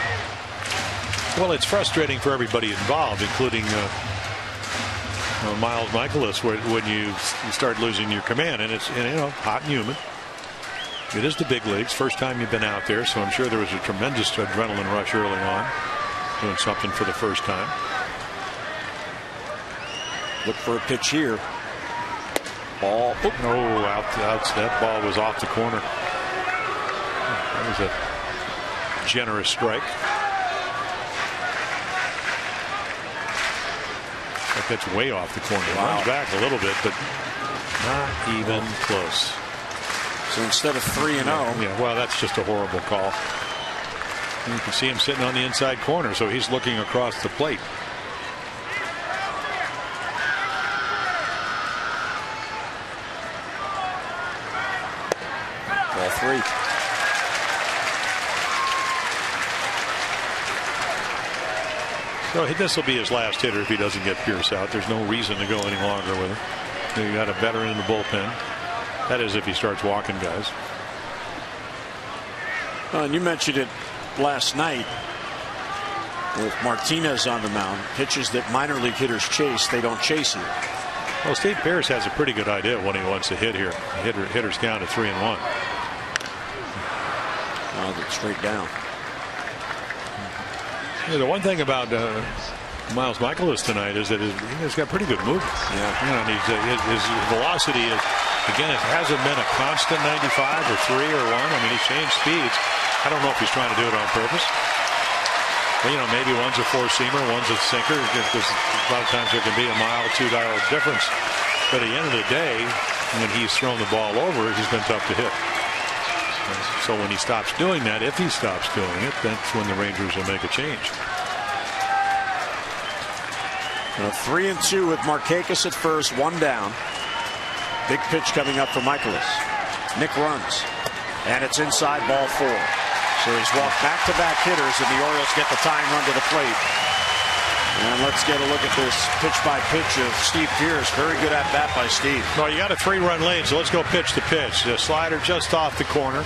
Well, it's frustrating for everybody involved, including Miles Michaelis, when you start losing your command, and it's hot and humid. It is the big leagues. First time you've been out there, so I'm sure there was a tremendous adrenaline rush early on, doing something for the first time. Look for a pitch here. Ball. That ball was off the corner. That was a generous strike. That's way off the corner. Wow. Runs back a little bit, but not even close. So instead of 3-0. Yeah, well, that's just a horrible call. You can see him sitting on the inside corner, so he's looking across the plate. Ball 3. So this will be his last hitter if he doesn't get Pierce out. There's no reason to go any longer with him. You got a veteran in the bullpen. That is if he starts walking guys. And you mentioned it last night with Martinez on the mound. Pitches that minor league hitters chase, they don't chase here. Well, Steve Pierce has a pretty good idea when he wants to hit here. Hitters down to 3-1. Now get straight down. Yeah, the one thing about Miles Michaelis tonight is that he's got pretty good movement. Yeah. His velocity is, again, it hasn't been a constant 95 or 3 or 1. I mean, he's changed speeds. I don't know if he's trying to do it on purpose. But, maybe one's a four-seamer, one's a sinker. Because a lot of times there can be a mile, 2-dial difference. But at the end of the day, when he's thrown the ball over, he's been tough to hit. So when he stops doing that, if he stops doing it, that's when the Rangers will make a change. 3-2 with Markakis at first, 1 down. Big pitch coming up for Michaelis. Nick runs, and it's inside, ball 4. So he's walked back-to-back hitters, and the Orioles get the tying run to the plate. And let's get a look at this pitch-by-pitch of Steve Pierce. Very good at-bat by Steve. Well, you got a 3-run lead, so let's go pitch to pitch. The slider just off the corner.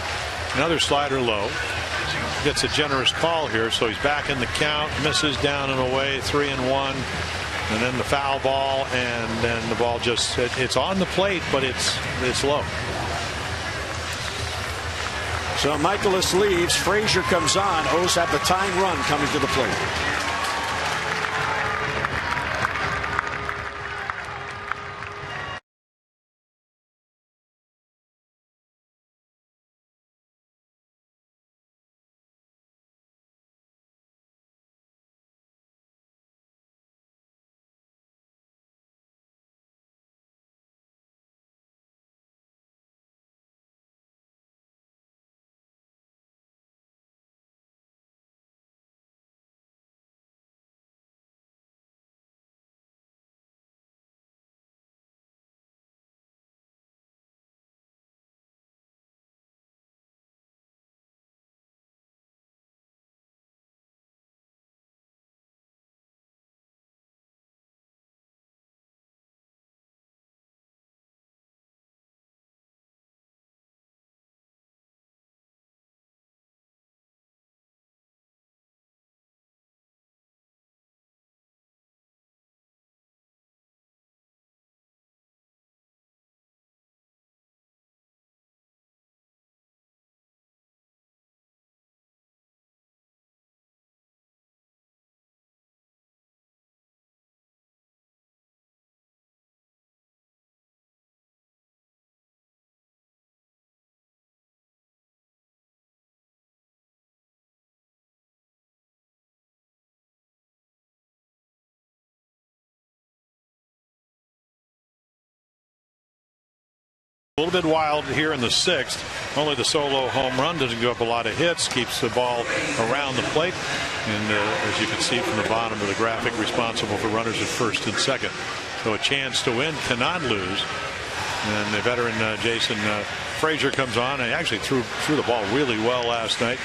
Another slider low. Gets a generous call here, so he's back in the count. Misses down and away, 3-1. And then the foul ball, and then the ball it's on the plate, but it's low. So Michaelis leaves. Frazier comes on. O's have the tying run coming to the plate. A little bit wild here in the 6th. Only the solo home run, doesn't give up a lot of hits, keeps the ball around the plate, and as you can see from the bottom of the graphic, responsible for runners at first and second. So a chance to win, cannot lose. And the veteran Jason Frazier comes on. He actually threw the ball really well last night.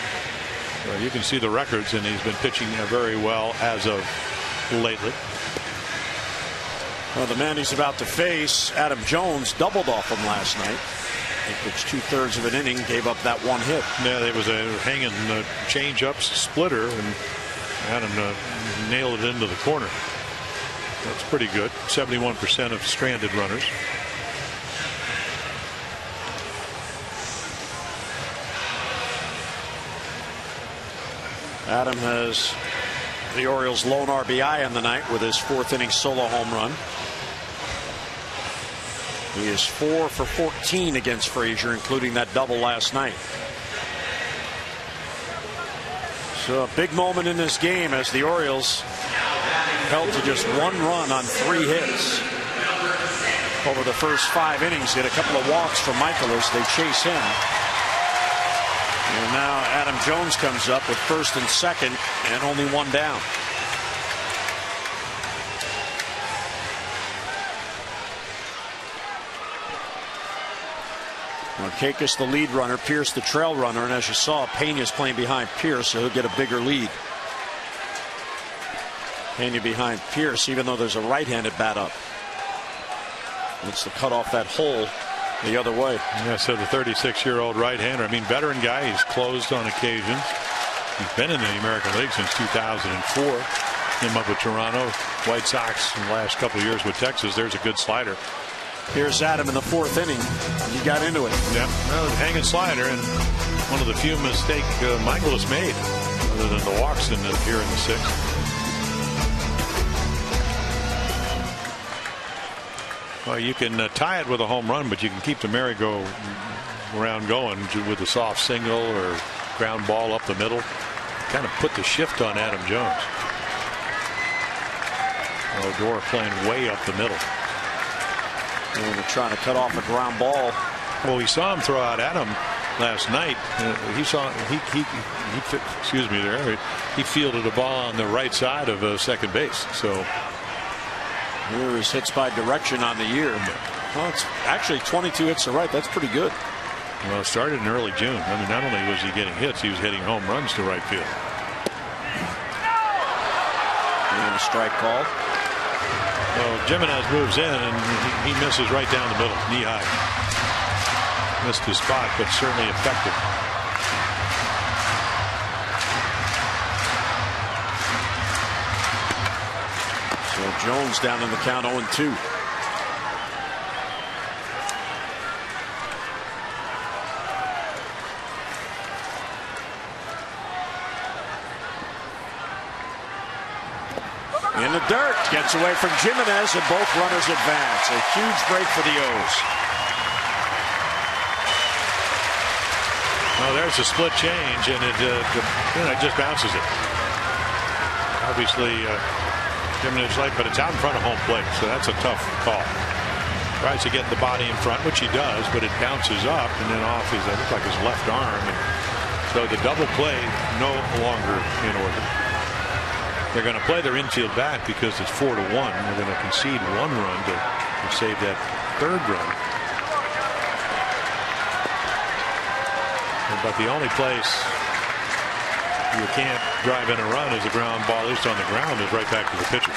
You can see the records, and he's been pitching very well as of lately. Well, the man he's about to face, Adam Jones, doubled off him last night. He pitched 2/3 of an inning, gave up that one hit. Yeah, there was a hanging change-up splitter, and Adam nailed it into the corner. That's pretty good. 71% of stranded runners. Adam has the Orioles' lone RBI on the night with his 4th inning solo home run. He is 4 for 14 against Frazier, including that double last night. So a big moment in this game as the Orioles held to just 1 run on 3 hits over the first 5 innings. Get a couple of walks from Michaelis. They chase him. And now Adam Jones comes up with 1st and 2nd and only 1 down. Markakis the lead runner, Pierce the trail runner, and as you saw, Pena's playing behind Pierce, so he'll get a bigger lead. Pena behind Pierce, even though there's a right-handed bat up. Looks to cut off that hole the other way. Yeah, so the 36-year-old right-hander, I mean, veteran guy, he's closed on occasion. He's been in the American League since 2004. Came up with Toronto, White Sox in the last couple of years with Texas. There's a good slider. Here's Adam in the 4th inning. He got into it. Yeah, well, hanging slider, and one of the few mistakes Michaelis made, other than the walks here in the 6th. Well, you can tie it with a home run, but you can keep the merry-go-round going with a soft single or ground ball up the middle. Kind of put the shift on Adam Jones. Odor playing way up the middle. And they're trying to cut off a ground ball. Well, we saw him throw out Adam last night. He fielded a ball on the right side of second base. So here is hits by direction on the year. Well, it's actually 22 hits to right. That's pretty good. Well, it started in early June. I mean, not only was he getting hits, he was hitting home runs to right field. And a strike call. Well, Jimenez moves in, and he misses right down the middle, knee high. Missed his spot, but certainly effective. So Jones down in the count, 0-2. In the dirt, gets away from Jimenez, and both runners advance. A huge break for the O's. Oh, there's a split change, and it just bounces it. Obviously, Jimenez late, but it's out in front of home plate, so that's a tough call. Tries to get the body in front, which he does, but it bounces up and then off his, I look like his left arm. And so the double play no longer in order. They're going to play their infield back because it's 4-1. They're going to concede 1 run to save that 3rd run. But the only place you can't drive in a run is a ground ball, at least on the ground, is right back to the pitcher.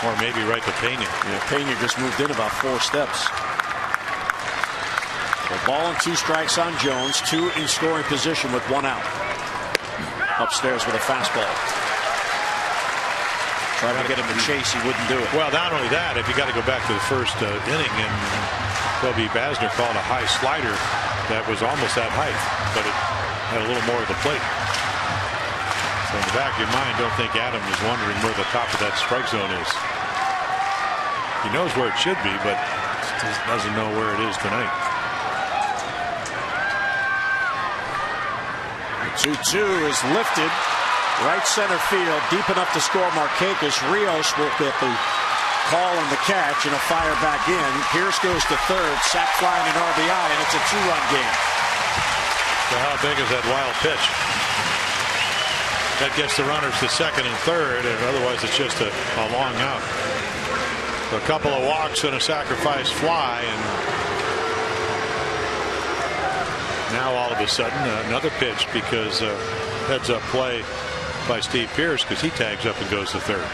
Or maybe right to Pena. Yeah, Pena just moved in about 4 steps. So ball and 2 strikes on Jones, 2 in scoring position with 1 out. Upstairs with a fastball. Trying to get him to chase, he wouldn't do it. Well, not only that, if you got to go back to the first inning, and Toby Basner called a high slider that was almost that height, but it had a little more of the plate. So in the back of your mind, don't think Adam is wondering where the top of that strike zone is. He knows where it should be, but just doesn't know where it is tonight. The 2-2 is lifted. Right center field, deep enough to score Markakis. Rios will get the call on the catch and a fire back in. Pierce goes to third, sac fly and an RBI, and it's a 2-run game. So how big is that wild pitch? That gets the runners to second and third, and otherwise it's just a long out. So a couple of walks and a sacrifice fly, and now all of a sudden another pitch because heads up play by Steve Pierce because he tags up and goes to third.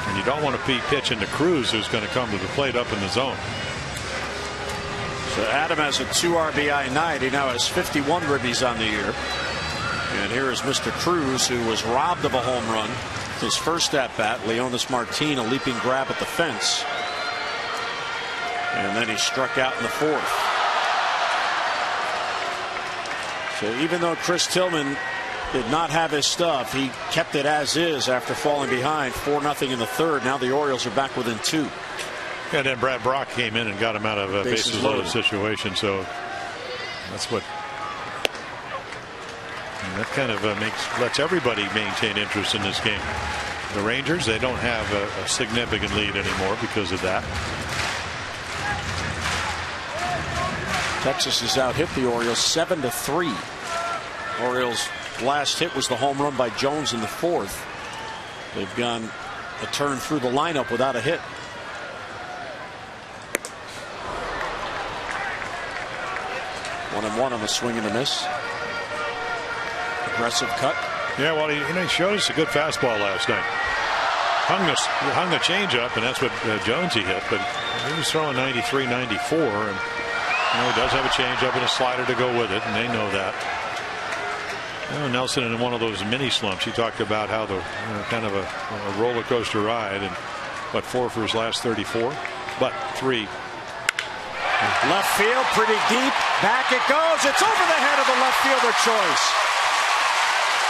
And you don't want to be pitching to Cruz, who's going to come to the plate up in the zone. So Adam has a 2 RBI night. He now has 51 ribbies on the year. And here is Mr. Cruz, who was robbed of a home run. His first at bat, Leonis Martin, a leaping grab at the fence. And then he struck out in the fourth. So even though Chris Tillman did not have his stuff, he kept it as is after falling behind 4-0 in the third. Now the Orioles are back within 2. And then Brad Brock came in and got him out of a bases loaded situation. So that's what. That kind of lets everybody maintain interest in this game. The Rangers, they don't have a significant lead anymore because of that. Texas has out hit the Orioles 7-3. Orioles' last hit was the home run by Jones in the fourth. They've gone a turn through the lineup without a hit. One and one on the swing and a miss. Aggressive cut. Yeah, well, he showed us a good fastball last night. Hung the changeup, and that's what Jonesy hit. But he was throwing 93, 94, and he does have a changeup and a slider to go with it, and they know that. Nelson in one of those mini slumps. He talked about how the kind of a roller coaster ride, and 4 for his last 34, but 3. Left field, pretty deep. Back it goes. It's over the head of the left fielder choice.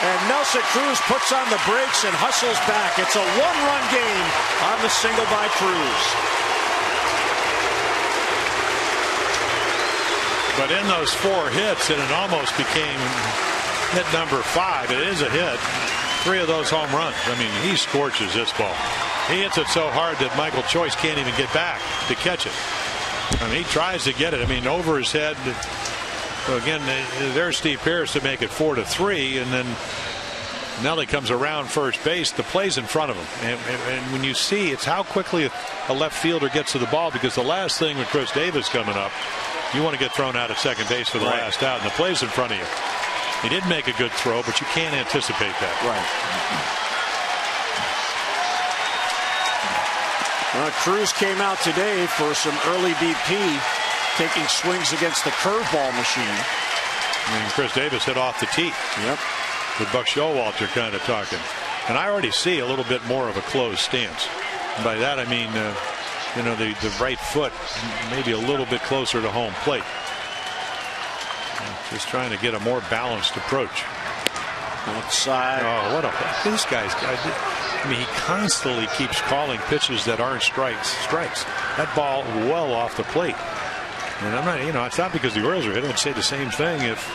And Nelson Cruz puts on the brakes and hustles back. It's a 1-run game on the single by Cruz. But in those 4 hits, and it almost became hit number 5. It is a hit. 3 of those home runs. I mean, he scorches this ball. He hits it so hard that Michael Choice can't even get back to catch it. I mean, he tries to get it. I mean, over his head. So again, there's Steve Pierce to make it 4-3, and then Nelly comes around first base. The play's in front of him, and when you see, it's how quickly a left fielder gets to the ball, because the last thing with Chris Davis coming up, you want to get thrown out at second base for the last out, and the play's in front of you. He did make a good throw, but you can't anticipate that. Right. Cruz came out today for some early BP, taking swings against the curveball machine. And Chris Davis hit off the tee. Yep. With Buck Showalter kind of talking. And I already see a little bit more of a closed stance. And by that I mean, the right foot maybe a little bit closer to home plate. Just trying to get a more balanced approach. Outside. Oh, this guy's. I mean, he constantly keeps calling pitches that aren't strikes. That ball well off the plate. And I'm not, it's not because the Orioles are hitting. I'd say the same thing if,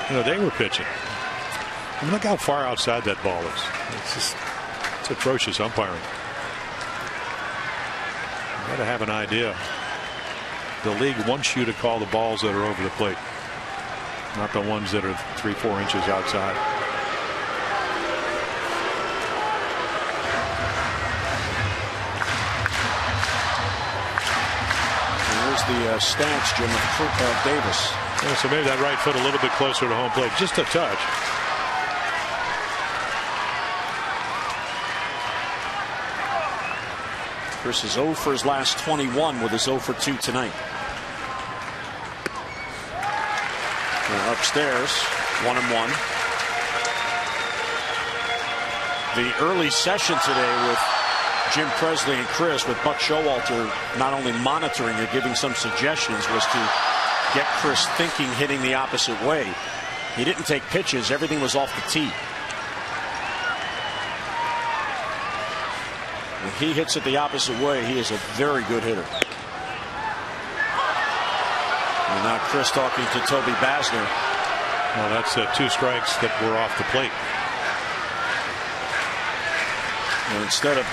they were pitching. I mean, look how far outside that ball is. It's atrocious umpiring. You got to have an idea. The league wants you to call the balls that are over the plate, not the ones that are 3-4 inches outside. The stance, Jim, of Davis. Yeah, so maybe that right foot a little bit closer to home plate, just a touch. Chris is 0 for his last 21 with his 0 for 2 tonight. We're upstairs, 1-1. The early session today with Jim Presley and Chris, with Buck Showalter not only monitoring or giving some suggestions, was to get Chris thinking, hitting the opposite way. He didn't take pitches. Everything was off the tee. When he hits it the opposite way, he is a very good hitter. And now Chris talking to Toby Basner. Well, that's 2 strikes that were off the plate. And instead of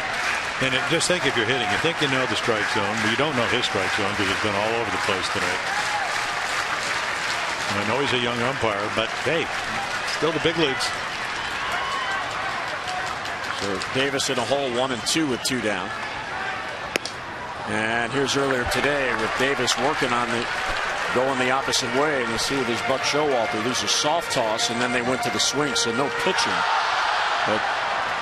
And just think if you're hitting, you think you know the strike zone, but you don't know his strike zone because it's been all over the place tonight. And I know he's a young umpire, but hey, still the big leagues. So Davis in a hole 1-2 with 2 down. And here's earlier today with Davis working on going the opposite way. And you see with his Buck Showalter, these are soft toss, and then they went to the swing, so no pitching. But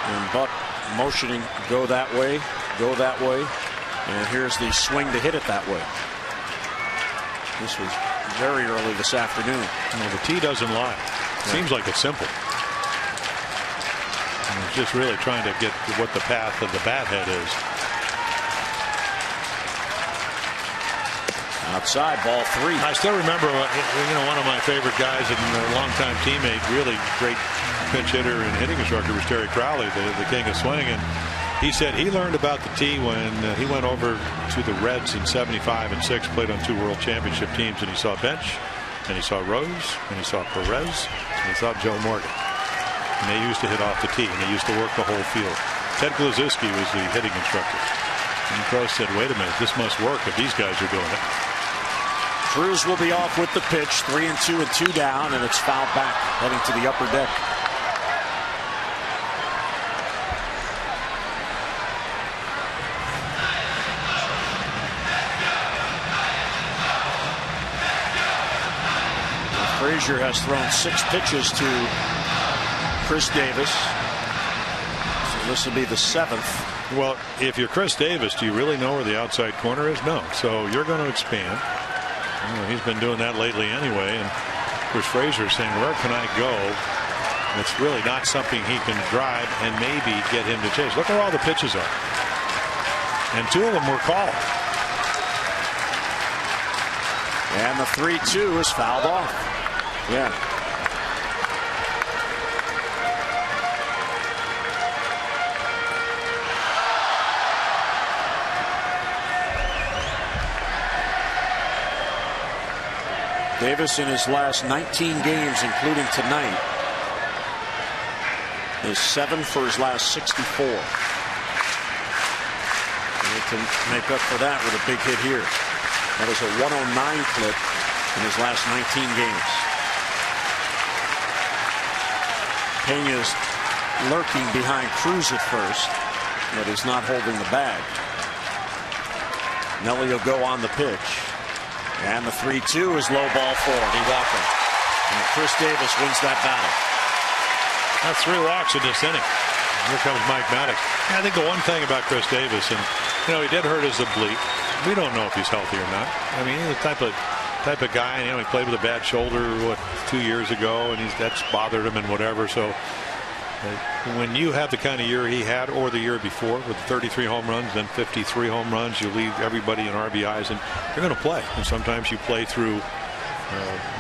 and Buck motioning, go that way, and here's the swing to hit it that way. This was very early this afternoon. Well, the tee doesn't lie. Seems like it's simple. And it's just really trying to get what the path of the bat head is. Outside, ball 3. I still remember, one of my favorite guys and a longtime teammate, really great pitch hitter and hitting instructor was Terry Crowley, the king of swing. And he said he learned about the tee when he went over to the Reds in '75 and '6, played on 2 World Championship teams, and he saw Bench, and he saw Rose, and he saw Perez, and he saw Joe Morgan. And they used to hit off the tee, and they used to work the whole field. Ted Glaziski was the hitting instructor. And Crow said, wait a minute, this must work if these guys are doing it. Cruz will be off with the pitch, 3-2 and 2 down, and it's fouled back, heading to the upper deck. Frazier has thrown 6 pitches to Chris Davis. So this will be the 7th. Well, if you're Chris Davis, do you really know where the outside corner is? No. So you're going to expand. He's been doing that lately anyway. And of course, Frazier saying, where can I go? It's really not something he can drive and maybe get him to chase. Look where all the pitches are. And 2 of them were called. And the 3-2 is fouled off. Yeah. Davis in his last 19 games, including tonight, is 7 for his last 64. And he can make up for that with a big hit here. That is a 109 clip in his last 19 games. Pena's lurking behind Cruz at first, but is not holding the bag. Nelly will go on the pitch. And the 3-2 is low ball 4. He walked him. And Chris Davis wins that battle. That's 3 walks in this inning. Here comes Mike Maddox. I think the one thing about Chris Davis, and he did hurt his oblique. We don't know if he's healthy or not. I mean, he's the type of guy. He played with a bad shoulder 2 years ago, and that's bothered him and whatever. So when you have the kind of year he had, or the year before, with 33 home runs, then 53 home runs, you leave everybody in RBIs, and you're going to play. And sometimes you play through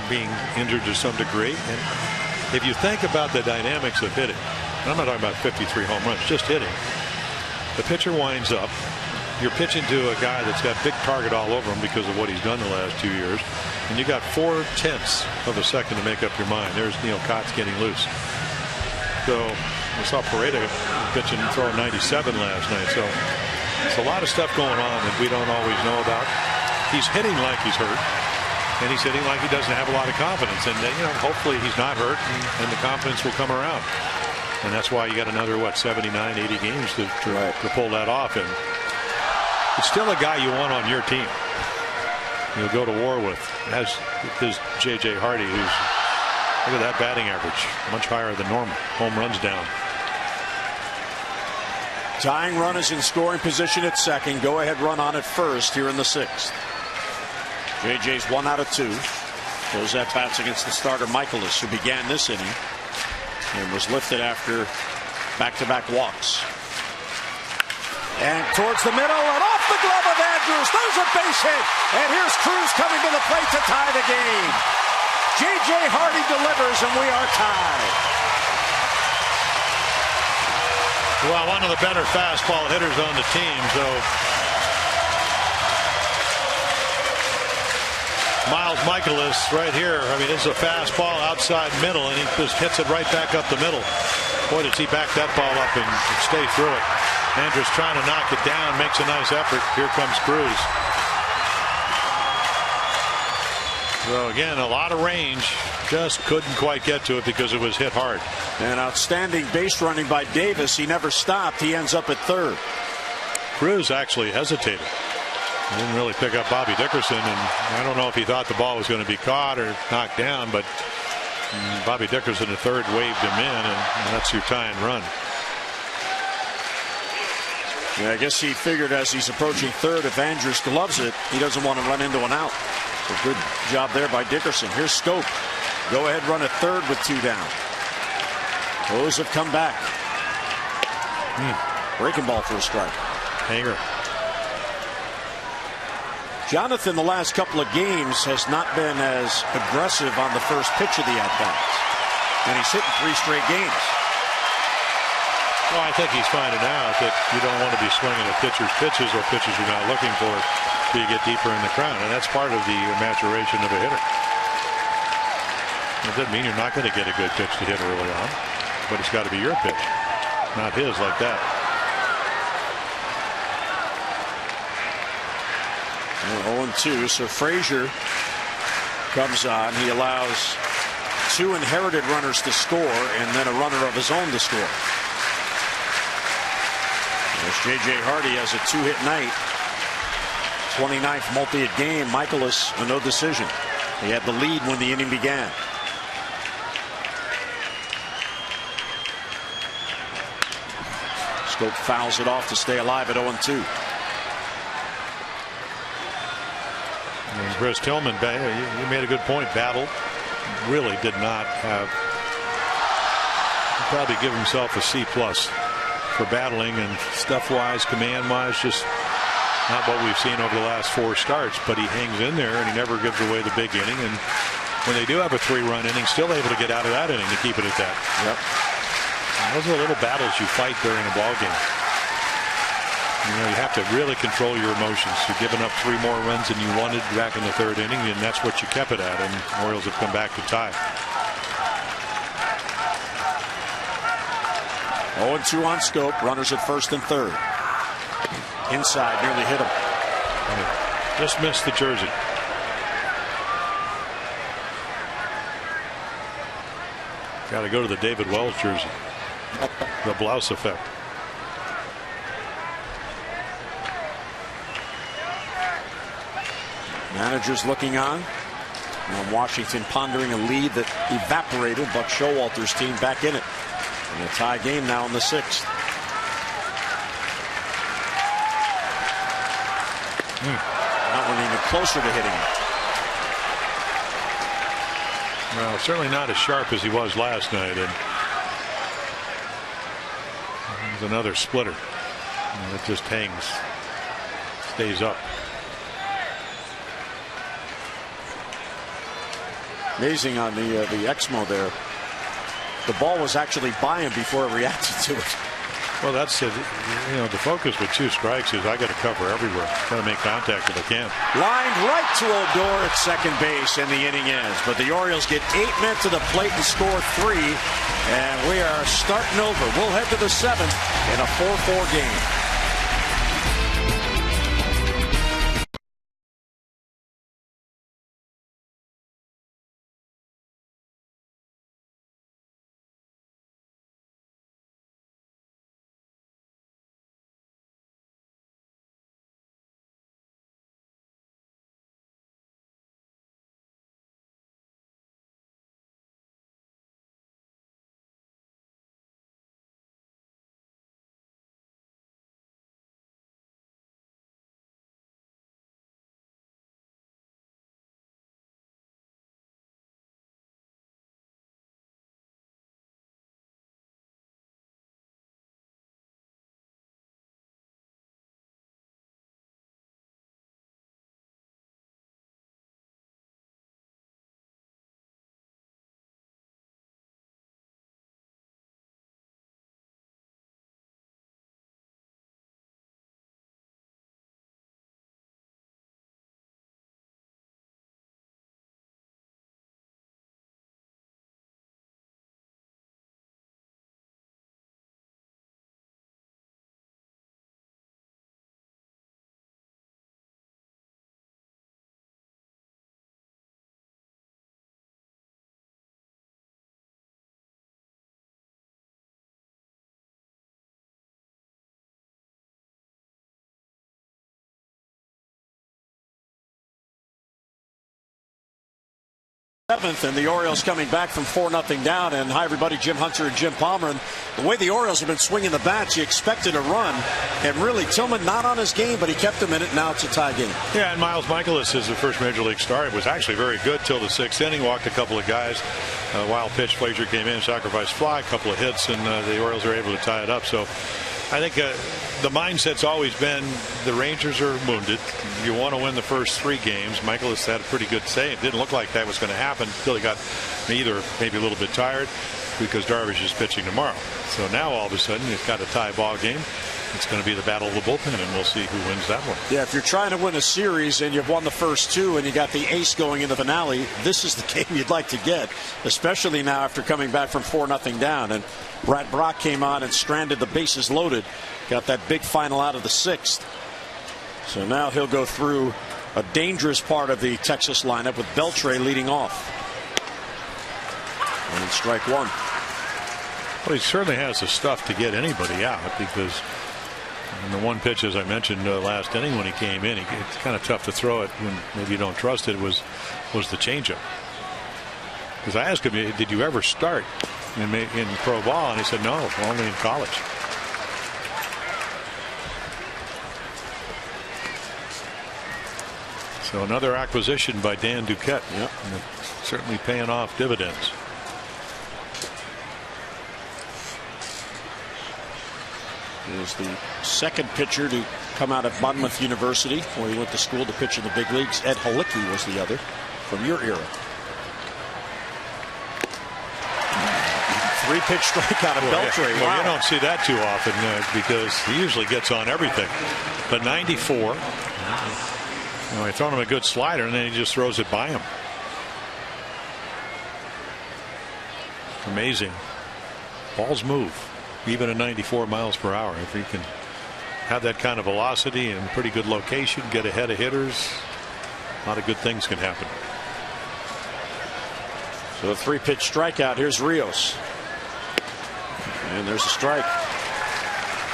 being injured to some degree. And if you think about the dynamics of hitting, and I'm not talking about 53 home runs, just hitting. The pitcher winds up. You're pitching to a guy that's got big target all over him because of what he's done the last 2 years. And you got 4/10 of a second to make up your mind. There's Neil Cott's getting loose. So we saw Pareda pitching and throwing 97 last night. So it's a lot of stuff going on that we don't always know about. He's hitting like he's hurt. And he's hitting like he doesn't have a lot of confidence. And hopefully he's not hurt, and the confidence will come around. And that's why you got another 79, 80 games to pull that off. And it's still a guy you want on your team. You'll go to war with, as is J.J. Hardy, who's, look at that batting average, much higher than normal. Home runs down. Tying run is in scoring position at second. Go ahead run on at first here in the 6th. J.J.'s 1 out of 2. Those at bats against the starter Michaelis, who began this inning and was lifted after back-to-back walks. And towards the middle and off the glove of Andrews. There's a base hit. And here's Cruz coming to the plate to tie the game. J.J. Hardy delivers, and we are tied. Well, one of the better fastball hitters on the team. So Miles Michaelis right here. I mean, it's a fastball outside middle, and he just hits it right back up the middle. Boy, does he back that ball up and stay through it. Andrus trying to knock it down, makes a nice effort. Here comes Cruz. So again, a lot of range, just couldn't quite get to it because it was hit hard. And outstanding base running by Davis. He never stopped. He ends up at third. Cruz actually hesitated. He didn't really pick up Bobby Dickerson, and I don't know if he thought the ball was going to be caught or knocked down, but Bobby Dickerson at third waved him in, and that's your tying run. Yeah, I guess he figured as he's approaching third, if Andrus gloves it, he doesn't want to run into an out. A good job there by Dickerson. Here's Scope. Go ahead, run at third with 2 down. Those have come back. Breaking ball for a strike. Hanger. Jonathan, the last couple of games, has not been as aggressive on the first pitch of the at-bats. And he's hitting 3 straight games. Well, I think he's finding out that you don't want to be swinging at pitchers' pitches or pitches you're not looking for till you get deeper in the crown. And that's part of the maturation of a hitter. It doesn't mean you're not going to get a good pitch to hit early on, but it's got to be your pitch, not his like that. 0-2, so Frazier comes on. He allows 2 inherited runners to score and then a runner of his own to score. As J.J. Hardy has a 2-hit night. 29th multi-hit game. Michaelis, a no decision. He had the lead when the inning began. Scope fouls it off to stay alive at 0-2. And Chris Tillman, you made a good point. Battle really did not have. He'd probably give himself a C+ for battling, and stuff-wise, command-wise, just not what we've seen over the last 4 starts. But he hangs in there, and he never gives away the big inning. And when they do have a 3-run inning, still able to get out of that inning to keep it at that. Yep. And those are the little battles you fight during a ball game. You know, you have to really control your emotions. You've given up 3 more runs than you wanted back in the 3rd inning, and that's what you kept it at. And the Orioles have come back to tie. 0-2 on Scope. Runners at first and third. Inside, nearly hit him. Just missed the jersey. Got to go to the David Wells jersey. The blouse effect. Managers looking on. And Washington pondering a lead that evaporated. Buck Showalter's team back in it. And a tie game now in the 6th. That one even closer to hitting it. Well, certainly not as sharp as he was last night. And there's another splitter. And it just hangs. Stays up. Amazing on the Exmo there. The ball was actually by him before it reacted to it. Well, that's it. You know, the focus with 2 strikes is I got to cover everywhere. Got to make contact if I can. Lined right to Odor at second base, and the inning ends. But the Orioles get 8 men to the plate and score 3. And we are starting over. We'll head to the 7th in a 4-4 game. 7th, and the Orioles coming back from 4-0 down. And hi, everybody, Jim Hunter and Jim Palmer. And the way the Orioles have been swinging the bats, you expected a run. And really, Tillman not on his game, but he kept them in it. Now it's a tie game. Yeah, and Miles Michaelis, is the first Major League start, was actually very good till the 6th inning. Walked a couple of guys. Wild pitch, Frazier came in, sacrifice fly, a couple of hits, and the Orioles are able to tie it up. So I think the mindset's always been the Rangers are wounded. You want to win the first 3 games. Michaelis had a pretty good save. Didn't look like that was going to happen until he got maybe a little bit tired because Darvish is pitching tomorrow. So now all of a sudden he's got a tie ball game. It's going to be the battle of the bullpen, and we'll see who wins that one. Yeah, if you're trying to win a series and you've won the first 2 and you got the ace going in the finale, this is the game you'd like to get, especially now after coming back from 4-0 down. And Brad Brock came on and stranded the bases loaded. Got that big final out of the 6th. So now he'll go through a dangerous part of the Texas lineup with Beltre leading off. And strike 1. Well, he certainly has the stuff to get anybody out because in the one pitch, as I mentioned last inning when he came in, it's kind of tough to throw it when maybe you don't trust it, was the changeup. Because I asked him, did you ever start in pro ball? And he said, no, only in college. So another acquisition by Dan Duquette. Yep. Certainly paying off dividends. Is the second pitcher to come out of Monmouth University, where he went to school to pitch in the big leagues. Ed Halicki was the other from your era. 3-pitch strikeout of Beltre. Yeah. Well, you don't see that too often because he usually gets on everything. But 94. He thrown him a good slider and then he just throws it by him. Amazing. Balls move. Even at 94 miles per hour. If he can have that kind of velocity and pretty good location, get ahead of hitters, a lot of good things can happen. So a 3-pitch strikeout. Here's Rios. And there's a strike.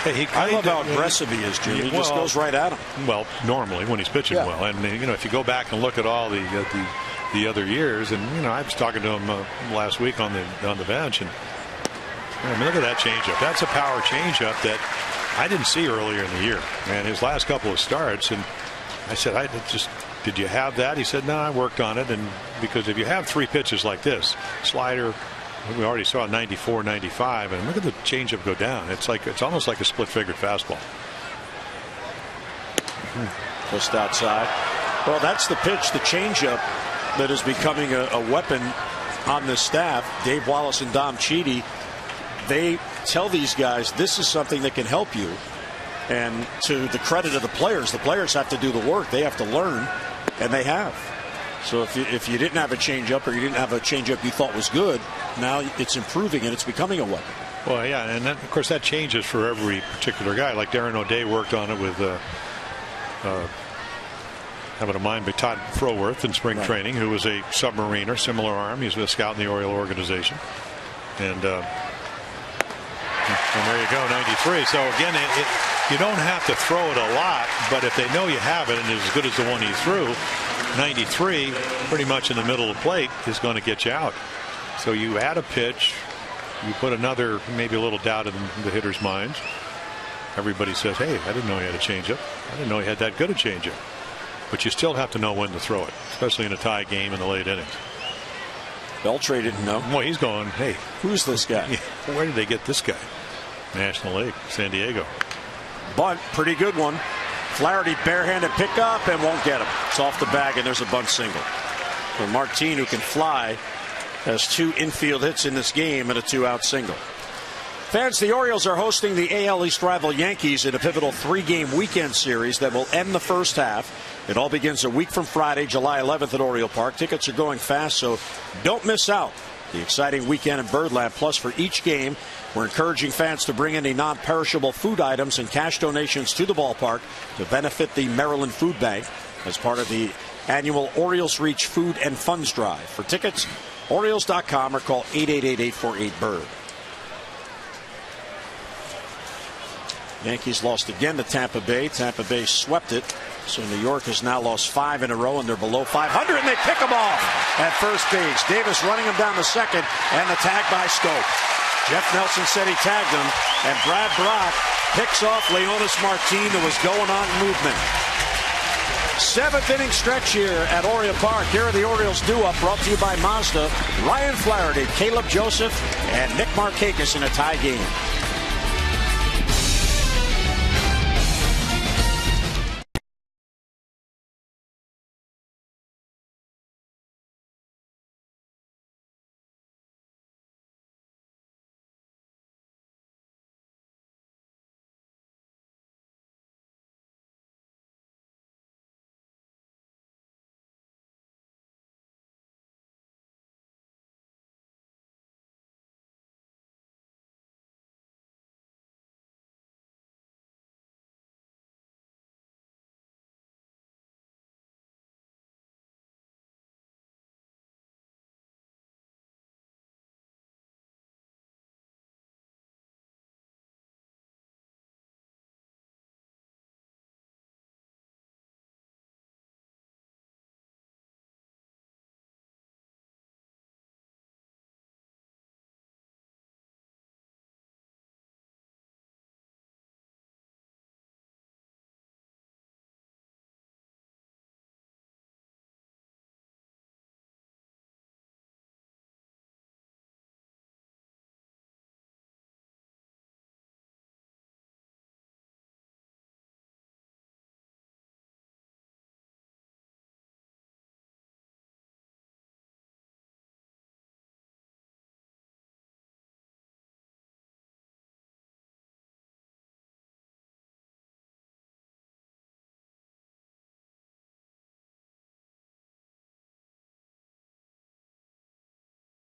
Hey, I love how aggressive he is, Jim. He just goes right at him. Well, normally when he's pitching well. And, if you go back and look at all the other years, and, I was talking to him last week on the bench, and look at that changeup. That's a power changeup that I didn't see earlier in the year. And his last couple of starts, and I said, did you have that? He said, no, I worked on it. And because if you have 3 pitches like this, slider, we already saw 94, 95, and look at the changeup go down. It's almost like a split-fingered fastball. Just outside. Well, that's the pitch, the changeup, that is becoming a weapon on this staff. Dave Wallace and Dom Chidi, they tell these guys this is something that can help you. And to the credit of the players have to do the work. They have to learn, and they have. So if you didn't have a changeup, or you didn't have a changeup you thought was good, now it's improving and it's becoming a weapon. Well, yeah, and of course that changes for every particular guy. Like Darren O'Day worked on it with having a mind by Todd Froworth in spring training, who was a submariner, similar arm. He's a scout in the Oriole organization, and there you go, 93. So again, you don't have to throw it a lot, but if they know you have it and it's as good as the one he threw, 93, pretty much in the middle of the plate, is going to get you out. So you add a pitch, you put another, maybe a little doubt in the hitter's minds. Everybody says, hey, I didn't know he had a changeup. I didn't know he had that good a changeup. But you still have to know when to throw it, especially in a tie game in the late innings. Beltre didn't know. Well, he's going, hey, who's this guy? Where did they get this guy? National League, San Diego. Bunt, pretty good one. Flaherty barehanded pickup and won't get him. It's off the bag, and there's a bunt single. So Martin, who can fly, has 2 infield hits in this game and a 2-out single. Fans, the Orioles are hosting the AL East rival Yankees in a pivotal 3-game weekend series that will end the first half. It all begins a week from Friday, July 11th at Oriole Park. Tickets are going fast, so don't miss out. The exciting weekend in Birdland. Plus, for each game, we're encouraging fans to bring any non-perishable food items and cash donations to the ballpark to benefit the Maryland Food Bank as part of the annual Orioles Reach Food and Funds Drive. For tickets, Orioles.com or call 888-848-BIRD. Yankees lost again to Tampa Bay. Tampa Bay swept it So New York has now lost 5 in a row, and they're below 500, and they pick them off at first base. Davis running him down the second, and the tag by Scope. Jeff Nelson said he tagged him, and Brad Brock picks off Leonis Martin, who was going on movement. 7th inning stretch here at Oriole Park. Here are the Orioles due-up, brought to you by Mazda. Ryan Flaherty, Caleb Joseph, and Nick Markakis in a tie game.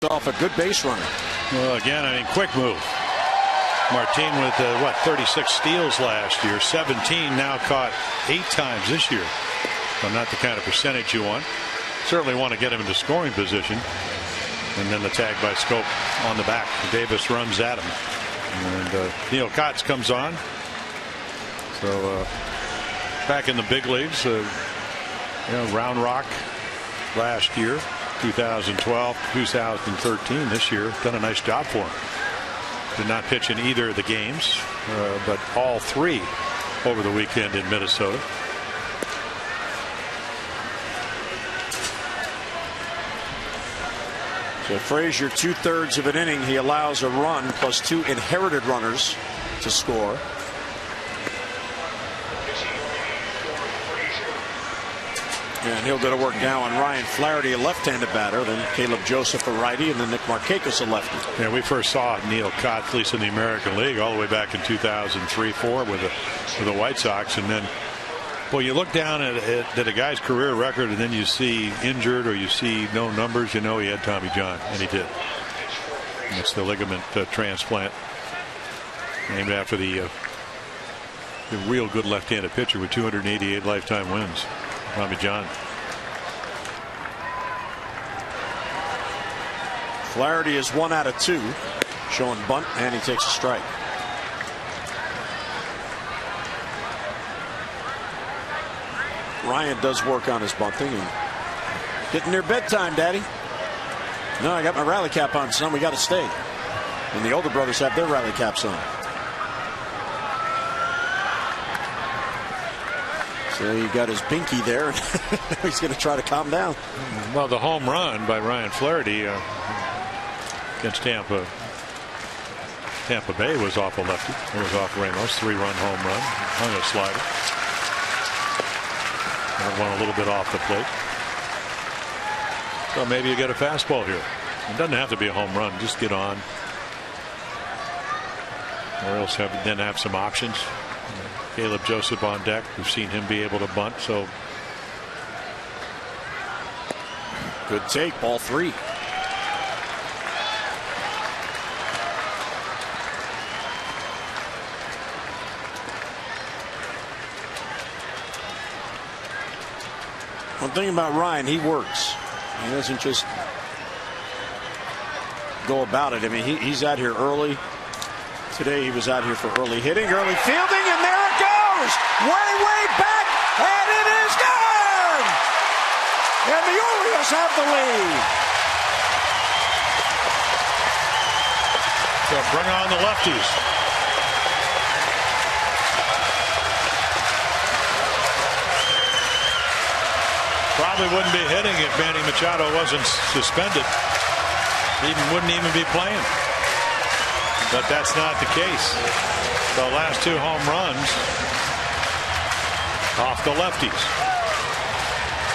Off a good base runner. Well, again, I mean, quick move. Martin with 36 steals last year, 17 now caught 8 times this year. So not the kind of percentage you want. Certainly want to get him into scoring position. And then the tag by Scope on the back. Davis runs at him, and Neil Kotz comes on. So back in the big leagues, Round Rock last year. 2012, 2013. This year, done a nice job for him. Did not pitch in either of the games, but all 3 over the weekend in Minnesota. So Frazier, 2/3 of an inning, he allows a run plus 2 inherited runners to score. And he'll go to work now on Ryan Flaherty, a left-handed batter, then Caleb Joseph, a righty, and then Nick Markakis, a lefty. Yeah, we first saw Neil Kotz, at least in the American League, all the way back in 2003-04 with the White Sox. And then, well, you look down at a guy's career record, and then you see injured or you see no numbers, you know he had Tommy John, and he did. And it's the ligament transplant, named after the real good left-handed pitcher with 288 lifetime wins. Tommy John. Flaherty is 1 out of 2, showing bunt, and he takes a strike. Ryan does work on his bunting and getting near bedtime, Daddy. No, I got my rally cap on, son. We got to stay. And the older brothers have their rally caps on. So he got his binky there. He's going to try to calm down. Well, the home run by Ryan Flaherty against Tampa Bay was off a lefty. It was off Ramos. 3-run home run. Hung a slider. That one a little bit off the plate. So maybe you get a fastball here. It doesn't have to be a home run. Just get on. Orioles then have some options. Caleb Joseph on deck. We've seen him be able to bunt. So good take, ball 3. One thing about Ryan, he works. He doesn't just go about it. I mean, he's out here early. Today he was out here for early hitting, early fielding, and there it goes! Way back, and it is Orioles have the lead. So bring on the lefties. Probably wouldn't be hitting if Manny Machado wasn't suspended. Wouldn't even be playing. But that's not the case. The last 2 home runs off the lefties.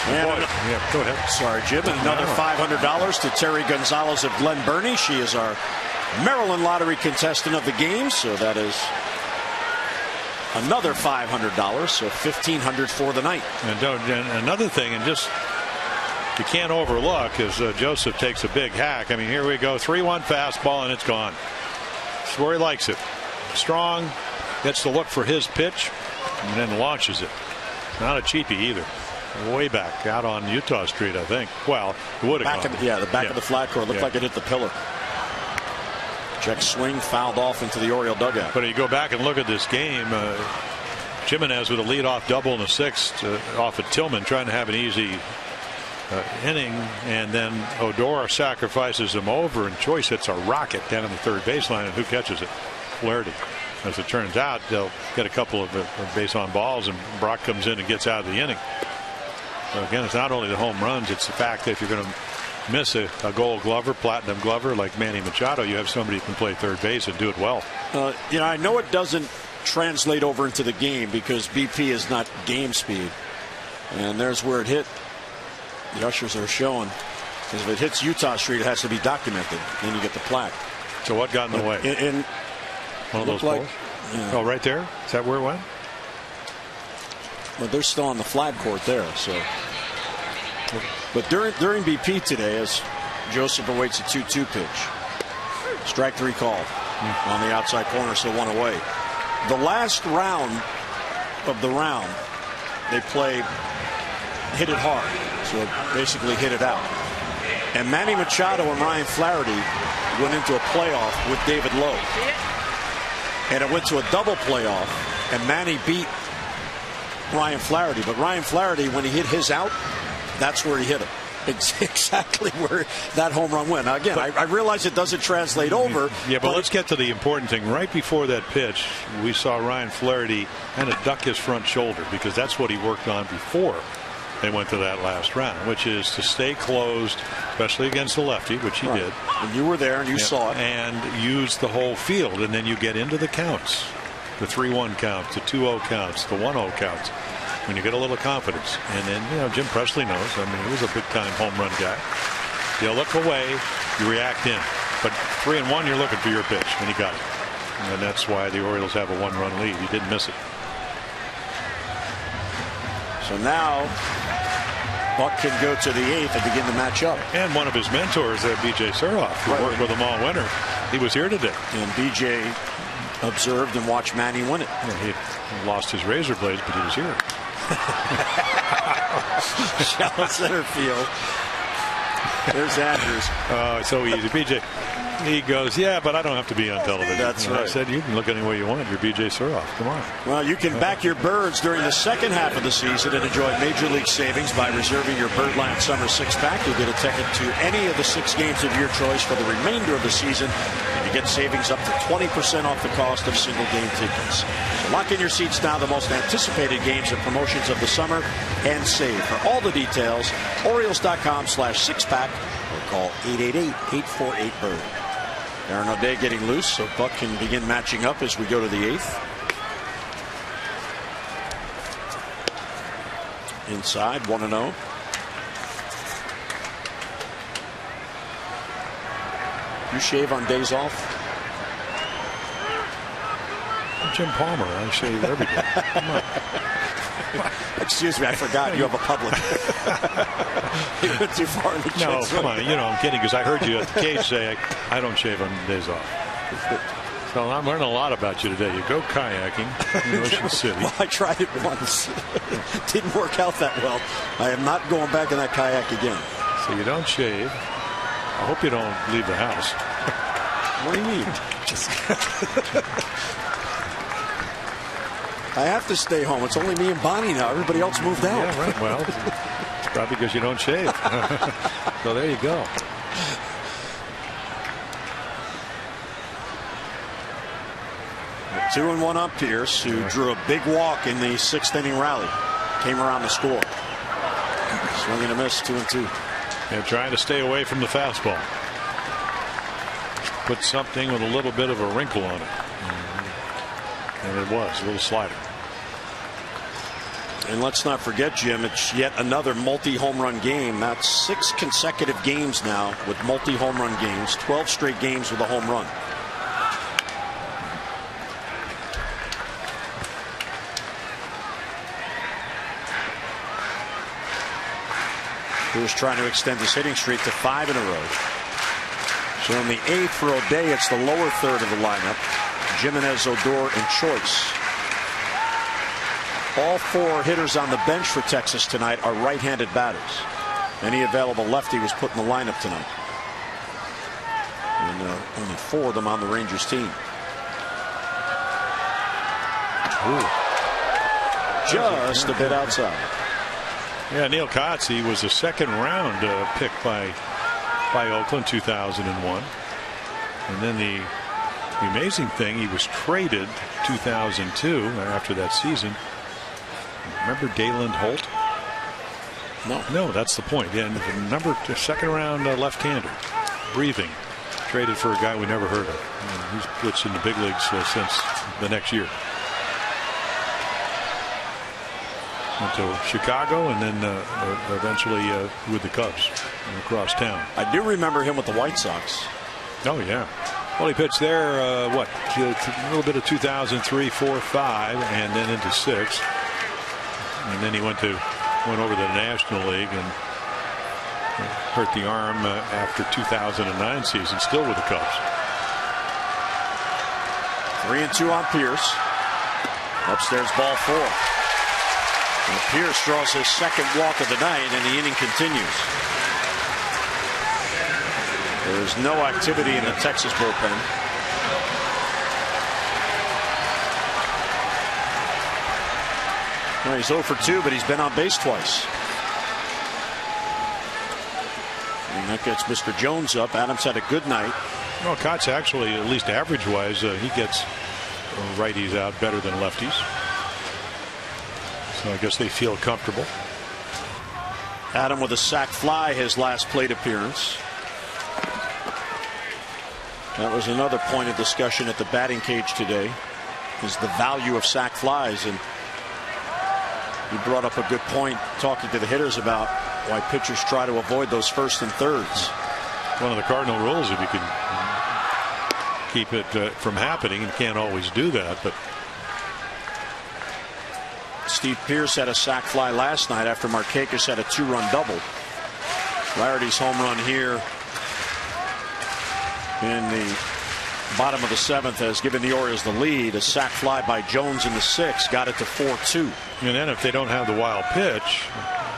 Yeah, go ahead. Sorry, Jim. And another $500 to Terry Gonzalez of Glen Burnie. She is our Maryland lottery contestant of the game, so that is another $500, so $1,500 for the night. And another thing, and just you can't overlook, as Joseph takes a big hack. I mean, here we go, 3-1 fastball, and it's gone. That's where he likes it. Strong, gets to look for his pitch, and then launches it. Not a cheapie either. Way back out on Utah Street, I think. Well, it would have gone. The back of the flat court looked like it hit the pillar. Check swing, fouled off into the Oriole dugout. But if you go back and look at this game, Jimenez with a leadoff double in the 6th off at Tillman, trying to have an easy inning, and then Odor sacrifices him over, and Choice hits a rocket down in the third baseline, and who catches it? Flaherty. As it turns out, they'll get a couple of base on balls, and Brock comes in and gets out of the inning. So again, it's not only the home runs, it's the fact that if you're going to miss a gold glover, platinum glover like Manny Machado, you have somebody who can play third base and do it well. I know it doesn't translate over into the game because BP is not game speed, and there's where it hit. The ushers are showing, because if it hits Utah Street, it has to be documented. Then you get the plaque. So what got in the way? In one of those poles? Oh, right there? Is that where it went? Well, they're still on the flag court there. So, but during BP today, as Joseph awaits a 2-2 pitch, strike 3 call on the outside corner, so 1 away. The last round of the round, they played hit it hard, so basically hit it out. And Manny Machado and Ryan Flaherty went into a playoff with David Lowe, and it went to a double playoff, and Manny beat Ryan Flaherty. But Ryan Flaherty, when he hit his out, that's where he hit him. Exactly where that home run went. Now, again, I realize it doesn't translate over. Yeah, but let's get to the important thing. Right before that pitch, we saw Ryan Flaherty kind of duck his front shoulder, because that's what he worked on before they went to that last round, which is to stay closed, especially against the lefty, which he did. And you were there and you saw it. And use the whole field, and then you get into the counts. The 3-1 counts, the 2-0 counts, the 1-0 counts, when you get a little confidence. And then, Jim Presley knows. I mean, he was a big-time home run guy. You look away, you react in. But 3-1, you're looking for your pitch, and he got it. And that's why the Orioles have a 1-run lead. He didn't miss it. So now Buck can go to the 8th and begin the matchup. And one of his mentors, B.J. Surhoff, who worked with him all winter, he was here today. And B.J. observed and watched Manny win it. Yeah, he lost his razor blades, but he was here. Shallow center field. There's Andrews. So easy. B.J. He goes, yeah, but I don't have to be on television. That's right. I said, you can look any way you want. You're B.J. Surhoff. Come on. Well, you can back your birds during the second half of the season and enjoy Major League savings by reserving your Birdland Summer 6-pack. You'll get a ticket to any of the 6 games of your choice for the remainder of the season. And you get savings up to 20% off the cost of single-game tickets. So lock in your seats now. The most anticipated games and promotions of the summer, and save. For all the details, Orioles.com/6-pack or call 888-848-BIRD. Aaron O'Day getting loose, so Buck can begin matching up as we go to the 8th. Inside, 1-0. You shave on days off? I'm Jim Palmer. I shave every day. Come on. Excuse me, I forgot you have a public. You went too far in the No, come on. I'm kidding, because I heard you at the cage say I don't shave on days off. So I'm learning a lot about you today. You go kayaking in Ocean City. Well, I tried it once. Didn't work out that well. I am not going back in that kayak again. So you don't shave. I hope you don't leave the house. What do you mean? I have to stay home. It's only me and Bonnie now. Everybody else moved out. Yeah, right. Well, Probably because you don't shave. So there you go. The 2-1 on Pierce, who drew a big walk in the 6th inning rally. Came around the score. Swing and a miss, 2-2. And trying to stay away from the fastball. Put something with a little bit of a wrinkle on it. And it was a little slider. And let's not forget, Jim, it's yet another multi-home run game. That's 6 consecutive games now with multi-home run games. 12 straight games with a home run. Pierce trying to extend his hitting streak to 5 in a row. So in the 8th for O'Day, it's the lower third of the lineup. Jimenez, Odor, and Choice. All 4 hitters on the bench for Texas tonight are right-handed batters. Any available lefty was put in the lineup tonight. And only 4 of them on the Rangers team. Ooh. Just a bit outside. Yeah, Neil Kotze was a 2nd round pick by Oakland 2001. And then the amazing thing, he was traded 2002 after that season. Remember Dayland Holt? No, that's the point. Yeah, remember, 2nd round left-hander, breathing, traded for a guy we never heard of. And he's pitched in the big leagues since the next year. Went to Chicago and then eventually with the Cubs across town. I do remember him with the White Sox. Oh yeah. Well, he pitched there a little bit of 2003, 4, 5, and then into 6. And then he went over to the National League and hurt the arm after 2009 season, still with the Cubs. 3-2 on Pierce. Upstairs, ball 4. And Pierce draws his 2nd walk of the night, and the inning continues. There is no activity in the Texas bullpen. Well, he's 0 for 2, but he's been on base twice. And that gets Mr. Jones up. Adams had a good night. Well, Kotz actually, at least average-wise, he gets righties out better than lefties. So I guess they feel comfortable. Adam with a sac fly, his last plate appearance. That was another point of discussion at the batting cage today, is the value of sac flies. And he brought up a good point talking to the hitters about why pitchers try to avoid those 1st and 3rds. One of the cardinal rules, if you can keep it from happening, and can't always do that, but Steve Pearce had a sac fly last night after Markakis had a 2-run double. Flaherty's home run here in the bottom of the 7th has given the Orioles the lead. A sac fly by Jones in the 6th got it to 4-2. And then if they don't have the wild pitch,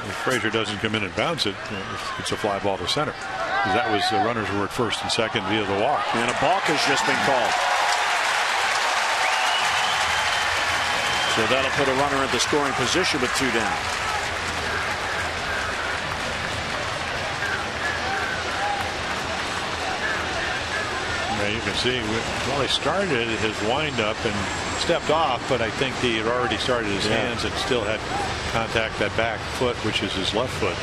if Frazier doesn't come in and bounce it, it's a fly ball to center. Because that was the runners were at 1st and 2nd via the walk. And a balk has just been called. So that'll put a runner in the scoring position with 2 down. Now you can see, well, he started his windup and stepped off, but I think he had already started his hands and still had contact that back foot, which is his left foot.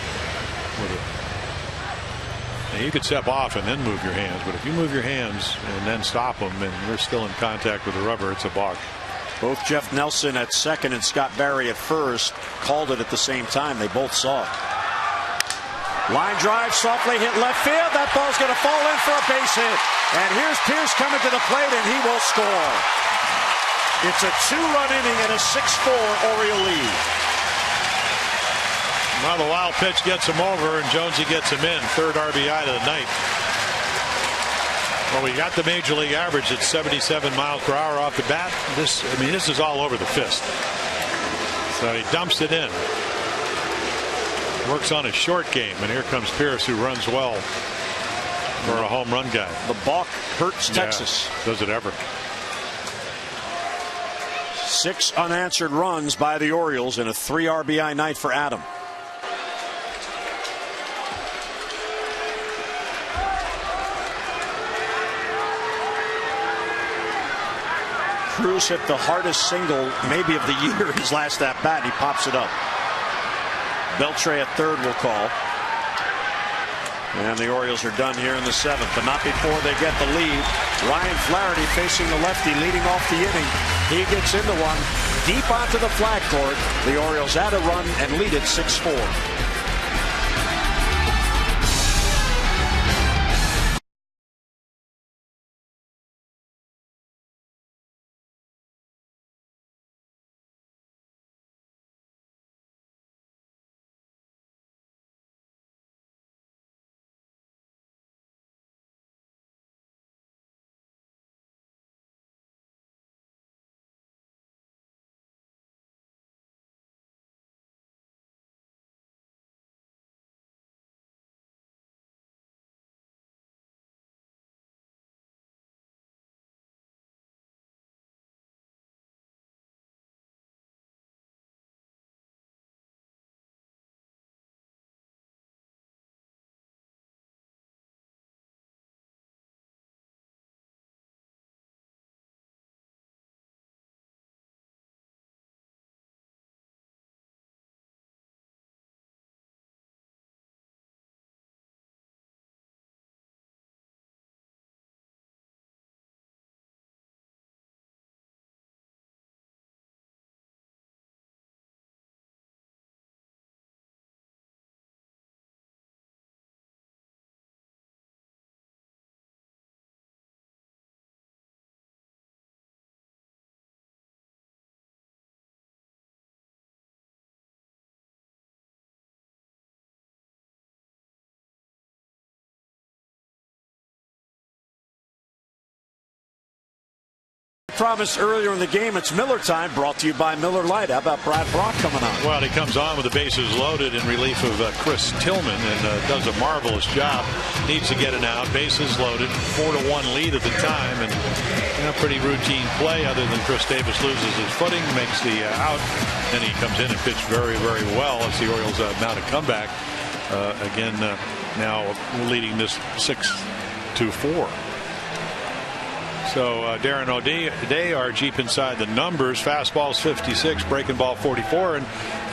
Now you could step off and then move your hands, but if you move your hands and then stop them and you're still in contact with the rubber, it's a balk. Both Jeff Nelson at 2nd and Scott Barry at 1st called it at the same time. They both saw it. Line drive, softly hit left field. That ball's going to fall in for a base hit. And here's Pierce coming to the plate, and he will score. It's a 2-run inning and a 6-4 Oriole lead. Well, the wild pitch gets him over, and Jonesy gets him in. 3rd RBI of the night. Well, we got the major league average at 77 miles per hour off the bat. This is all over the fist. So he dumps it in. Works on his short game, and here comes Pierce, who runs well for a home run guy. The balk hurts Texas. Does it ever? 6 unanswered runs by the Orioles in a 3 RBI night for Adam. Cruz hit the hardest single maybe of the year his last at bat. He pops it up. Beltre at third will call. And the Orioles are done here in the 7th, but not before they get the lead. Ryan Flaherty facing the lefty, leading off the inning. He gets into one deep onto the flag court. The Orioles add a run and lead it 6-4. Promised earlier in the game, it's Miller time, brought to you by Miller Lite. How about Brad Brock coming on? Well, he comes on with the bases loaded in relief of Chris Tillman and does a marvelous job. Needs to get an out, bases loaded, 4-1 lead at the time, and pretty routine play other than Chris Davis loses his footing, makes the out, then he comes in and pitched very, very well as the Orioles mount a comeback. Again, now leading this 6-4. So Darren O'Day are deep inside the numbers. Fastball's 56, breaking ball 44, and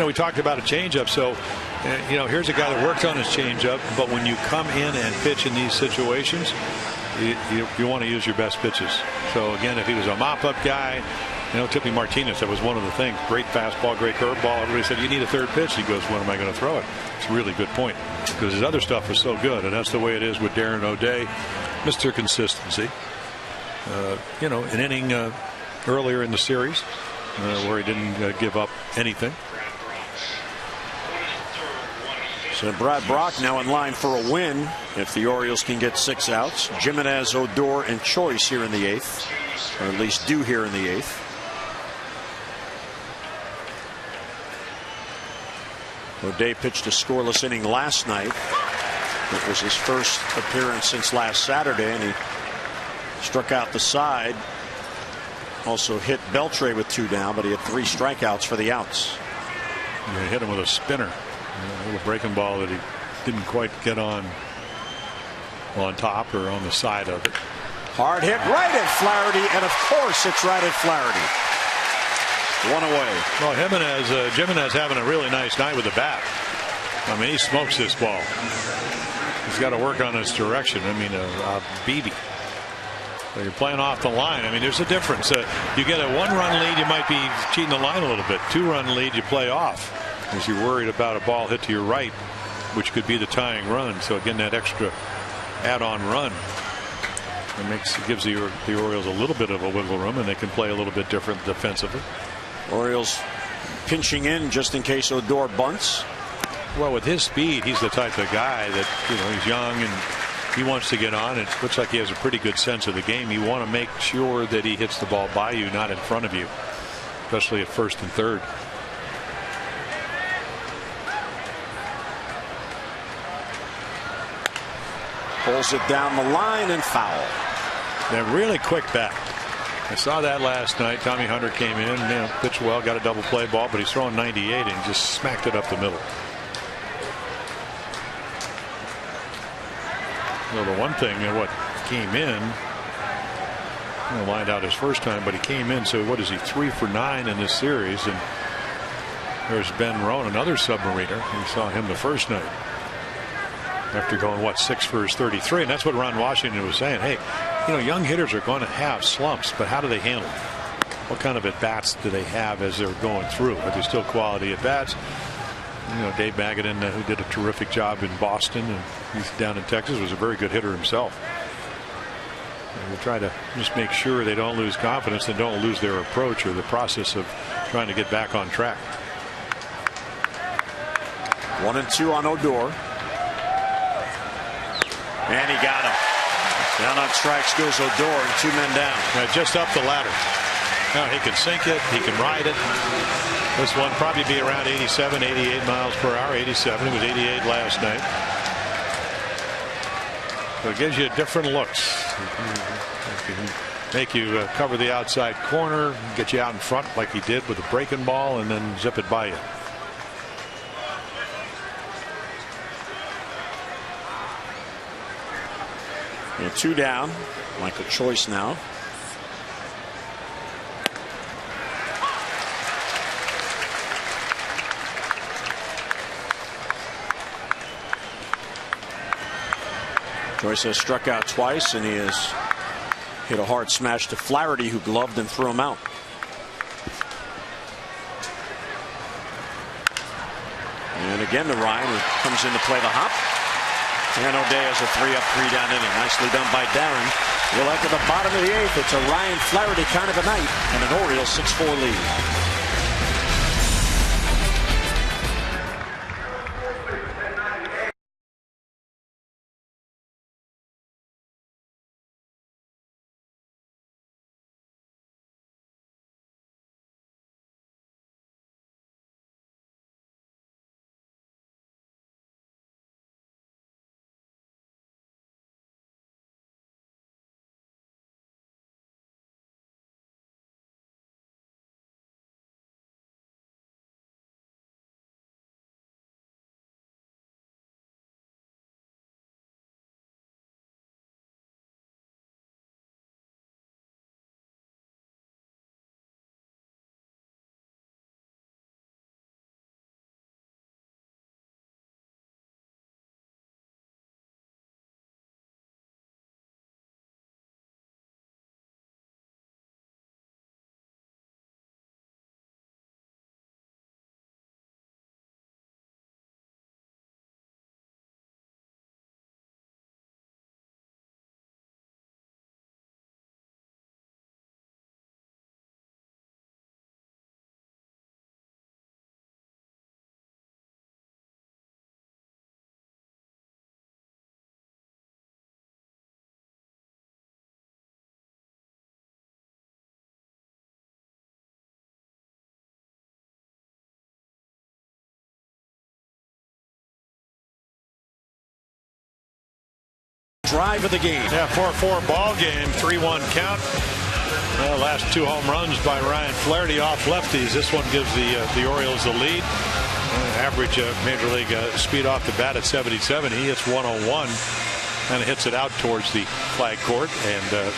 we talked about a changeup. So here's a guy that worked on his changeup, but when you come in and pitch in these situations, you want to use your best pitches. So again, if he was a mop-up guy, Tippy Martinez, that was one of the things. Great fastball, great curveball. Everybody said, you need a third pitch. He goes, when am I going to throw it? It's a really good point because his other stuff is so good, and that's the way it is with Darren O'Day, Mr. Consistency. An inning earlier in the series where he didn't give up anything. So Brad Brock now in line for a win if the Orioles can get 6 outs. Jimenez, Odor, and Choice here in the 8th, or at least due here in the 8th. O'Day pitched a scoreless inning last night. It was his first appearance since last Saturday, and he struck out the side. Also hit Beltre with 2 down, but he had 3 strikeouts for the outs. He hit him with a spinner, a little breaking ball that he didn't quite get on top or on the side of it. Hard hit right at Flaherty, and of course it's right at Flaherty. 1 away. Well, Jimenez having a really nice night with the bat. I mean, he smokes this ball. He's got to work on his direction. I mean, BB. So you're playing off the line. I mean, there's a difference. You get a 1-run lead, you might be cheating the line a little bit. 2-run lead, you play off as you're worried about a ball hit to your right, which could be the tying run. So again, that extra add-on run gives the Orioles a little bit of a wiggle room, and they can play a little bit different defensively. Orioles pinching in just in case Odor bunts. Well, with his speed, he's the type of guy that he's young and he wants to get on. It looks like he has a pretty good sense of the game. You want to make sure that he hits the ball by you, not in front of you, especially at first and third. Pulls it down the line and foul. They're really quick bat. I saw that last night. Tommy Hunter came in, pitched well, got a double play ball, but he's throwing 98 and just smacked it up the middle. Well, the one thing what came in lined out his first time, but he came in. So what is he, 3 for 9 in this series? And there's Ben Rowan, another submariner. We saw him the first night after going 6 for his 33, and that's what Ron Washington was saying. Hey, young hitters are going to have slumps, but how do they handle it? What kind of at bats do they have as they're going through? But there's still quality at bats. Dave Magadan, who did a terrific job in Boston and he's down in Texas, was a very good hitter himself. And we'll try to just make sure they don't lose confidence and don't lose their approach or the process of trying to get back on track. 1-2 on Odor. And he got him. Down on strikes goes Odor, and 2 men down. Just up the ladder. Now he can sink it, he can ride it. This one probably be around 87, 88 miles per hour. 87. It was 88 last night. So it gives you different looks. It can make you cover the outside corner, get you out in front like he did with a breaking ball, and then zip it by you. And 2 down. Michael Choice now. Choice has struck out twice, and he has hit a hard smash to Flaherty, who gloved and threw him out. And again to Ryan, who comes in to play the hop. And O'Day has a 3-up, 3-down inning. Nicely done by Darren. We'll head to the bottom of the 8th. It's a Ryan Flaherty kind of a night and an Orioles 6-4 lead. Drive of the game. Yeah, 4-4 ball game, 3-1 count. Last 2 home runs by Ryan Flaherty off lefties. This one gives the Orioles the lead. Average major league speed off the bat at 77. He hits 101 and hits it out towards the flag court and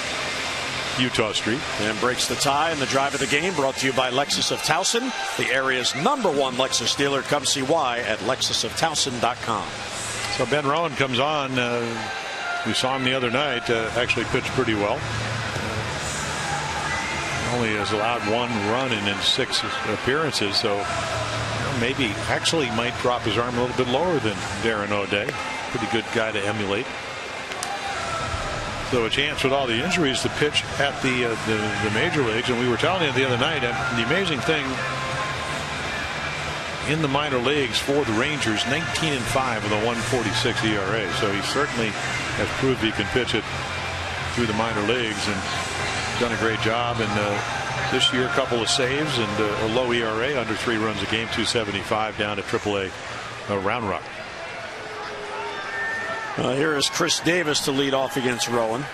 Utah Street. And breaks the tie in the drive of the game, brought to you by Lexus of Towson, the area's #1 Lexus dealer. Come see why at lexusoftowson.com. So Ben Rowan comes on. We saw him the other night. Actually pitched pretty well. Only has allowed 1 run in 6 appearances, so maybe actually might drop his arm a little bit lower than Darren O'Day. Pretty good guy to emulate. So a chance with all the injuries to pitch at the major leagues. And we were telling you the other night, the amazing thing in the minor leagues for the Rangers, 19-5 with a 1.46 ERA. So he certainly has proved he can pitch it through the minor leagues and done a great job. And this year, a couple of saves and a low ERA, under 3 runs a game, 275 down at AAA Round Rock. Here is Chris Davis to lead off against Rowan.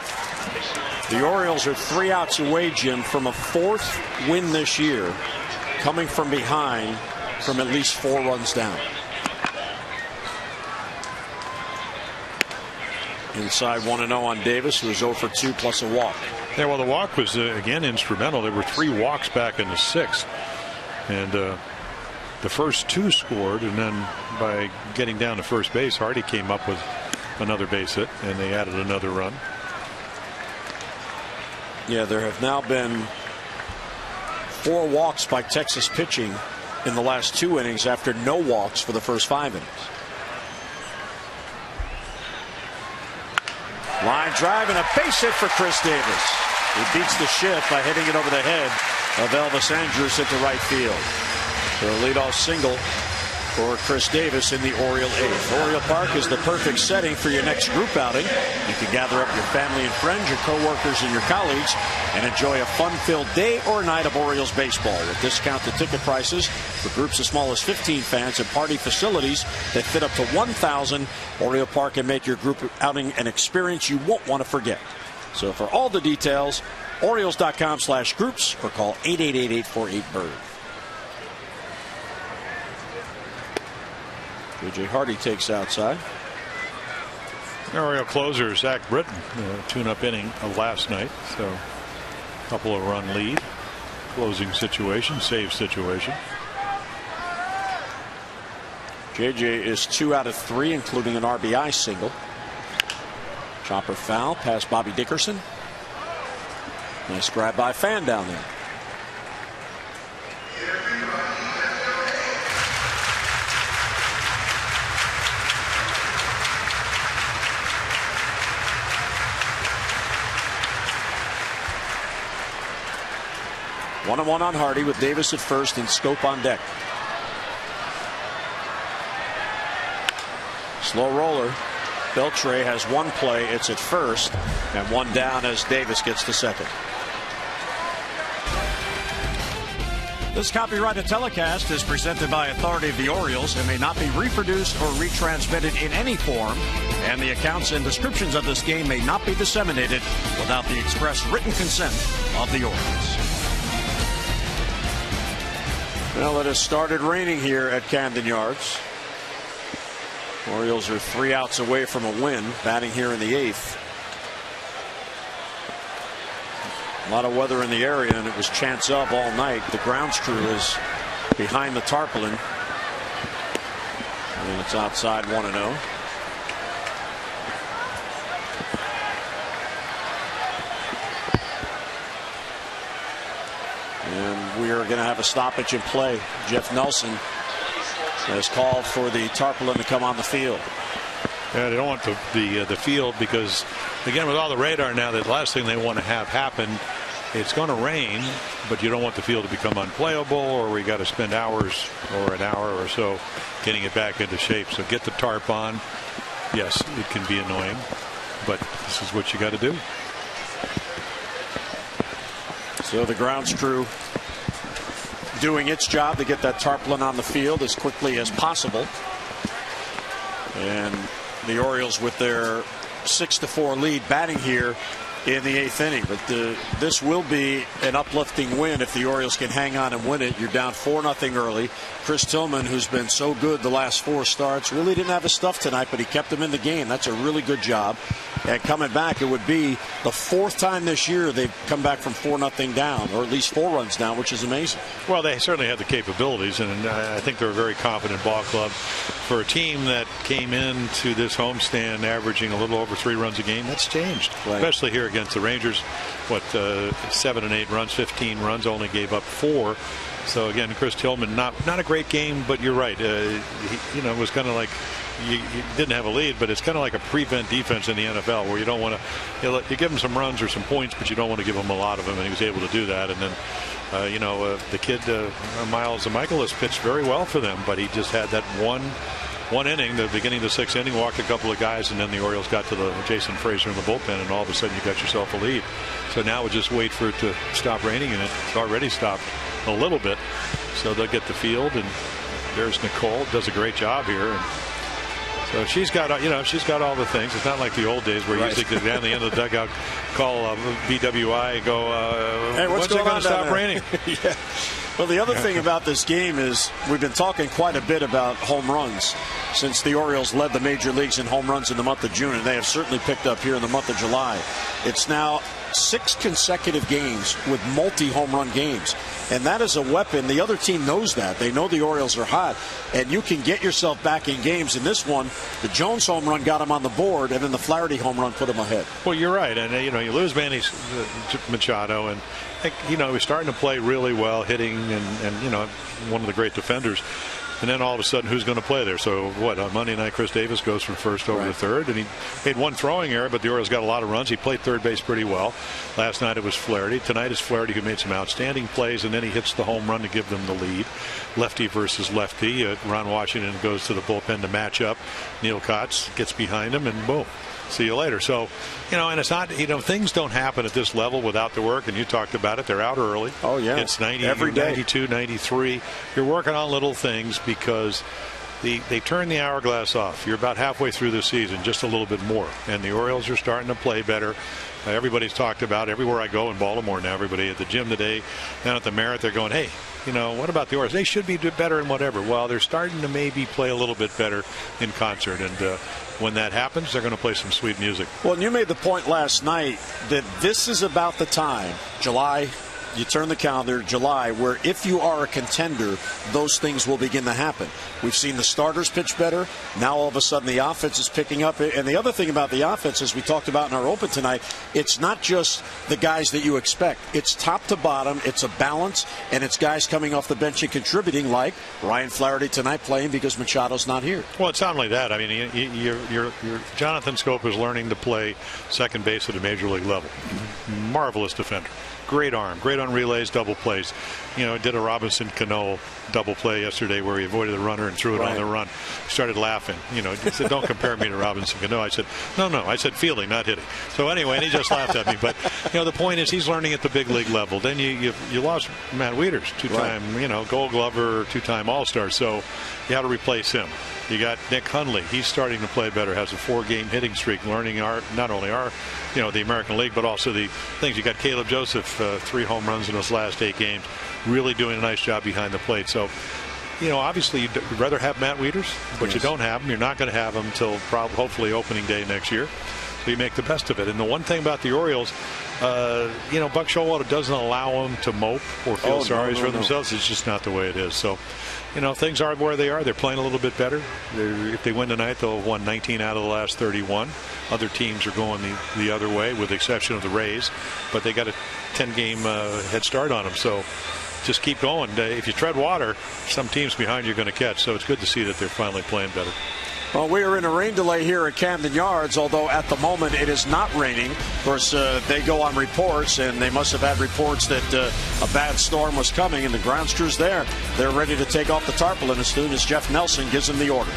The Orioles are 3 outs away, Jim, from a 4th win this year, coming from behind from at least 4 runs down. Inside 1-0 on Davis, who is 0 for 2 plus a walk. Yeah, well, the walk was again instrumental. There were 3 walks back in the 6th, and the first 2 scored, and then by getting down to first base, Hardy came up with another base hit, and they added another run. Yeah, there have now been 4 walks by Texas pitching in the last 2 innings after no walks for the first 5 innings. Line drive and a base hit for Chris Davis. He beats the shift by hitting it over the head of Elvis Andrus into right field. For a leadoff single for Chris Davis in the Oriole 8th. Oriole Park is the perfect setting for your next group outing. You can gather up your family and friends, your coworkers, and your colleagues and enjoy a fun-filled day or night of Orioles baseball with discounted ticket prices for groups as small as 15 fans and party facilities that fit up to 1,000. Oriole Park can make your group outing an experience you won't want to forget. So for all the details, Orioles.com/groups or call 888-848-BIRD. J.J. Hardy takes outside. Oriole closer Zach Britton, tune-up inning of last night. So a couple of run lead, closing situation, save situation. J.J. is 2 out of 3, including an RBI single. Chopper foul past Bobby Dickerson. Nice grab by Fan down there. One and one on Hardy with Davis at first and Scope on deck. Slow roller. Beltre has 1 play. It's at first and 1 down as Davis gets to second. This copyrighted telecast is presented by authority of the Orioles and may not be reproduced or retransmitted in any form, and the accounts and descriptions of this game may not be disseminated without the express written consent of the Orioles. Well, it has started raining here at Camden Yards. Orioles are 3 outs away from a win, batting here in the 8th. A lot of weather in the area, and it was chance of all night. The grounds crew is behind the tarpaulin. And it's outside 1-0. And we are going to have a stoppage in play. Jeff Nelson has called for the tarpaulin to come on the field. Yeah, they don't want the field because, again, with all the radar now, the last thing they want to have happen, it's going to rain, but you don't want the field to become unplayable, or we got to spend hours or an hour or so getting it back into shape. So get the tarp on. Yes, it can be annoying, but this is what you got to do. So the grounds crew doing its job to get that tarpaulin on the field as quickly as possible. And the Orioles with their 6-4 lead batting here in the 8th inning. But this will be an uplifting win if the Orioles can hang on and win it. You're down 4-0 early. Chris Tillman, who's been so good the last 4 starts, really didn't have his stuff tonight, but he kept them in the game. That's a really good job. And coming back, it would be the 4th time this year they've come back from 4-0 down, or at least 4 runs down, which is amazing. Well, they certainly have the capabilities, and I think they're a very confident ball club. For a team that came into this homestand averaging a little over 3 runs a game, that's changed, right, especially here against the Rangers. 7 and 8 runs, 15 runs, only gave up 4. So again, Chris Tillman, not a great game, but you're right. It was kind of like you didn't have a lead, but it's kind of like a prevent defense in the NFL, where you don't want to you give him some runs or some points, but you don't want to give him a lot of them, and he was able to do that. And then the kid Miles Michaelis pitched very well for them, but he just had that one inning, the beginning of the 6th inning, walked a couple of guys, and then the Orioles got to the Jason Frazier in the bullpen, and all of a sudden you got yourself a lead. So now we just wait for it to stop raining, and it's already stopped a little bit. So they'll get the field, and there's Nicole, does a great job here. And so she's got all the things. It's not like the old days where you usually get down the end of the dugout, call BWI, and go, hey, what's it going to stop raining? Yeah. Well, the other thing about this game is we've been talking quite a bit about home runs since the Orioles led the major leagues in home runs in the month of June, and they have certainly picked up here in the month of July. It's now 6 consecutive games with multi-home run games. And that is a weapon. The other team knows that. They know the Orioles are hot, and you can get yourself back in games. In this one, the Jones home run got him on the board, and then the Flaherty home run put him ahead. Well, you're right. And, you lose Manny Machado, and, he's starting to play really well, hitting, and one of the great defenders. And then all of a sudden, who's going to play there? So, on Monday night, Chris Davis goes from first over to third. And he made one throwing error, but the Orioles got a lot of runs. He played third base pretty well. Last night it was Flaherty. Tonight is Flaherty, who made some outstanding plays, and then he hits the home run to give them the lead. Lefty versus lefty. Ron Washington goes to the bullpen to match up. Neil Kotz gets behind him, and boom. See you later. So, and it's not, things don't happen at this level without the work, and you talked about it. They're out early. Oh, yeah. It's 90, every day. 92, 93. You're working on little things because they turn the hourglass off. You're about halfway through the season, just a little bit more. And the Orioles are starting to play better. Everybody's talked about, everywhere I go in Baltimore now, everybody at the gym today, down at the Merit, they're going, hey, what about the Orioles? They should be better in whatever. Well, they're starting to maybe play a little bit better in concert. And when that happens, they're going to play some sweet music. Well, and you made the point last night that this is about the time, July, you turn the calendar, July, where if you are a contender, those things will begin to happen. We've seen the starters pitch better. Now all of a sudden the offense is picking up. And the other thing about the offense, as we talked about in our open tonight, it's not just the guys that you expect. It's top to bottom. It's a balance, and it's guys coming off the bench and contributing, like Ryan Flaherty tonight playing because Machado's not here. Well, it's not only that. I mean, you're Jonathan Scope is learning to play second base at a major league level. Marvelous defender. Great arm, great on relays, double plays. Did a Robinson Cano double play yesterday where he avoided the runner and threw it on the run. Started laughing. He said, "Don't compare me to Robinson Cano." I said, "No. I said fielding, not hitting." So anyway, and he just laughed at me. But the point is, he's learning at the big league level. Then you lost Matt Wieters, two-time Gold Glover, two-time All-Star. So you had to replace him. You got Nick Hundley. He's starting to play better. Has a 4-game hitting streak. Learning not only the American League, but also the things. You got Caleb Joseph, 3 home runs in his last 8 games. Really doing a nice job behind the plate. So, obviously you'd rather have Matt Wieters, but you don't have him. You're not going to have him until hopefully opening day next year. So you make the best of it. And the one thing about the Orioles, Buck Showalter doesn't allow them to mope or feel sorry for themselves. It's just not the way it is. So, things are where they are. They're playing a little bit better. If they win tonight, they'll have won 19 out of the last 31. Other teams are going the other way, with the exception of the Rays. But they got a 10-game head start on them. So just keep going. If you tread water, some teams behind you are going to catch. So it's good to see that they're finally playing better. Well, we are in a rain delay here at Camden Yards, although at the moment it is not raining. Of course, they go on reports, and they must have had reports that a bad storm was coming, and the grounds crew's there. They're ready to take off the tarpaulin as soon as Jeff Nelson gives them the order.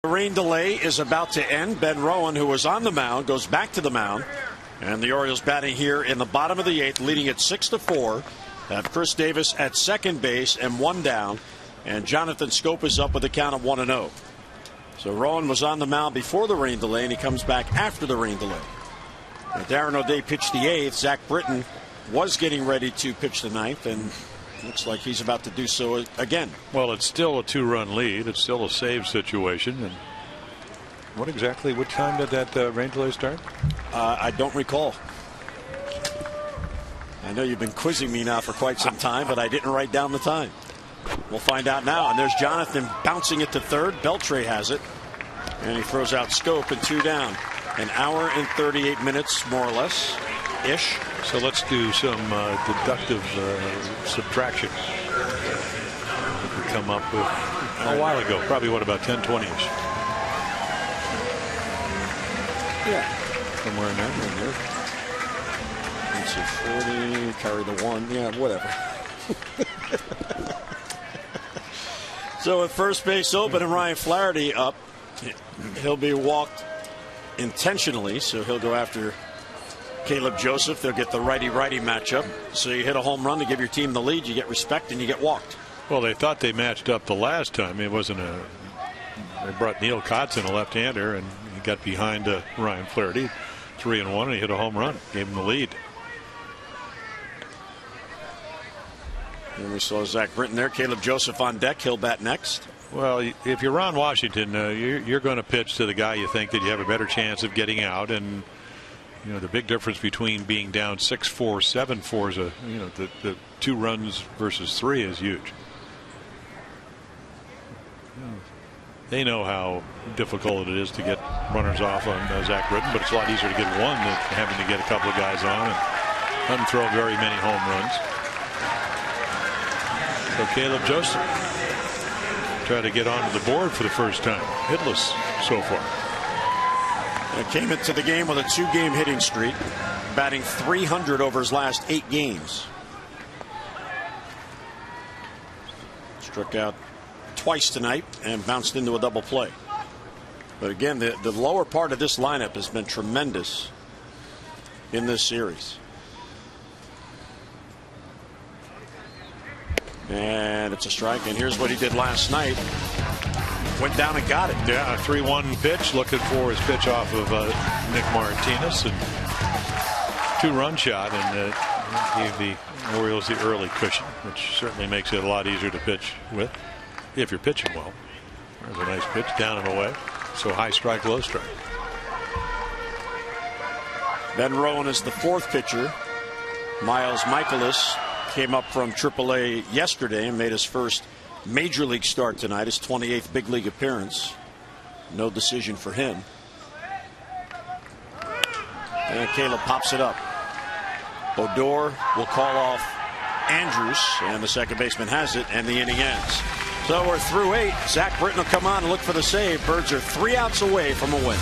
The rain delay is about to end. Ben Rowan, who was on the mound, goes back to the mound. And the Orioles batting here in the bottom of the 8th, leading it 6-4. Have Chris Davis at second base and 1 down. And Jonathan Scope is up with a count of 1-0. So Rowan was on the mound before the rain delay, and he comes back after the rain delay. Now, Darren O'Day pitched the 8th. Zach Britton was getting ready to pitch the 9th, and looks like he's about to do so again. Well, it's still a 2-run lead. It's still a save situation. And what time did that rain delay start? I don't recall. I know you've been quizzing me now for quite some time, but I didn't write down the time. We'll find out now. And there's Jonathan bouncing it to third. Beltre has it. And he throws out Scope and 2 down. An hour and 38 minutes, more or less, ish. So let's do some deductive subtraction. We come up with a while ago, probably about 10-20ish. Yeah. Somewhere in there. Let's see, 40, carry the 1. Yeah, whatever. So with first base open and Ryan Flaherty up, he'll be walked intentionally, so he'll go after Caleb Joseph. They'll get the righty-righty matchup. So you hit a home run to give your team the lead, you get respect, and you get walked. Well, they thought they matched up the last time. It wasn't they brought Neil Kotson, a left-hander, and he got behind Ryan Flaherty, 3-1, and he hit a home run, gave him the lead. And we saw Zach Britton there. Caleb Joseph on deck. He'll bat next. Well, if you're Ron Washington, you're going to pitch to the guy you think that you have a better chance of getting out. And you know the big difference between being down 6-4, 7-4 is the 2 runs versus 3 is huge. They know how difficult it is to get runners off on Zach Britton, but it's a lot easier to get one than having to get a couple of guys on and doesn't throw very many home runs. So Caleb Joseph try to get onto the board for the first time. Hitless so far. And came into the game with a 2-game hitting streak, batting .300 over his last 8 games. Struck out twice tonight and bounced into a double play. But again, the lower part of this lineup has been tremendous in this series. And it's a strike, and here's what he did last night. Went down and got it. Yeah, a 3-1 pitch, looking for his pitch off of Nick Martinez, and 2-run shot, and gave the Orioles the early cushion, which certainly makes it a lot easier to pitch with if you're pitching well. There's a nice pitch down and away. So high strike, low strike. Ben Rowan is the 4th pitcher. Miles Michaelis came up from AAA yesterday and made his first major league start tonight, his 28th big league appearance. No decision for him. And Caleb pops it up. Odor will call off Andrews, and the second baseman has it, and the inning ends. So we're through 8. Zach Britton will come on and look for the save. Birds are 3 outs away from a win.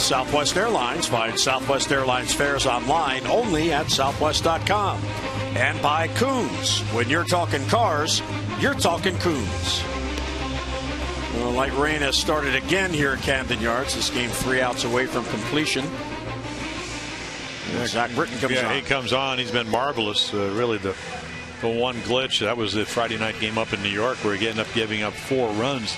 Southwest Airlines. Find Southwest Airlines fares online only at southwest.com. And by Coons. When you're talking cars, you're talking Coons. Well, light rain has started again here at Camden Yards. This game 3 outs away from completion. Zach Britton comes on. He comes on. He's been marvelous. Really the one glitch, that was the Friday night game up in New York where he ended up giving up 4 runs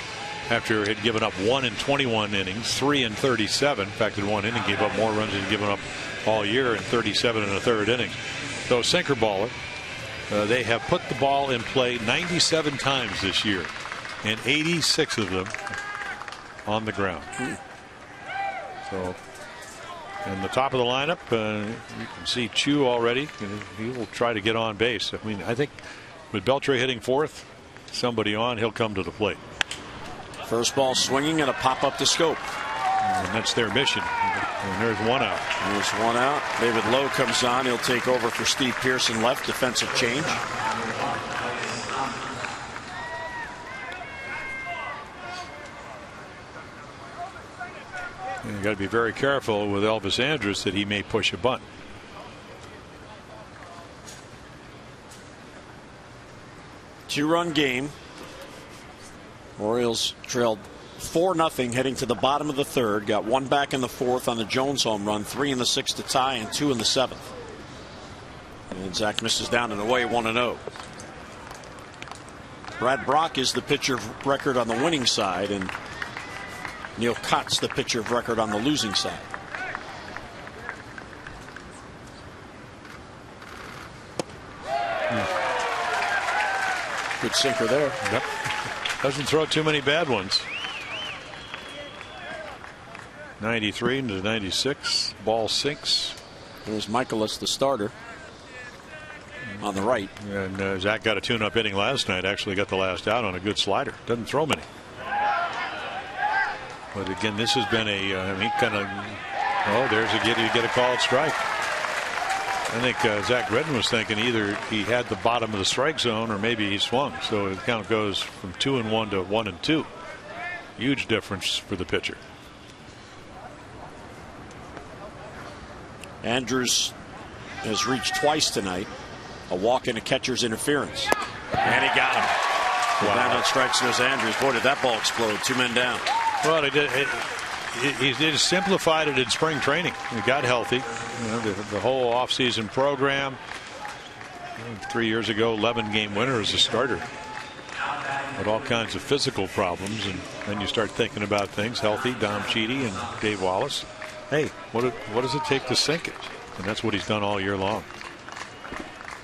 after he had given up 1 in 21 innings, 3 in 37. In fact, in one inning, gave up more runs than he'd given up all year in 37 and a third innings. So sinker baller. They have put the ball in play 97 times this year, and 86 of them on the ground. So, in the top of the lineup, you can see Chu already. He will try to get on base. I mean, I think with Beltre hitting 4th, somebody on, he'll come to the plate. First ball swinging and a pop up to Scope. And that's their mission. And there's 1 out. There's 1 out. David Lowe comes on. He'll take over for Steve Pearson left. Defensive change. You got to be very careful with Elvis Andrus that he may push a bunt. Two-run game. Orioles trailed 4-0 heading to the bottom of the 3rd. Got 1 back in the 4th on the Jones home run, 3 in the 6th to tie, and 2 in the 7th. And Zach misses down and away, 1-0. Brad Brock is the pitcher of record on the winning side, and Neil Kotz the pitcher of record on the losing side. Good sinker there. Yep. Doesn't throw too many bad ones. 93 into 96. Ball sinks. There's Michaelis, the starter, on the right. And Zach got a tune-up inning last night. Actually got the last out on a good slider. Doesn't throw many. But again, this has been a he kind of, there's a get a called strike. I think Zach Britton was thinking either he had the bottom of the strike zone or maybe he swung. So it count goes from 2-1 to 1-2. Huge difference for the pitcher. Andrews has reached twice tonight. A walk and a catcher's interference. And he got him. Wow. Down on strikes goes Andrews. Boy, did that ball explode. 2 men down. Well, he did simplified it in spring training. He got healthy. You know, the whole offseason program. 3 years ago, 11-game winner as a starter. With all kinds of physical problems. And then you start thinking about things. Healthy, Dom Chidi and Dave Wallace. Hey, what does it take to sink it? And that's what he's done all year long.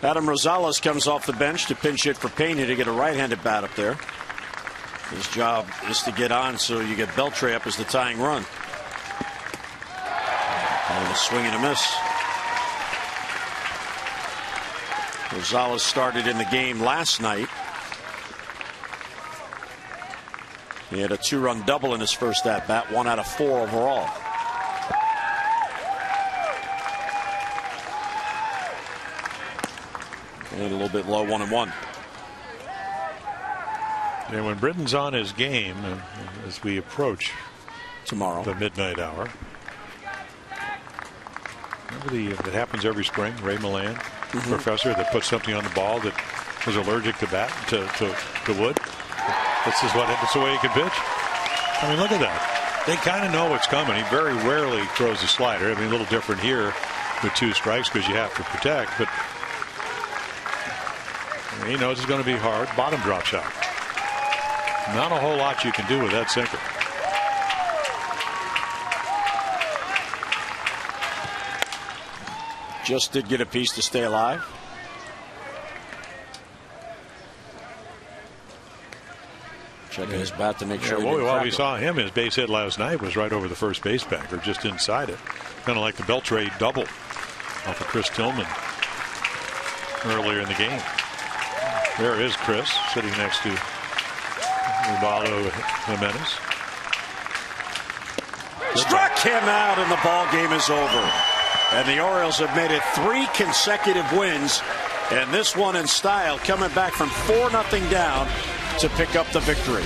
Adam Rosales comes off the bench to pinch hit for Pena to get a right-handed bat up there. His job is to get on so you get Beltre up as the tying run. And a swing and a miss. Rosales started in the game last night. He had a 2-run double in his first at-bat, 1 out of 4 overall. And a little bit low, 1-1. And when Britton's on his game, as we approach tomorrow, the midnight hour, remember that happens every spring. Ray Milland, professor that put something on the ball that was allergic to wood. That's the way he can pitch. I mean, look at that. They kind of know what's coming. He very rarely throws a slider. I mean, a little different here with 2 strikes because you have to protect, but he knows it's going to be hard. Bottom drop shot. Not a whole lot you can do with that sinker. Just did get a piece to stay alive. Checking his bat to make sure. We saw him. His base hit last night was right over the first base bag, or just inside it. Kind of like the Beltre double off of Chris Tillman earlier in the game. There is Chris sitting next to Ubaldo Jimenez. Struck him out, and the ball game is over. And the Orioles have made it 3 consecutive wins, and this one in style, coming back from 4-0 down to pick up the victory.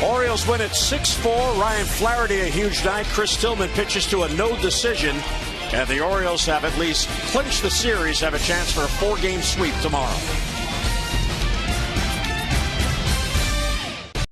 Orioles win at 6-4. Ryan Flaherty a huge night. Chris Tillman pitches to a no decision. And the Orioles have at least clinched the series, have a chance for a 4-game sweep tomorrow.